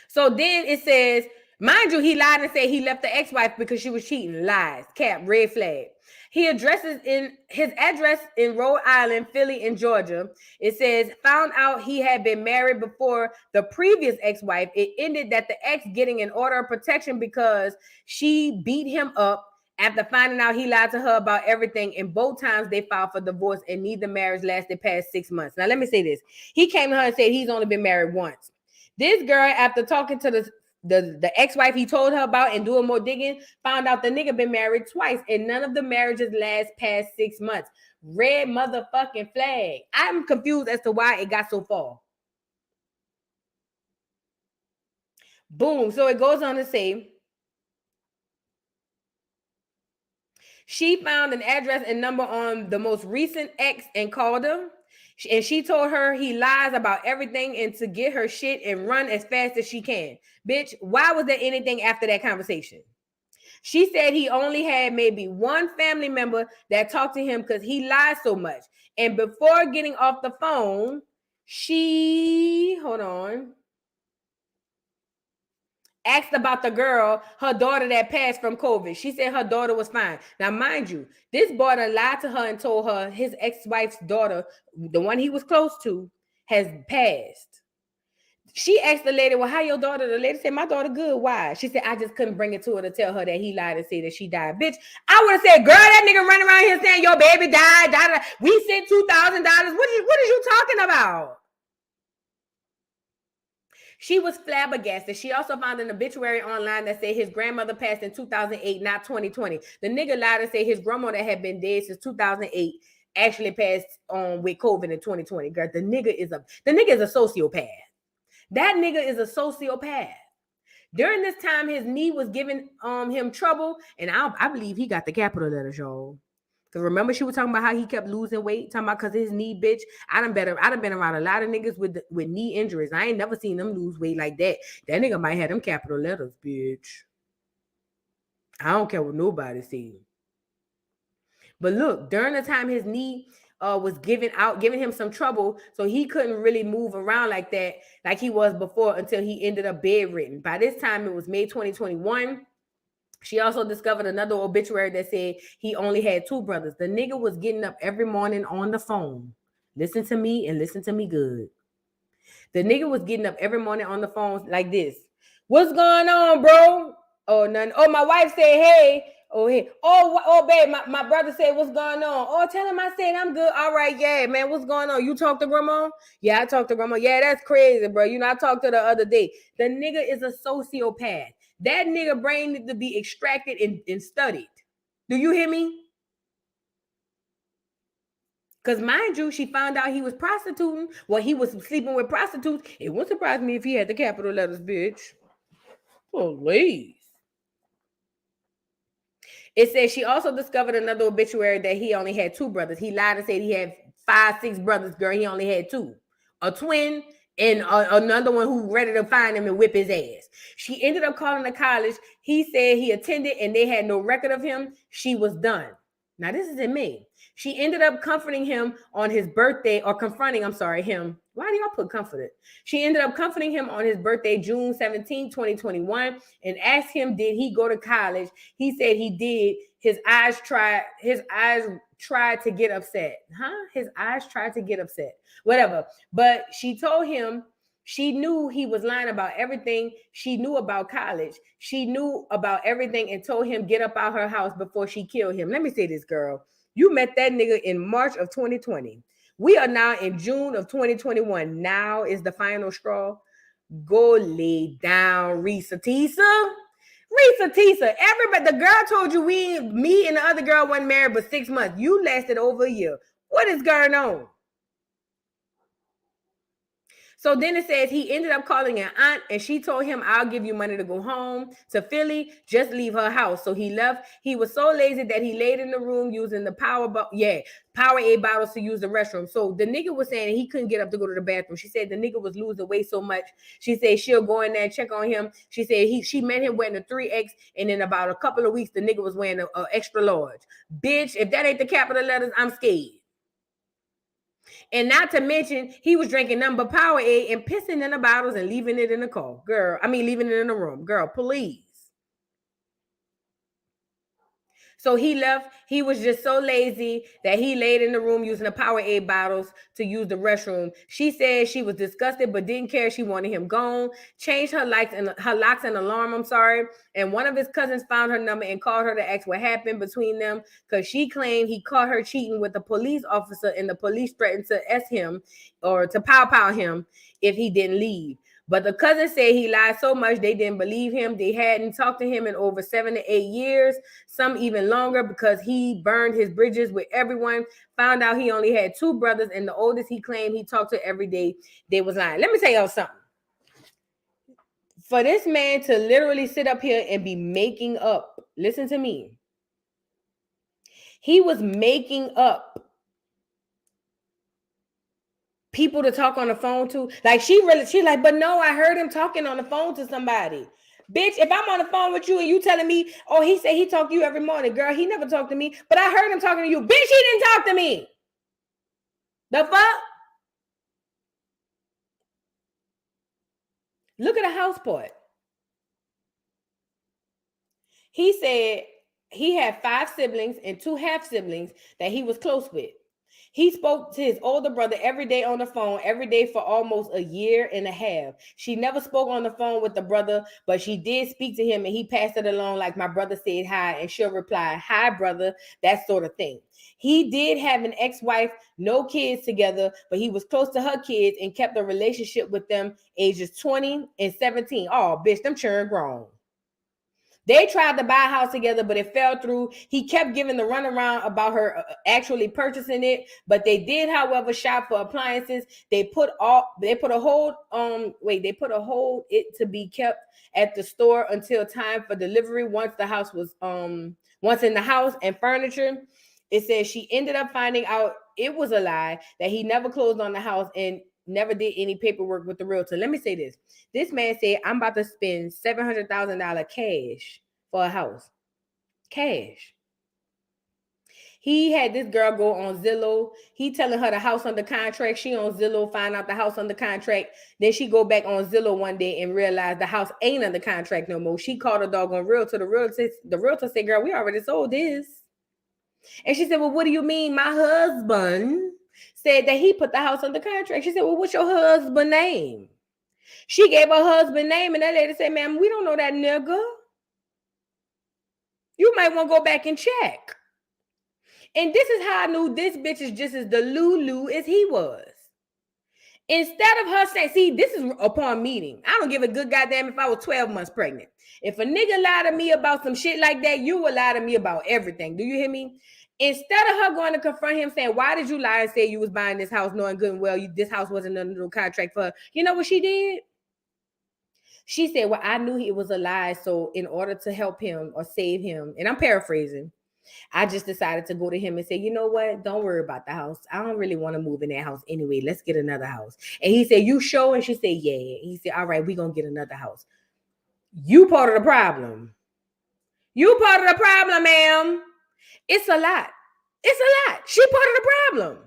So then it says, mind you, he lied and said he left the ex-wife because she was cheating. Lies. Cap, red flag. He addresses in his address in Rhode Island, Philly, and Georgia. It says, found out he had been married before the previous ex-wife. It ended that the ex getting an order of protection because she beat him up after finding out he lied to her about everything. And both times they filed for divorce, and neither marriage lasted past 6 months. Now, let me say this. He came to her and said he's only been married once. This girl, after talking to the ex-wife he told her about and doing more digging, found out the nigga been married twice, and none of the marriages last past 6 months. Red motherfucking flag. I'm confused as to why it got so far. Boom. So it goes on to say, she found an address and number on the most recent ex and called her. And she told her he lies about everything and to get her shit and run as fast as she can. Bitch, why was there anything after that conversation? She said he only had maybe one family member that talked to him because he lied so much. And before getting off the phone, asked about the girl, her daughter that passed from COVID. She said her daughter was fine. Now, mind you, this boy lied to her and told her his ex-wife's daughter, the one he was close to, has passed. She asked the lady, well, how your daughter? The lady said, my daughter good. Why? She said, I just couldn't bring it to her to tell her that he lied and say that she died. Bitch, I would have said, girl, that nigga running around here saying your baby died. We sent $2,000. What is you talking about? She was flabbergasted. She also found an obituary online that said his grandmother passed in 2008, not 2020. The nigga lied and said his grandmother had been dead since 2008, actually passed on with COVID in 2020. Girl, the nigga is a sociopath. That nigga is a sociopath. During this time, his knee was giving him trouble, and I believe he got the capital letters, y'all. Because remember, she was talking about how he kept losing weight, talking about because his knee, bitch. I done been around a lot of niggas with knee injuries. I ain't never seen them lose weight like that. That nigga might have them capital letters, bitch. I don't care what nobody says. But look, during the time his knee was giving him some trouble, so he couldn't really move around like that, like he was before, until he ended up bedridden. By this time, it was May 2021. She also discovered another obituary that said he only had 2 brothers. The nigga was getting up every morning on the phone. Listen to me and listen to me good. The nigga was getting up every morning on the phone like this. What's going on, bro? Oh, nothing. Oh, my wife said, hey. Oh, hey. Oh, babe, my brother said, what's going on? Oh, tell him I said I'm good. All right, yeah, man, what's going on? You talked to grandma? Yeah, I talked to grandma. Yeah, that's crazy, bro. You know, I talked to the other day. The nigga is a sociopath. That nigga brain needs to be extracted and studied. Do you hear me? Because mind you, she found out he was prostituting. Well, he was sleeping with prostitutes. It wouldn't surprise me if he had the capital letters, bitch. Please. It says she also discovered another obituary that he only had 2 brothers. He lied and said he had 5, 6 brothers. Girl, he only had 2. A twin and another one who ready to find him and whip his ass. She ended up calling the college. He said he attended and they had no record of him. She was done. Now, this is in May. She ended up comforting him on his birthday, or confronting, him. Why do y'all put comforted? She ended up comforting him on his birthday, June 17, 2021, and asked him, did he go to college? He said he did. His eyes tried to get upset. His eyes tried to get upset. Whatever. But she told him she knew he was lying about everything. She knew about college. She knew about everything and told him get up out her house before she killed him. Let me say this, girl. You met that nigga in March of 2020. We are now in June of 2021. Now is the final straw. Go lay down, Risa Tisa. Everybody, the girl told you me and the other girl wasn't married but 6 months. You lasted over a year. What is going on? So then it says he ended up calling an aunt and she told him, I'll give you money to go home to Philly. Just leave her house. So he left. He was so lazy that he laid in the room using the Powerade bottles to use the restroom. So the nigga was saying he couldn't get up to go to the bathroom. She said the nigga was losing weight so much. She said she'll go in there and check on him. She said she met him wearing a 3X, and in about a couple of weeks, the nigga was wearing a extra large. Bitch, if that ain't the capital letters, I'm scared. And not to mention, he was drinking nothing but Powerade and pissing in the bottles and leaving it in the car. Leaving it in the room. Girl, please. So he left. He was just so lazy that he laid in the room using the Powerade bottles to use the restroom. She said she was disgusted but didn't care. She wanted him gone. Changed her locks and alarm. And one of his cousins found her number and called her to ask what happened between them, because she claimed he caught her cheating with a police officer and the police threatened to S him or to pow him if he didn't leave. But the cousin said he lied so much they didn't believe him. They hadn't talked to him in over 7 to 8 years, some even longer, because he burned his bridges with everyone. Found out he only had 2 brothers, and the oldest he claimed he talked to every day, they was lying. Let me tell y'all something. For this man to literally sit up here and be making up, listen to me. He was making up people to talk on the phone to. Like she's like, but no, I heard him talking on the phone to somebody. Bitch, if I'm on the phone with you and you telling me, oh, he said he talked to you every morning. Girl, he never talked to me, but I heard him talking to you. Bitch, he didn't talk to me. The fuck? Look at the house part. He said he had 5 siblings and 2 half siblings that he was close with. He spoke to his older brother every day on the phone, every day for almost a year and a half. She never spoke on the phone with the brother, but she did speak to him and he passed it along like my brother said hi, and she'll reply, hi, brother, that sort of thing. He did have an ex-wife, no kids together, but he was close to her kids and kept a relationship with them ages 20 and 17. Oh, bitch, them children grown. They tried to buy a house together, but it fell through. He kept giving the runaround about her actually purchasing it, but they did, however, shop for appliances. They put a hold it to be kept at the store until time for delivery. Once in the house and furniture, it says she ended up finding out it was a lie, that he never closed on the house and never did any paperwork with the realtor. Let me say this. This man said, I'm about to spend $700,000 cash for a house. Cash. He had this girl go on Zillow. He telling her the house under contract. She on Zillow, find out the house under contract. Then she go back on Zillow one day and realize the house ain't under contract no more. She called a doggone realtor. The realtor said, girl, we already sold this. And she said, well, what do you mean? My husband said that he put the house under contract. She said, well, what's your husband's name? She gave her husband's name, and that lady said, ma'am, we don't know that nigga. You might want to go back and check. And this is how I knew this bitch is just as delulu as he was. Instead of her saying, see, this is upon meeting. I don't give a good goddamn if I was 12 months pregnant. If a nigga lied to me about some shit like that, you will lie to me about everything. Do you hear me? Instead of her going to confront him saying, why did you lie and say you was buying this house knowing good and well this house wasn't under no contract for her? You know what she did? She said, well, I knew it was a lie. So in order to help him or save him, and I'm paraphrasing, I just decided to go to him and say, you know what? Don't worry about the house. I don't really want to move in that house anyway. Let's get another house. And he said, you sure? And she said, yeah. He said, all right, we're going to get another house. You part of the problem. You part of the problem, ma'am. It's a lot. It's a lot. She part of the problem.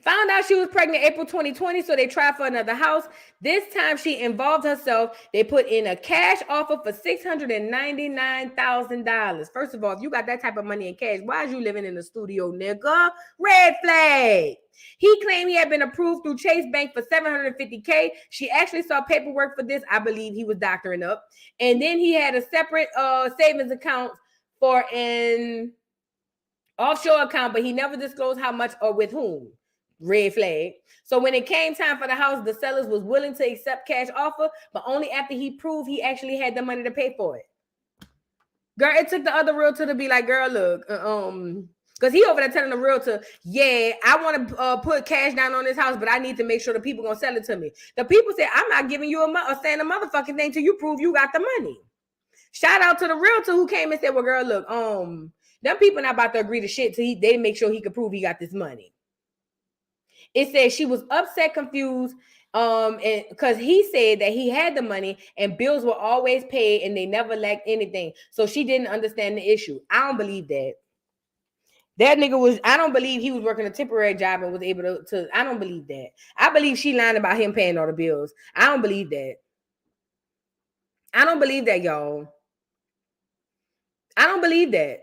Found out she was pregnant April 2020, so they tried for another house. This time she involved herself. They put in a cash offer for $699,000. First of all, if you got that type of money in cash, why is you living in the studio, nigga? Red flag. He claimed he had been approved through Chase Bank for $750K. She actually saw paperwork for this. I believe he was doctoring up. And then he had a separate savings account for an offshore account, but he never disclosed how much or with whom. Red flag. So when it came time for the house, the sellers was willing to accept cash offer, but only after he proved he actually had the money to pay for it. Girl, it took the other realtor to be like, girl, look, because he over there telling the realtor, yeah, I want to put cash down on this house, but I need to make sure the people gonna sell it to me. The people said, I'm not giving you a saying a motherfucking thing till you prove you got the money. Shout out to the realtor who came and said, well, girl, look, them people not about to agree to shit till they make sure he can prove he got this money. It says she was upset, confused, and because he said that he had the money and bills were always paid and they never lacked anything. So she didn't understand the issue. I don't believe that. That nigga was, I don't believe he was working a temporary job and was able to I don't believe that. I believe she lied about him paying all the bills. I don't believe that. I don't believe that, y'all. I don't believe that.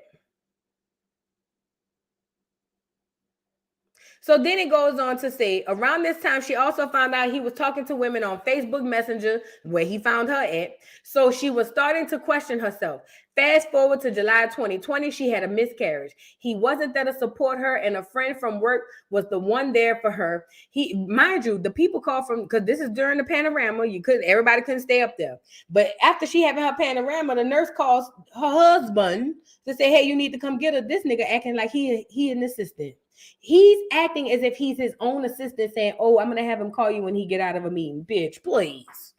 So then it goes on to say, around this time, she also found out he was talking to women on Facebook Messenger, where he found her at. So she was starting to question herself. Fast forward to July 2020, she had a miscarriage. He wasn't there to support her, and a friend from work was the one there for her. Mind you, the people called from, because this is during the panorama, everybody couldn't stay up there. But after she having her panorama, the nurse calls her husband to say, hey, you need to come get her. This nigga acting like he an assistant. He's acting as if he's his own assistant, saying, oh, I'm going to have him call you when he get out of a meeting. Bitch, please.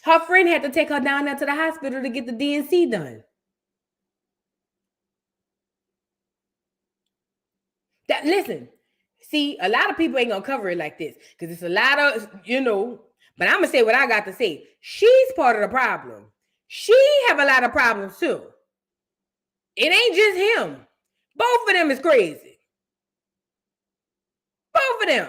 Her friend had to take her down there to the hospital to get the DNC done. Listen, see, a lot of people ain't going to cover it like this because it's a lot of, but I'm going to say what I got to say. She's part of the problem. She have a lot of problems too. It ain't just him. Both of them is crazy. Both of them.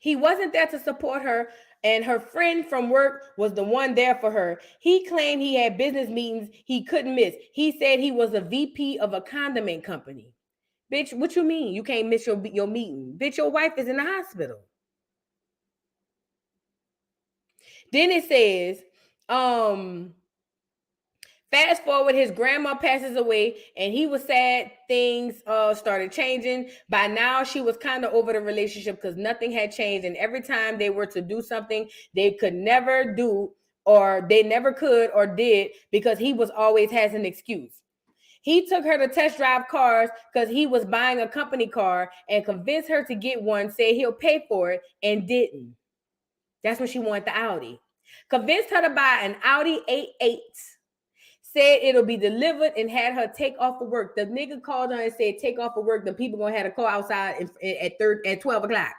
He wasn't there to support her and her friend from work was the one there for her. He claimed he had business meetings he couldn't miss. He said he was a VP of a condiment company. Bitch, what you mean? You can't miss your meeting. Bitch, your wife is in the hospital. Then it says, fast forward, his grandma passes away, and he was sad. Things started changing. By now, she was kind of over the relationship because nothing had changed. And every time they were to do something, they could never do, or they never could or did, because he was always has an excuse. He took her to test drive cars because he was buying a company car and convinced her to get one, said he'll pay for it, and didn't. That's when she wanted the Audi. Convinced her to buy an Audi A8. Said it'll be delivered and had her take off of work. The nigga called her and said, take off of work. The people gonna have a call outside at 12 o'clock.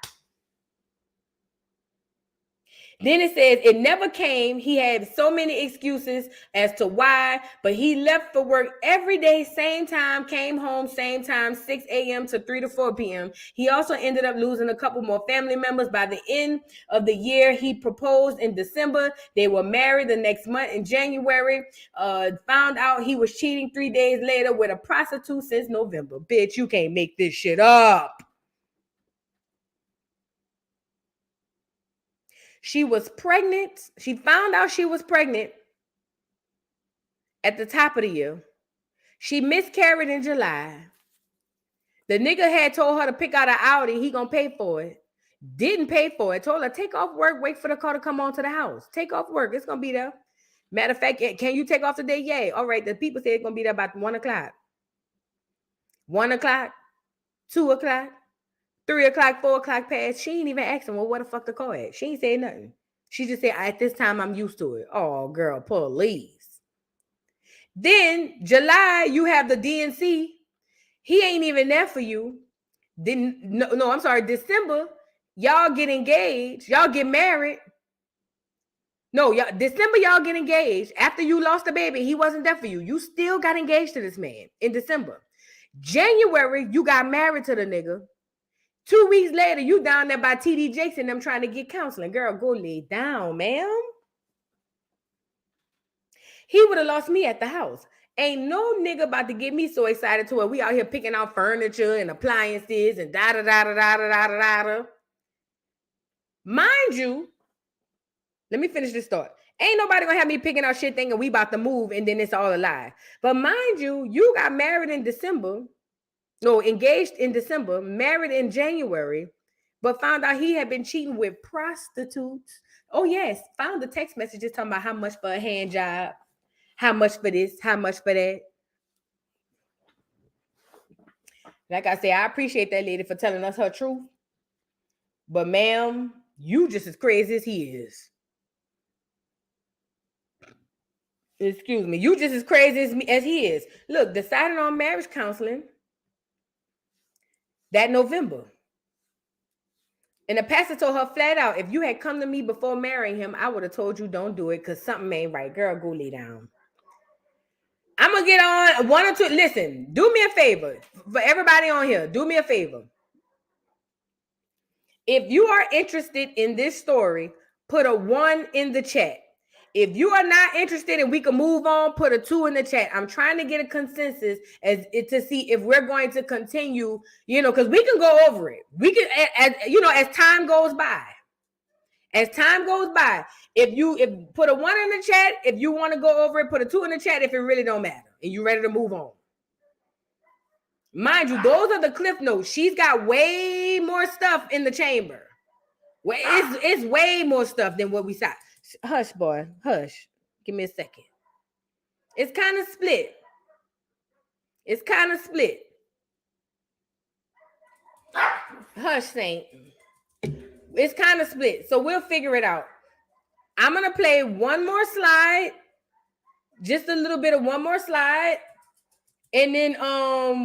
Then it says it never came. He had so many excuses as to why, but he left for work every day, same time, came home, same time, 6 a.m. to 3 to 4 p.m. He also ended up losing a couple more family members. By the end of the year, he proposed in December. They were married the next month in January. Found out he was cheating 3 days later with a prostitute since November. Bitch, you can't make this shit up. She was pregnant. She found out she was pregnant at the top of the year. She miscarried in July. The nigga had told her to pick out an Audi. He gonna pay for it. Didn't pay for it. Told her, take off work. Wait for the car to come on to the house. Take off work. It's gonna be there. Matter of fact, can you take off today? Yeah. All right. The people say it's gonna be there about 1 o'clock. 1 o'clock. 2 o'clock. 3 o'clock. 4 o'clock passed. She ain't even asking, well, what the fuck the car at? She ain't say nothing. She just said, at this time, I'm used to it. Oh, girl, please. Then, July, you have the DNC. He ain't even there for you. I'm sorry, December, y'all get engaged. Y'all get married. No, December, y'all get engaged. After you lost the baby, he wasn't there for you. You still got engaged to this man in December. January, you got married to the nigga. 2 weeks later, you down there by TD Jakes and them trying to get counseling. Girl, go lay down, ma'am. He would have lost me at the house. Ain't no nigga about to get me so excited to it. We out here picking out furniture and appliances and da-da-da-da-da-da-da-da-da. Mind you, let me finish this thought. Ain't nobody gonna have me picking out shit thinking we about to move and then it's all a lie. But mind you, you got married in December. No, engaged in December, married in January, but found out he had been cheating with prostitutes. Oh, yes. Found the text messages talking about how much for a hand job, how much for this, how much for that. Like I say, I appreciate that lady for telling us her truth. But, ma'am, you just as crazy as he is. Excuse me. You just as crazy as he is. Look, deciding on marriage counseling that November. And the pastor told her flat out, if you had come to me before marrying him, I would have told you don't do it because something ain't right. Girl, go lay down. I'm going to get on 1 or 2. Listen, do me a favor. For everybody on here, do me a favor. If you are interested in this story, put a 1 in the chat. If you are not interested and we can move on, put a 2 in the chat. I'm trying to get a consensus to see if we're going to continue, because we can go over it. We can, as time goes by. As time goes by, if put a 1 in the chat, if you want to go over it, put a 2 in the chat if it really don't matter and you're ready to move on. Mind you, those are the cliff notes. She's got way more stuff in the chamber. It's way more stuff than what we saw. Hush, boy. Hush. Give me a second. It's kind of split. Hush, Saint. It's kind of split. So we'll figure it out. I'm going to play one more slide. Just a little bit of one more slide. And then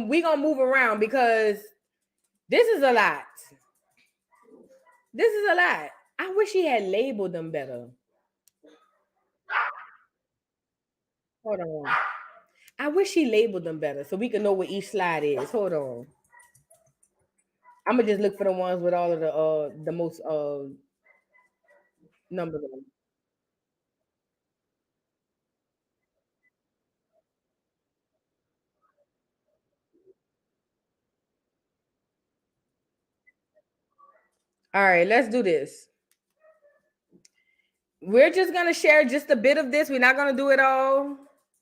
we're going to move around because this is a lot. I wish he had labeled them better. Hold on. I wish he labeled them better so we can know what each slide is. Hold on. I'm gonna just look for the ones with all of the most Number one. All right, let's do this. We're just gonna share just a bit of this. We're not gonna do it all,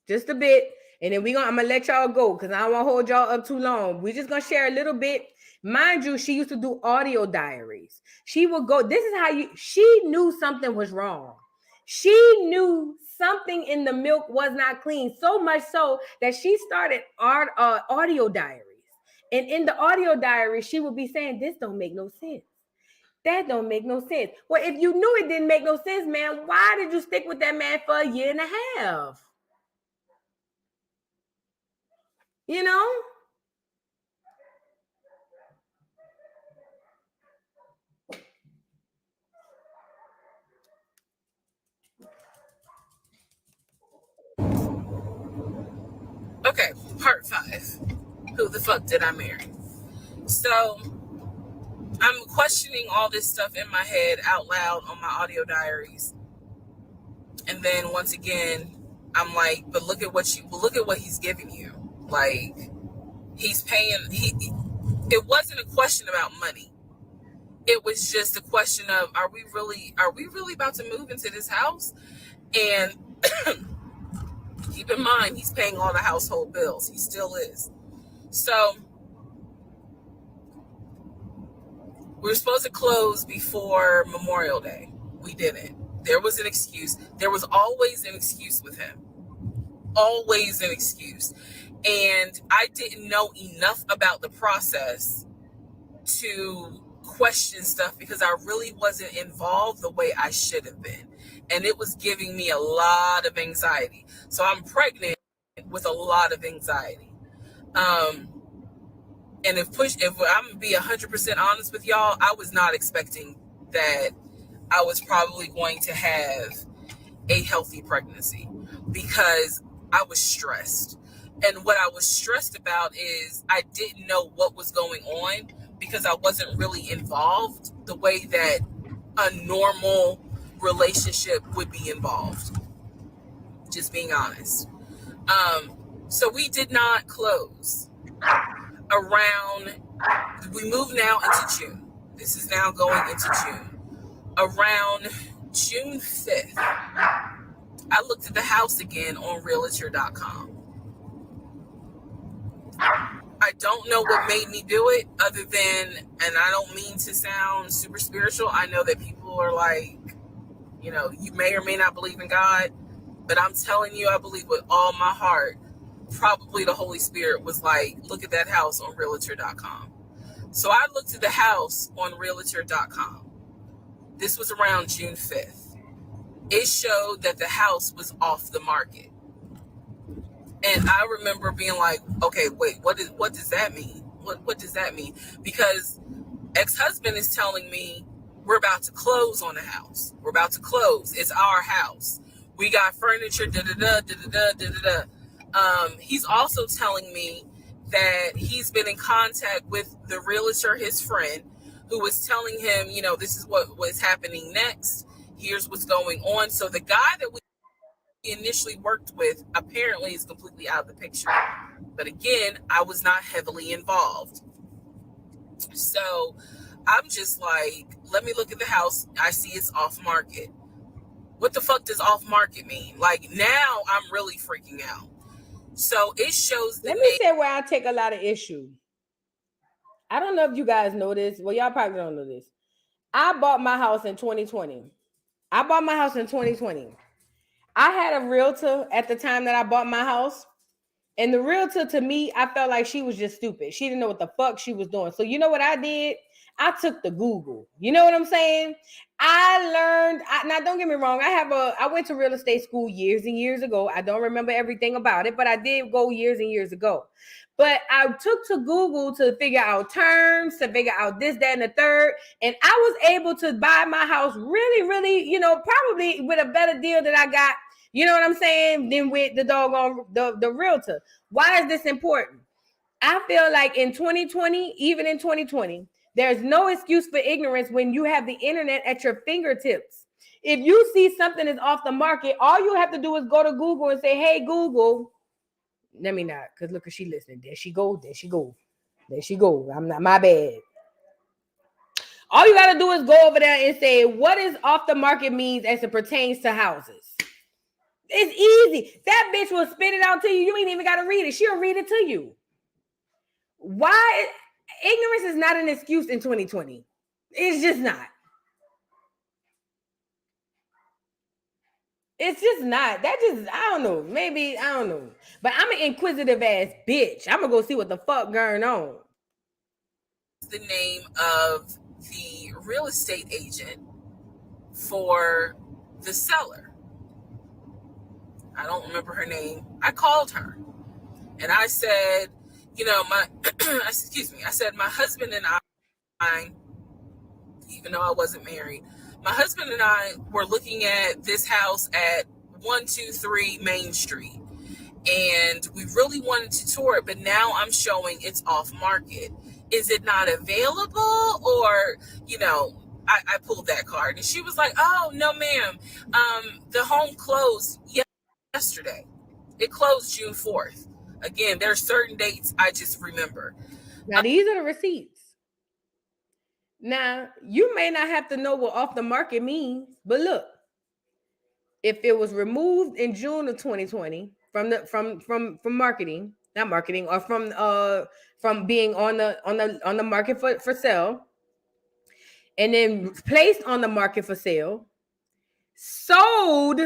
just a bit, and then I'm gonna let y'all go because I don't want to hold y'all up too long. We're just gonna share a little bit. Mind you, she used to do audio diaries. She would go. This is how she knew something was wrong. She knew something in the milk was not clean, so much so that she started audio diaries. And in the audio diary, she would be saying, "This don't make no sense. That don't make no sense." Well, if you knew it didn't make no sense, man, why did you stick with that man for a year and a half? You know? Okay, part 5. Who the fuck did I marry? So I'm questioning all this stuff in my head out loud on my audio diaries. And then once again, I'm like, but look at what he's giving you. Like, he's paying. It wasn't a question about money. It was just a question of, are we really about to move into this house? And keep in mind, he's paying all the household bills. He still is. So we were supposed to close before Memorial Day. We didn't. There was an excuse. There was always an excuse with him. Always an excuse. And I didn't know enough about the process to question stuff because I really wasn't involved the way I should have been. And it was giving me a lot of anxiety. So I'm pregnant with a lot of anxiety. And if I'm gonna be 100% honest with y'all, I was not expecting that I was probably going to have a healthy pregnancy because I was stressed. And what I was stressed about is I didn't know what was going on because I wasn't really involved the way that a normal relationship would be involved. Just being honest. So we did not close. We move now into June. This is now going into June. Around June 5th, I looked at the house again on realtor.com. I don't know what made me do it other than, and I don't mean to sound super spiritual. I know that people are like, you may or may not believe in God, but I'm telling you, I believe with all my heart, probably the Holy Spirit was like, look at that house on realtor.com. So I looked at the house on realtor.com. This was around June 5th. It showed that the house was off the market. And I remember being like, okay, wait, what does that mean? What does that mean? Because ex-husband is telling me we're about to close on the house. We're about to close. It's our house. We got furniture, he's also telling me that he's been in contact with the realtor, his friend, who was telling him, this is what was happening next. Here's what's going on. So the guy that we initially worked with apparently is completely out of the picture. But again, I was not heavily involved. So I'm just like, let me look at the house. I see it's off market. What the fuck does off market mean? Like, now I'm really freaking out. So it shows Let me say where I take a lot of issue. I don't know if you guys know this. Well, y'all probably don't know this. I bought my house in 2020. I had a realtor at the time that I bought my house. And the realtor, to me, I felt like she was just stupid. She didn't know what the fuck she was doing. So you know what I did? I took the Google. You know what I'm saying? I learned. Now, don't get me wrong. I went to real estate school years and years ago. I don't remember everything about it, but I did go years and years ago. But I took to Google to figure out terms, to figure out this, that, and the third. And I was able to buy my house really, really, probably with a better deal that I got, you know what I'm saying, than with the doggone, the realtor. Why is this important? I feel like in 2020, even in 2020, there's no excuse for ignorance when you have the internet at your fingertips. If you see something is off the market, all you have to do is go to Google and say, hey, Google. Let me not, because look, she listening. There she go. I'm not, my bad. All you got to do is go over there and say, what is off the market means as it pertains to houses. It's easy. That bitch will spit it out to you. You ain't even got to read it. She'll read it to you. Why? Ignorance is not an excuse in 2020. It's just not. It's just not. That just, I don't know. Maybe, I don't know. But I'm an inquisitive ass bitch. I'm going to go see what the fuck going on. The name of the real estate agent for the seller. I don't remember her name. I called her and I said, you know, I said, my husband and I, even though I wasn't married, my husband and I were looking at this house at 123 Main Street, and we really wanted to tour it, but now I'm showing it's off market. Is it not available? Or, you know, I pulled that card, and she was like, oh, no, ma'am. The home closed yesterday. It closed June 4th. Again, there are certain dates I just remember. Now, these are the receipts. Now, you may not have to know what off the market means, but look, if it was removed in June of 2020 from marketing, not marketing, or from being on the market for sale, and then placed on the market for sale, sold,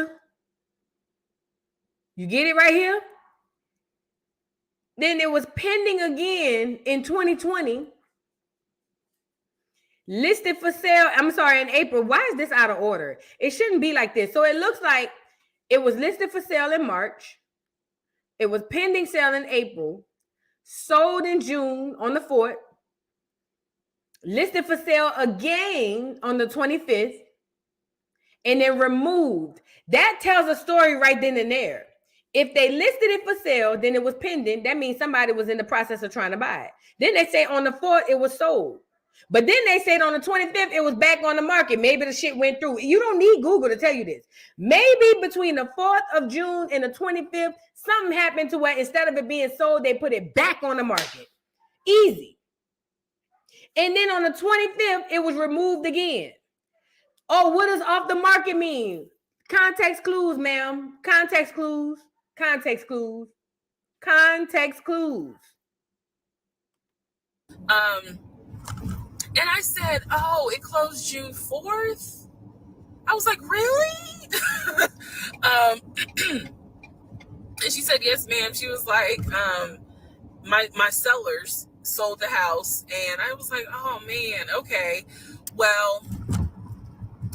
you get it right here? Then it was pending again in 2020. Listed for sale, in April. Why is this out of order? It shouldn't be like this. So it looks like it was listed for sale in March. It was pending sale in April. Sold in June on the 4th. Listed for sale again on the 25th. And then removed. That tells a story right then and there. If they listed it for sale, then it was pending. That means somebody was in the process of trying to buy it. Then they say on the 4th, it was sold. But then they said on the 25th, it was back on the market. Maybe the shit went through. You don't need Google to tell you this. Maybe between the 4th of June and the 25th, something happened to where instead of it being sold, they put it back on the market. Easy. And then on the 25th, it was removed again. Oh, what does off the market mean? Context clues, ma'am. Context clues. Context clues. Context clues. And I said, oh, it closed June 4th? I was like, really? And she said, yes, ma'am. She was like, my sellers sold the house. And I was like, oh, man, okay. Well,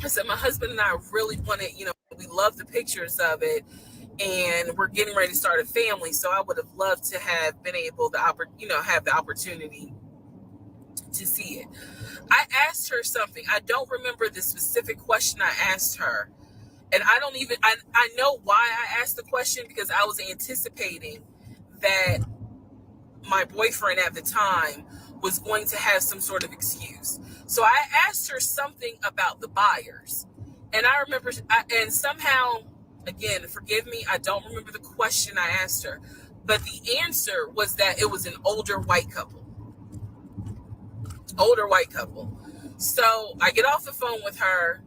I said, my husband and I really wanted, you know, we love the pictures of it. And we're getting ready to start a family. So I would have loved to have been able to, have the opportunity to see it. I asked her something. I don't remember the specific question I asked her. And I know why I asked the question, because I was anticipating that my boyfriend at the time was going to have some sort of excuse. So I asked her something about the buyers. And I remember, and somehow, again, forgive me, I don't remember the question I asked her. But the answer was that it was an older white couple. So I get off the phone with her.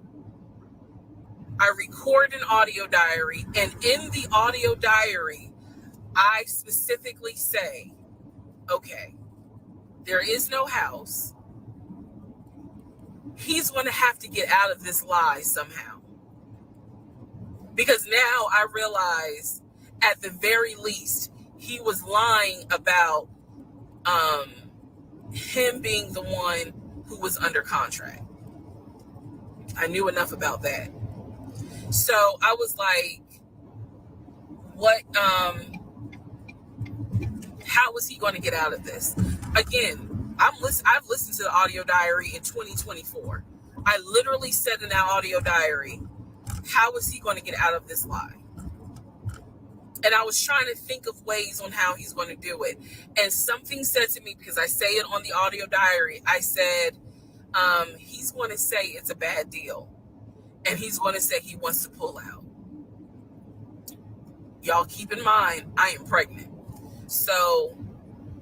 I record an audio diary. And in the audio diary, I specifically say, okay, there is no house. He's going to have to get out of this lie somehow. Because now I realize, at the very least, he was lying about him being the one who was under contract. I knew enough about that. So I was like, what, how was he going to get out of this? Again, I've listened to the audio diary in 2024. I literally said in that audio diary, how is he going to get out of this lie? And I was trying to think of ways on how he's going to do it. And something said to me, because I say it on the audio diary, I said, he's going to say it's a bad deal. and he's going to say he wants to pull out. Y'all keep in mind, I am pregnant. So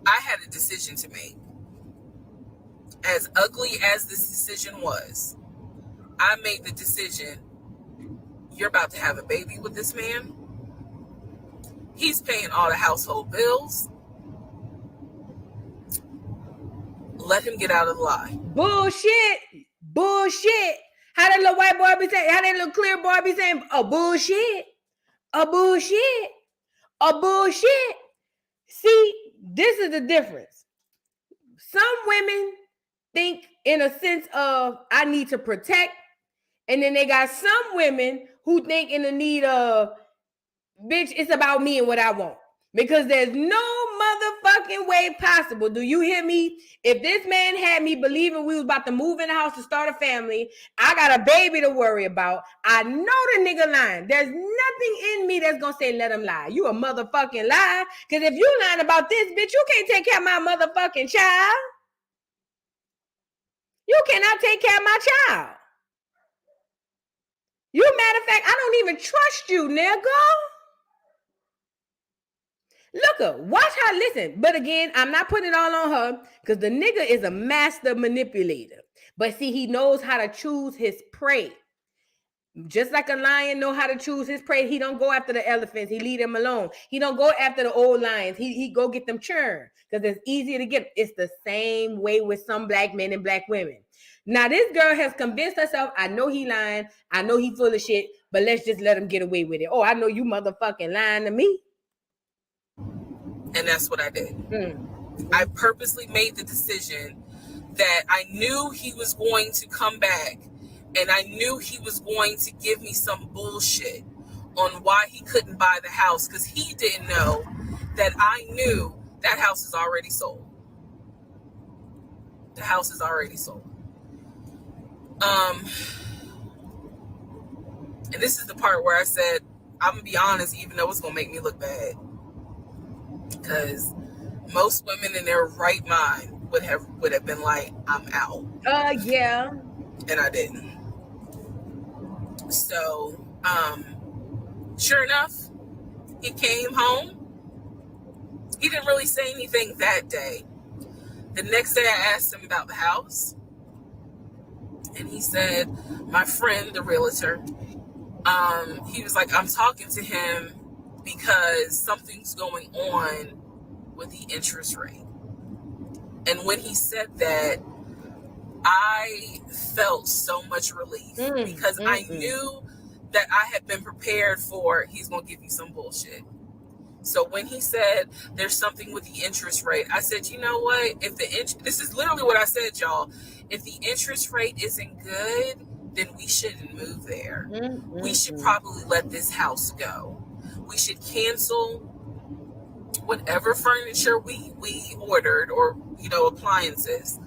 I had a decision to make. As ugly as this decision was, I made the decision, you're about to have a baby with this man. He's paying all the household bills. Let him get out of the lie. Bullshit. Bullshit. How that little white boy be saying, how that little clear boy be saying, a bullshit. A bullshit. A bullshit. See, this is the difference. Some women think in a sense of, I need to protect. And then they got some women who think in the need of, bitch, it's about me and what I want. Because there's no motherfucking way possible. Do you hear me? If this man had me believing we was about to move in the house to start a family, I got a baby to worry about. I know the nigga lying. There's nothing in me that's gonna say let him lie. You a motherfucking lie. Because if you lying about this, bitch, you can't take care of my motherfucking child. You cannot take care of my child. You, matter of fact, I don't even trust you, nigga. Look, watch her, listen. But again, I'm not putting it all on her because the nigga is a master manipulator. But see, he knows how to choose his prey. Just like a lion know how to choose his prey. He don't go after the elephants. He leave them alone. He don't go after the old lions. He go get them churned because it's easier to get. It's the same way with some black men and black women. Now, this girl has convinced herself, I know he lying. I know he full of shit, but let's just let him get away with it. Oh, I know you motherfucking lying to me. And that's what I did. I purposely made the decision that I knew he was going to come back and I knew he was going to give me some bullshit on why he couldn't buy the house because he didn't know that I knew that house is already sold. The house is already sold. And this is the part where I said, I'm going to be honest, even though it's going to make me look bad. Because most women in their right mind would have been like, I'm out. Yeah. And I didn't. So, sure enough, he came home. He didn't really say anything that day. The next day I asked him about the house. And he said, my friend, the realtor, he was like, I'm talking to him because something's going on with the interest rate. And when he said that, I felt so much relief because I knew that I had been prepared for he's going to give you some bullshit. So when he said there's something with the interest rate, I said, you know what? If this is literally what I said, y'all. If the interest rate isn't good, then we shouldn't move there. We should probably let this house go. We should cancel whatever furniture we ordered or, appliances.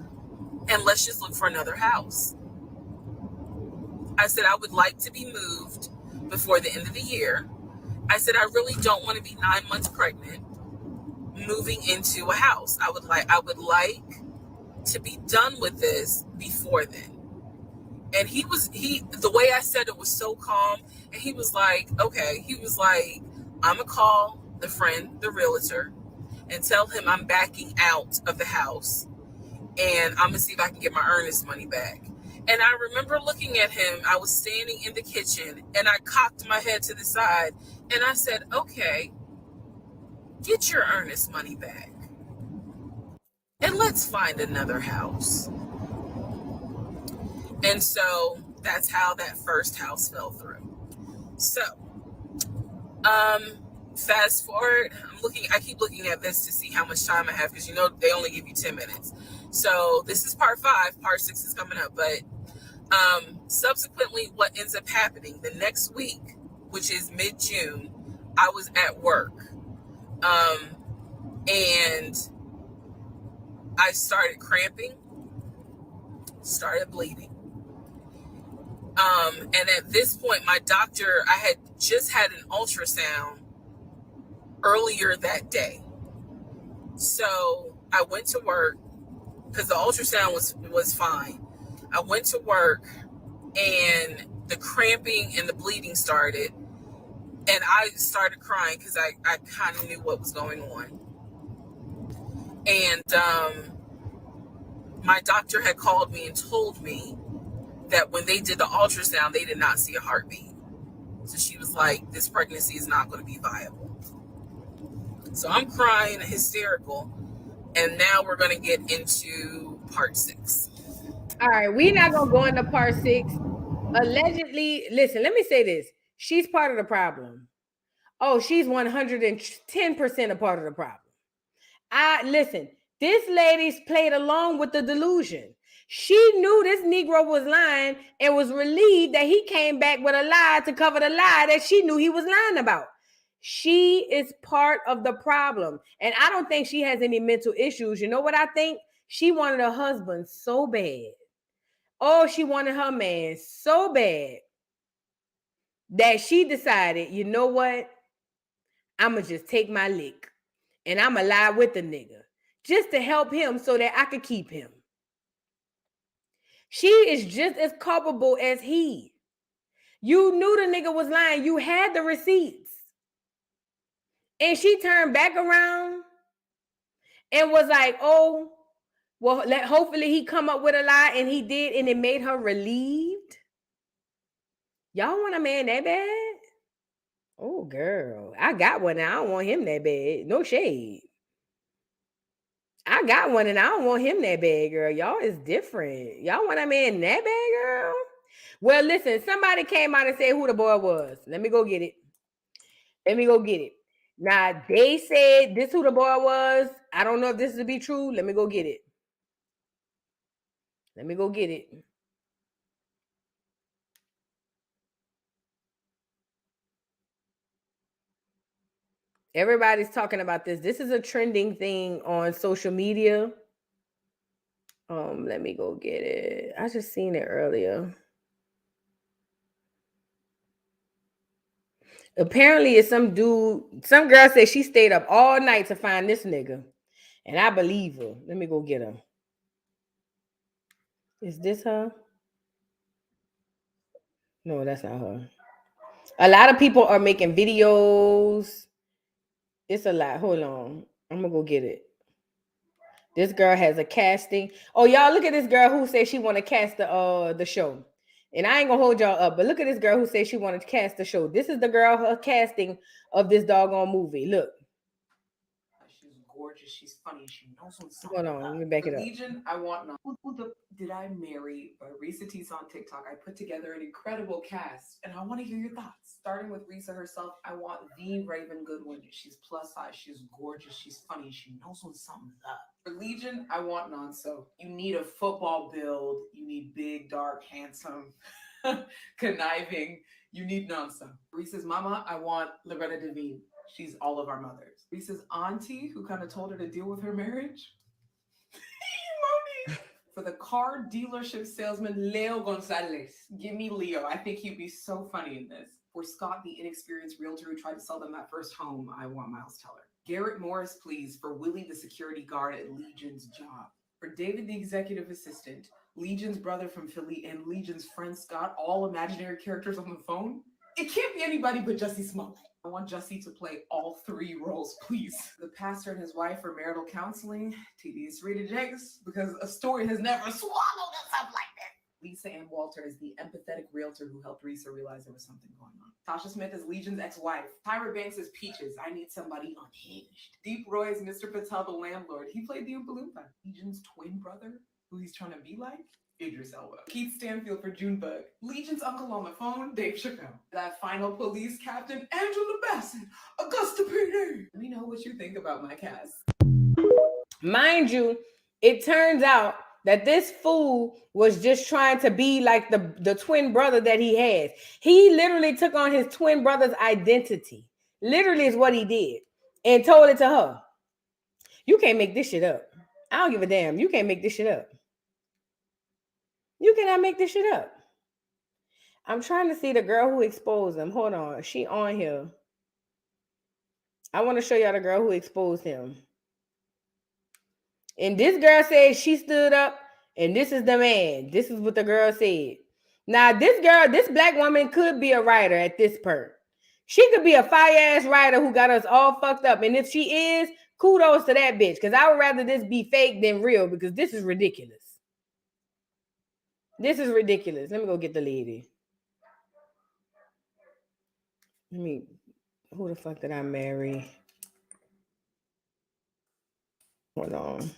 And let's just look for another house. I said, I would like to be moved before the end of the year. I said, I really don't want to be 9 months pregnant moving into a house. I would like to be done with this before then. And the way I said it was so calm. And he was like, okay. He was like, I'm going to call the friend, the realtor, and tell him I'm backing out of the house. And I'm going to see if I can get my earnest money back. And I remember looking at him. I was standing in the kitchen and I cocked my head to the side and I said, okay, get your earnest money back and let's find another house. And so that's how that first house fell through. So, fast forward, I keep looking at this to see how much time I have because they only give you 10 minutes. So this is part 5, part 6 is coming up. But subsequently, what ends up happening the next week, which is mid-June, I was at work. And I started cramping, started bleeding. And at this point, my doctor, I had just had an ultrasound earlier that day. So I went to work because the ultrasound was fine. I went to work and the cramping and the bleeding started, and I started crying because I kind of knew what was going on. And my doctor had called me and told me that when they did the ultrasound, they did not see a heartbeat. So she was like, this pregnancy is not going to be viable. So I'm crying, hysterical. And now we're going to get into part 6. All right, we're not going to go into part 6. Allegedly, listen, let me say this. She's part of the problem. Oh, she's 110% a part of the problem. Listen, this lady's played along with the delusion. She knew this Negro was lying and was relieved that he came back with a lie to cover the lie that she knew he was lying about. She is part of the problem. And I don't think she has any mental issues. You know what I think? She wanted a husband so bad. Oh, she wanted her man so bad that she decided, you know what? I'm going to just take my lick and I'm going to lie with the nigga just to help him so that I could keep him. She is just as culpable as he. You knew the nigga was lying. You had the receipts. And she turned back around and was like, oh, well, hopefully he come up with a lie, and he did, and it made her relieved. Y'all want a man that bad? Oh, girl, I got one and I don't want him that bad. No shade. I got one and I don't want him that bad, girl. Y'all is different. Y'all want a man that bad, girl? Well, listen, somebody came out and said who the boy was. Let me go get it. Now, they said this who the boy was. I don't know if this is to be true. Let me go get it. Everybody's talking about this. This is a trending thing on social media. Let me go get it. I just seen it earlier. Apparently, it's some dude. Some girl said she stayed up all night to find this nigga. And I believe her. Let me go get her. Is this her? No, that's not her. A lot of people are making videos. It's a lot. Hold on. I'm going to go get it. This girl has a casting. Oh, y'all, look at this girl who said she want to cast the show. And I ain't going to hold y'all up, but look at this girl who said she wanted to cast the show. This is the girl, her casting of this doggone movie. Look. She's gorgeous. She's funny. She knows what's up. Hold on. Let me back it up. Legion, I want none. Who did I marry? By Risa T's on TikTok. I put together an incredible cast, and I want to hear your thoughts. Starting with Risa herself, I want the Raven Goodwin. She's plus size. She's gorgeous. She's funny. She knows when something's up. For Legion, I want Nonso. You need a football build. You need big, dark, handsome, conniving. You need Nonso. Risa's mama, I want Loretta Devine. She's all of our mothers. Risa's auntie, who kind of told her to deal with her marriage. For the car dealership salesman, Leo Gonzalez. Give me Leo. I think he'd be so funny in this. For Scott, the inexperienced realtor who tried to sell them that first home, I want Miles Teller. Garrett Morris, please, for Willie, the security guard at Legion's job. For David, the executive assistant, Legion's brother from Philly, and Legion's friend Scott, all imaginary characters on the phone. It can't be anybody but Jussie Smollett. I want Jussie to play all 3 roles, please. The pastor and his wife for marital counseling. TD's rated X because a story has never swallowed us up like that. Lisa Ann Walter is the empathetic realtor who helped Risa realize there was something going on. Tasha Smith is Legion's ex-wife. Tyra Banks is Peaches. I need somebody unhinged. Deep Roy is Mr. Patel, the landlord. He played the Oompa Loompa. Legion's twin brother, who he's trying to be like. Idris Elba. Keith Stanfield for Junebug. Legion's uncle on the phone, Dave Chappelle. That final police captain, Angela Bassett, Augusta PD. Let me know what you think about my cast. Mind you, it turns out that this fool was just trying to be like the twin brother that he has. He literally took on his twin brother's identity. Literally is what he did. And told it to her. You can't make this shit up. I don't give a damn. You can't make this shit up. You cannot make this shit up. I'm trying to see the girl who exposed him. Hold on. She on here. I want to show y'all the girl who exposed him. And this girl said she stood up, and this is the man. This is what the girl said. Now, this black woman could be a writer at this point. She could be a fire-ass writer who got us all fucked up. And if she is, kudos to that bitch. Because I would rather this be fake than real because this is ridiculous. This is ridiculous. Let me go get the lady. Who the fuck did I marry? Hold on.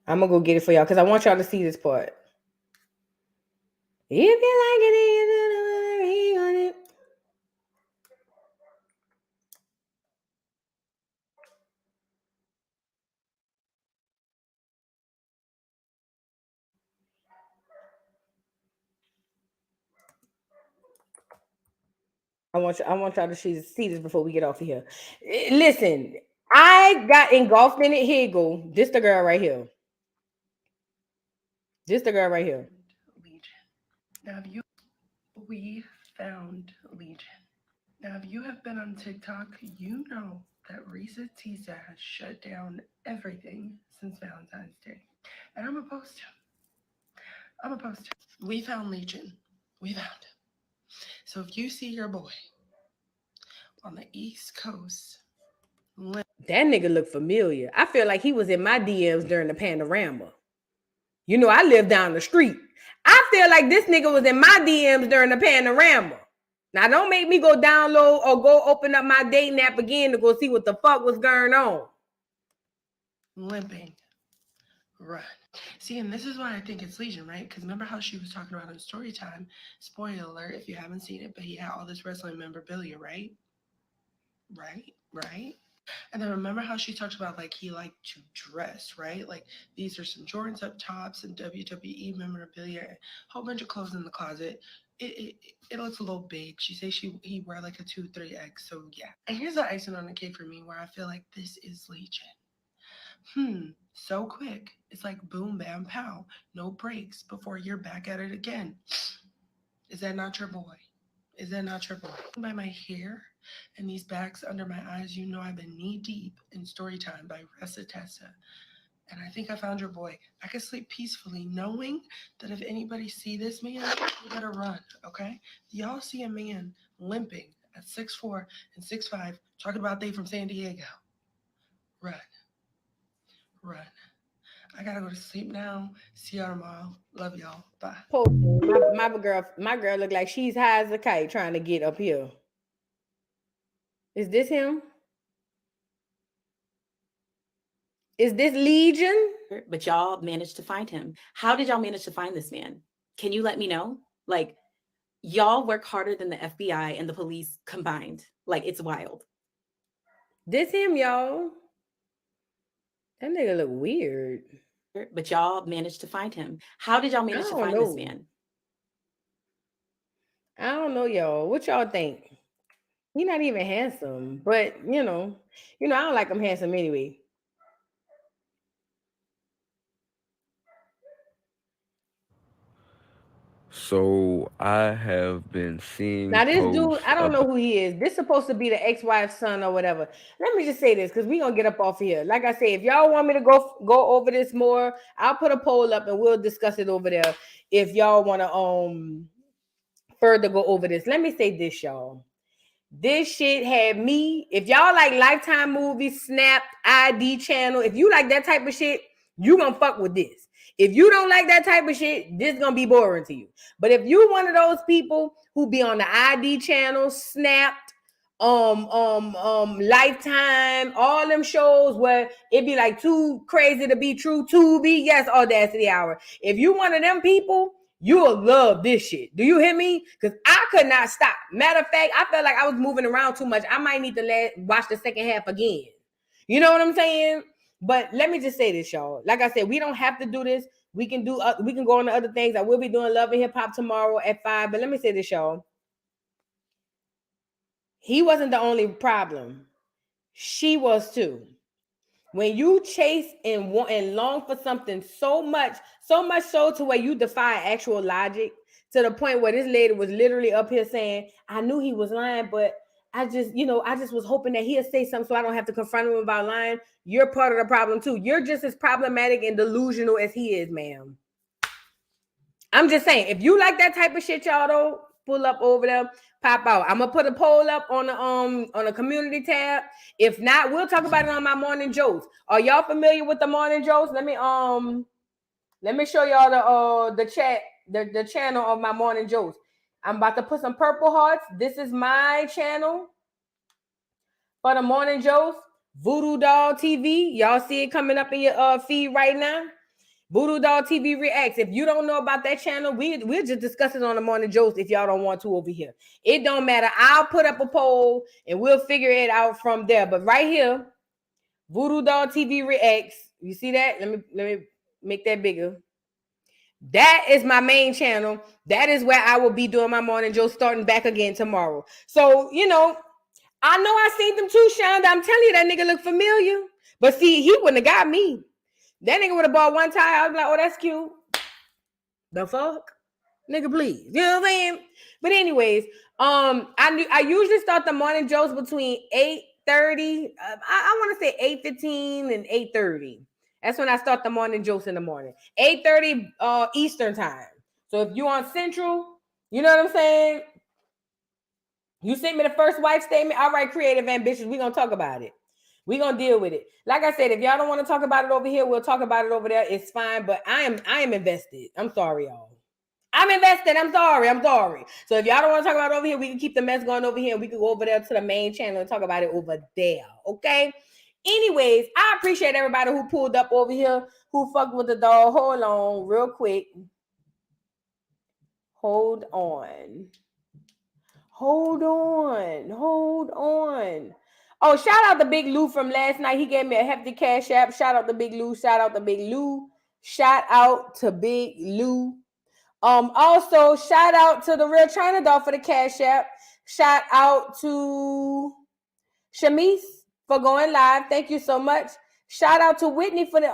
I'm going to go get it for y'all because I want y'all to see this part. If you like it, on it. I want y'all to see this before we get off of here. Listen, I got engulfed in it. Here you go. This the girl right here. This the girl right here. Legion. Now, we found Legion. Now, if you have been on TikTok, you know that Risa Tiza has shut down everything since Valentine's Day. And I'm opposed to it. We found Legion. We found him. So if you see your boy on the East Coast, that nigga look familiar. I feel like he was in my DMs during the panorama. You know, I live down the street. I feel like this nigga was in my DMs during the panorama. Now, don't make me go download or go open up my dating app again to go see what the fuck was going on. Limping. Run. See, and this is why I think it's Legion, right? Because remember how she was talking about in story time? Spoiler alert if you haven't seen it, but he had all this wrestling memorabilia, right? Right? And then remember how she talked about like he liked to dress, right? Like these are some Jordans up tops and WWE memorabilia, a whole bunch of clothes in the closet. It looks a little big. She says he wear like a 2-3X. So yeah. And here's the icing on the cake for me where I feel like this is Legion. So quick. It's like boom, bam, pow. No breaks before you're back at it again. Is that not your boy? Is that not your boy? By my hair and these bags under my eyes, you know I've been knee deep in Storytime by Ressa Tessa. And I think I found your boy. I can sleep peacefully knowing that if anybody see this man, you better run, okay? Y'all see a man limping at 6'4" and 6'5", talking about they from San Diego. Run. I gotta go to sleep now. See y'all tomorrow. Love y'all. Bye. My girl look like she's high as a kite trying to get up here. Is this him? Is this Legion? But y'all managed to find him. How did y'all manage to find this man? Can you let me know? Like, y'all work harder than the FBI and the police combined. Like, it's wild. This him, y'all. That nigga look weird. But y'all managed to find him. How did y'all manage to find this man? I don't know, y'all. What y'all think? He's not even handsome, but you know, I don't like him handsome anyway. So I have been seeing. Now this dude, I don't know who he is. This is supposed to be the ex-wife's son or whatever. Let me just say this because we're gonna get up off of here. Like I say, if y'all want me to go over this more, I'll put a poll up and we'll discuss it over there. If y'all want to further go over this, let me say this, y'all. This shit had me. If y'all like Lifetime movies, Snap, ID channel, if you like that type of shit, you gonna fuck with this. If you don't like that type of shit, this is gonna be boring to you. But if you one of those people who be on the ID channel, Snapped, Lifetime, all them shows where it be like too crazy to be true, Tubi, yes, Audacity Hour. If you one of them people, you'll love this shit. Do you hear me? Because I could not stop. Matter of fact, I felt like I was moving around too much. I might need to watch the second half again. You know what I'm saying? But let me just say this, y'all. Like I said, we don't have to do this. We can go on to other things. I will be doing Love and Hip Hop tomorrow at 5. But let me say this, y'all. He wasn't the only problem. She was too. When you chase and want and long for something so much so to where you defy actual logic, to the point where this lady was literally up here saying, I knew he was lying, but I just was hoping that he'll say something so I don't have to confront him about lying. You're part of the problem too. You're just as problematic and delusional as he is, ma'am. I'm just saying, if you like that type of shit, y'all don't pull up over there, pop out. I'm gonna put a poll up on the community tab. If not, we'll talk about it on my morning jokes. Are y'all familiar with the morning jokes? Let me show y'all the chat, the channel of my morning jokes. I'm about to put some purple hearts. This is my channel for the morning jokes. Voodoo Doll TV. Y'all see it coming up in your feed right now. Voodoo Doll TV Reacts. If you don't know about that channel, we'll just discuss it on the morning jokes if y'all don't want to over here. It don't matter. I'll put up a poll and we'll figure it out from there. But right here, Voodoo Doll TV Reacts. You see that? Let me make that bigger. That is my main channel. That is where I will be doing my morning jokes starting back again tomorrow. So, I know I seen them too, Shonda. I'm telling you, that nigga look familiar. But see, he wouldn't have got me. That nigga would have bought one tie. I was like, oh, that's cute. The fuck? Nigga, please. You know what I'm saying? But anyways, I usually start the morning jokes between 8:30. I want to say 8:15 and 8:30. That's when I start the morning jokes in the morning. 8:30 Eastern time. So if you on Central, you know what I'm saying? You sent me the first wife statement. All right, creative ambitions. We're going to talk about it. We're going to deal with it. Like I said, if y'all don't want to talk about it over here, we'll talk about it over there. It's fine, but I am invested. I'm sorry, y'all. I'm invested. I'm sorry. So if y'all don't want to talk about it over here, we can keep the mess going over here and we can go over there to the main channel and talk about it over there. Okay? Anyways, I appreciate everybody who pulled up over here, who fucked with the dog. Hold on real quick. Hold on. Oh, shout out to Big Lou from last night. He gave me a hefty cash app. Shout out to Big Lou. Also, shout out to the Real China Doll for the cash app. Shout out to Shamise for going live. Thank you so much. Shout out to Whitney for the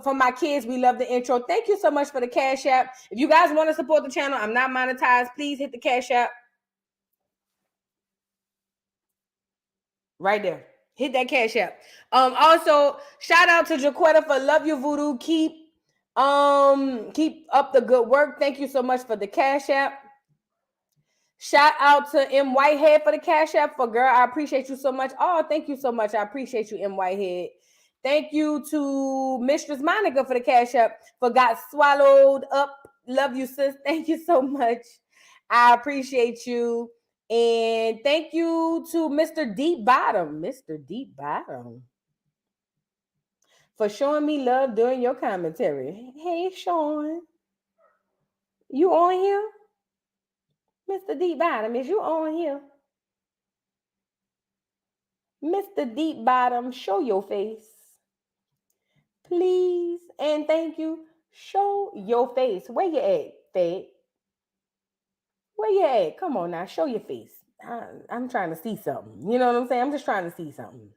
for my kids. We love the intro. Thank you so much for the cash app. If you guys want to support the channel, I'm not monetized. Please hit the cash app. Right there. Hit that cash app. Also, shout out to Jaquetta for Love You Voodoo. Keep up the good work. Thank you so much for the cash app. Shout out to M. Whitehead for the cash app. For girl, I appreciate you so much. Oh, thank you so much. I appreciate you, M. Whitehead. Thank you to Mistress Monica for the cash app. For Got Swallowed Up. Love you, sis. Thank you so much. I appreciate you. And thank you to Mr. Deep Bottom. For showing me love during your commentary. Hey, Sean. You on here? Mr. Deep Bottom, is you on here? Mr. Deep Bottom, show your face. Please and thank you. Show your face. Where you at, Fed? Where you at? Come on now, show your face. I'm trying to see something. You know what I'm saying? I'm just trying to see something.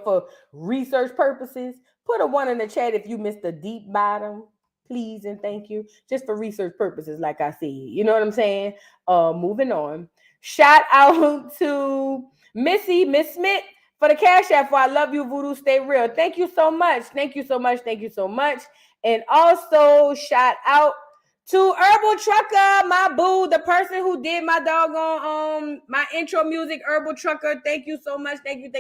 For research purposes. Put a 1 in the chat if you missed the Deep Bottom. Please and thank you. Just for research purposes, like I said. You know what I'm saying? Moving on. Shout out to Miss Smith for the cash app for I Love You Voodoo Stay Real. Thank you so much. And also shout out to Herbal Trucker, my boo, the person who did my doggone my intro music, Herbal Trucker. Thank you so much. Thank you.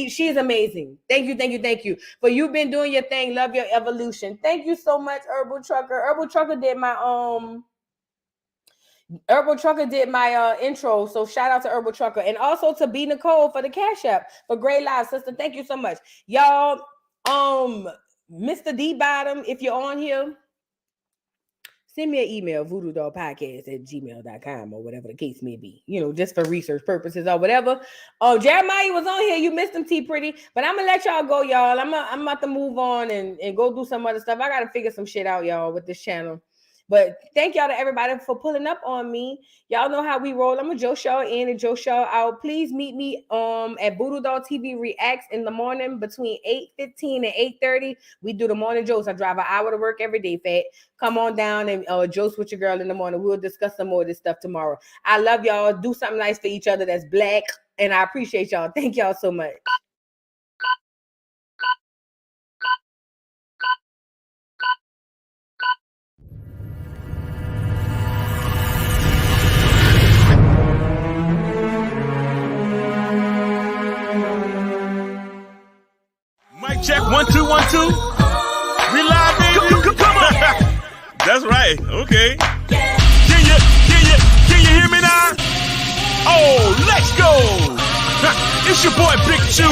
She's amazing. Thank you. For you been doing your thing. Love your evolution. Thank you so much, Herbal Trucker. Herbal Trucker did my intro. So shout out to Herbal Trucker. And also to B Nicole for the cash app for great live, sister. Thank you so much. Y'all, Mr. D Bottom, if you're on here, send me an email, voodoodollpodcast@gmail.com or whatever the case may be, just for research purposes or whatever. Jeremiah was on here. You missed him, T Pretty. But I'm going to let y'all go, y'all. I'm about to move on and go do some other stuff. I got to figure some shit out, y'all, with this channel. But thank y'all to everybody for pulling up on me. Y'all know how we roll. I'm a Joe Shaw in and Joe Shaw out. Please meet me at Voodoo Doll TV Reacts in the morning between 8:15 and 8:30. We do the morning jokes. I drive an hour to work every day, fat. Come on down and jokes with your girl in the morning. We'll discuss some more of this stuff tomorrow. I love y'all. Do something nice for each other that's black. And I appreciate y'all. Thank y'all so much. Mic check 1 2 1 2. We live, baby. Come on. That's right. Okay. Can you hear me now? Oh, let's go. It's your boy Big Chew,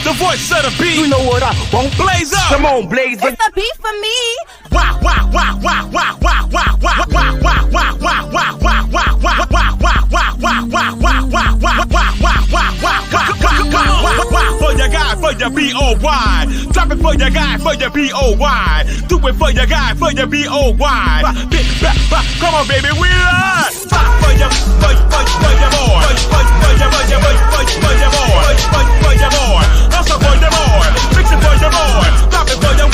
the voice of the beat. You know what I won't blaze up. Come on, blaze up. It's the beat for me. Wow, wow, wow, wow, wow, wow, wow, wow, wow, wow, wow, wow, wow, wow, wow, wow, for your guy, for your B-O-Y. Drop it for your guy, for your B-O-Y. Do it for your guy, for your B-O-Y. Come on, baby, we are. For your boy. For your boy. Also for your boy. Fix it for your boy. Drop it for your,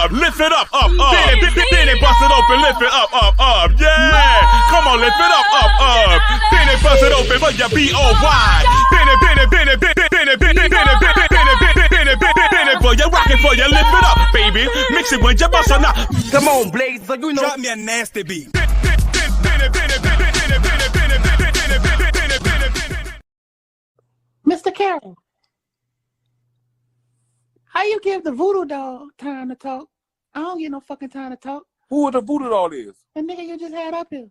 lift it up. Then it bust it open, lift it up. Yeah. Come on, lift it up. Then it bust it open for your B-O-Y. Then it, for your rockin' for your lift it up, baby. Mix it with your bust or not. Come on, blaze up. You know. Drop me a nasty beat. Mr. Carroll, how you give the voodoo doll time to talk? I don't get no fucking time to talk. Who the voodoo doll is? The nigga you just had up here.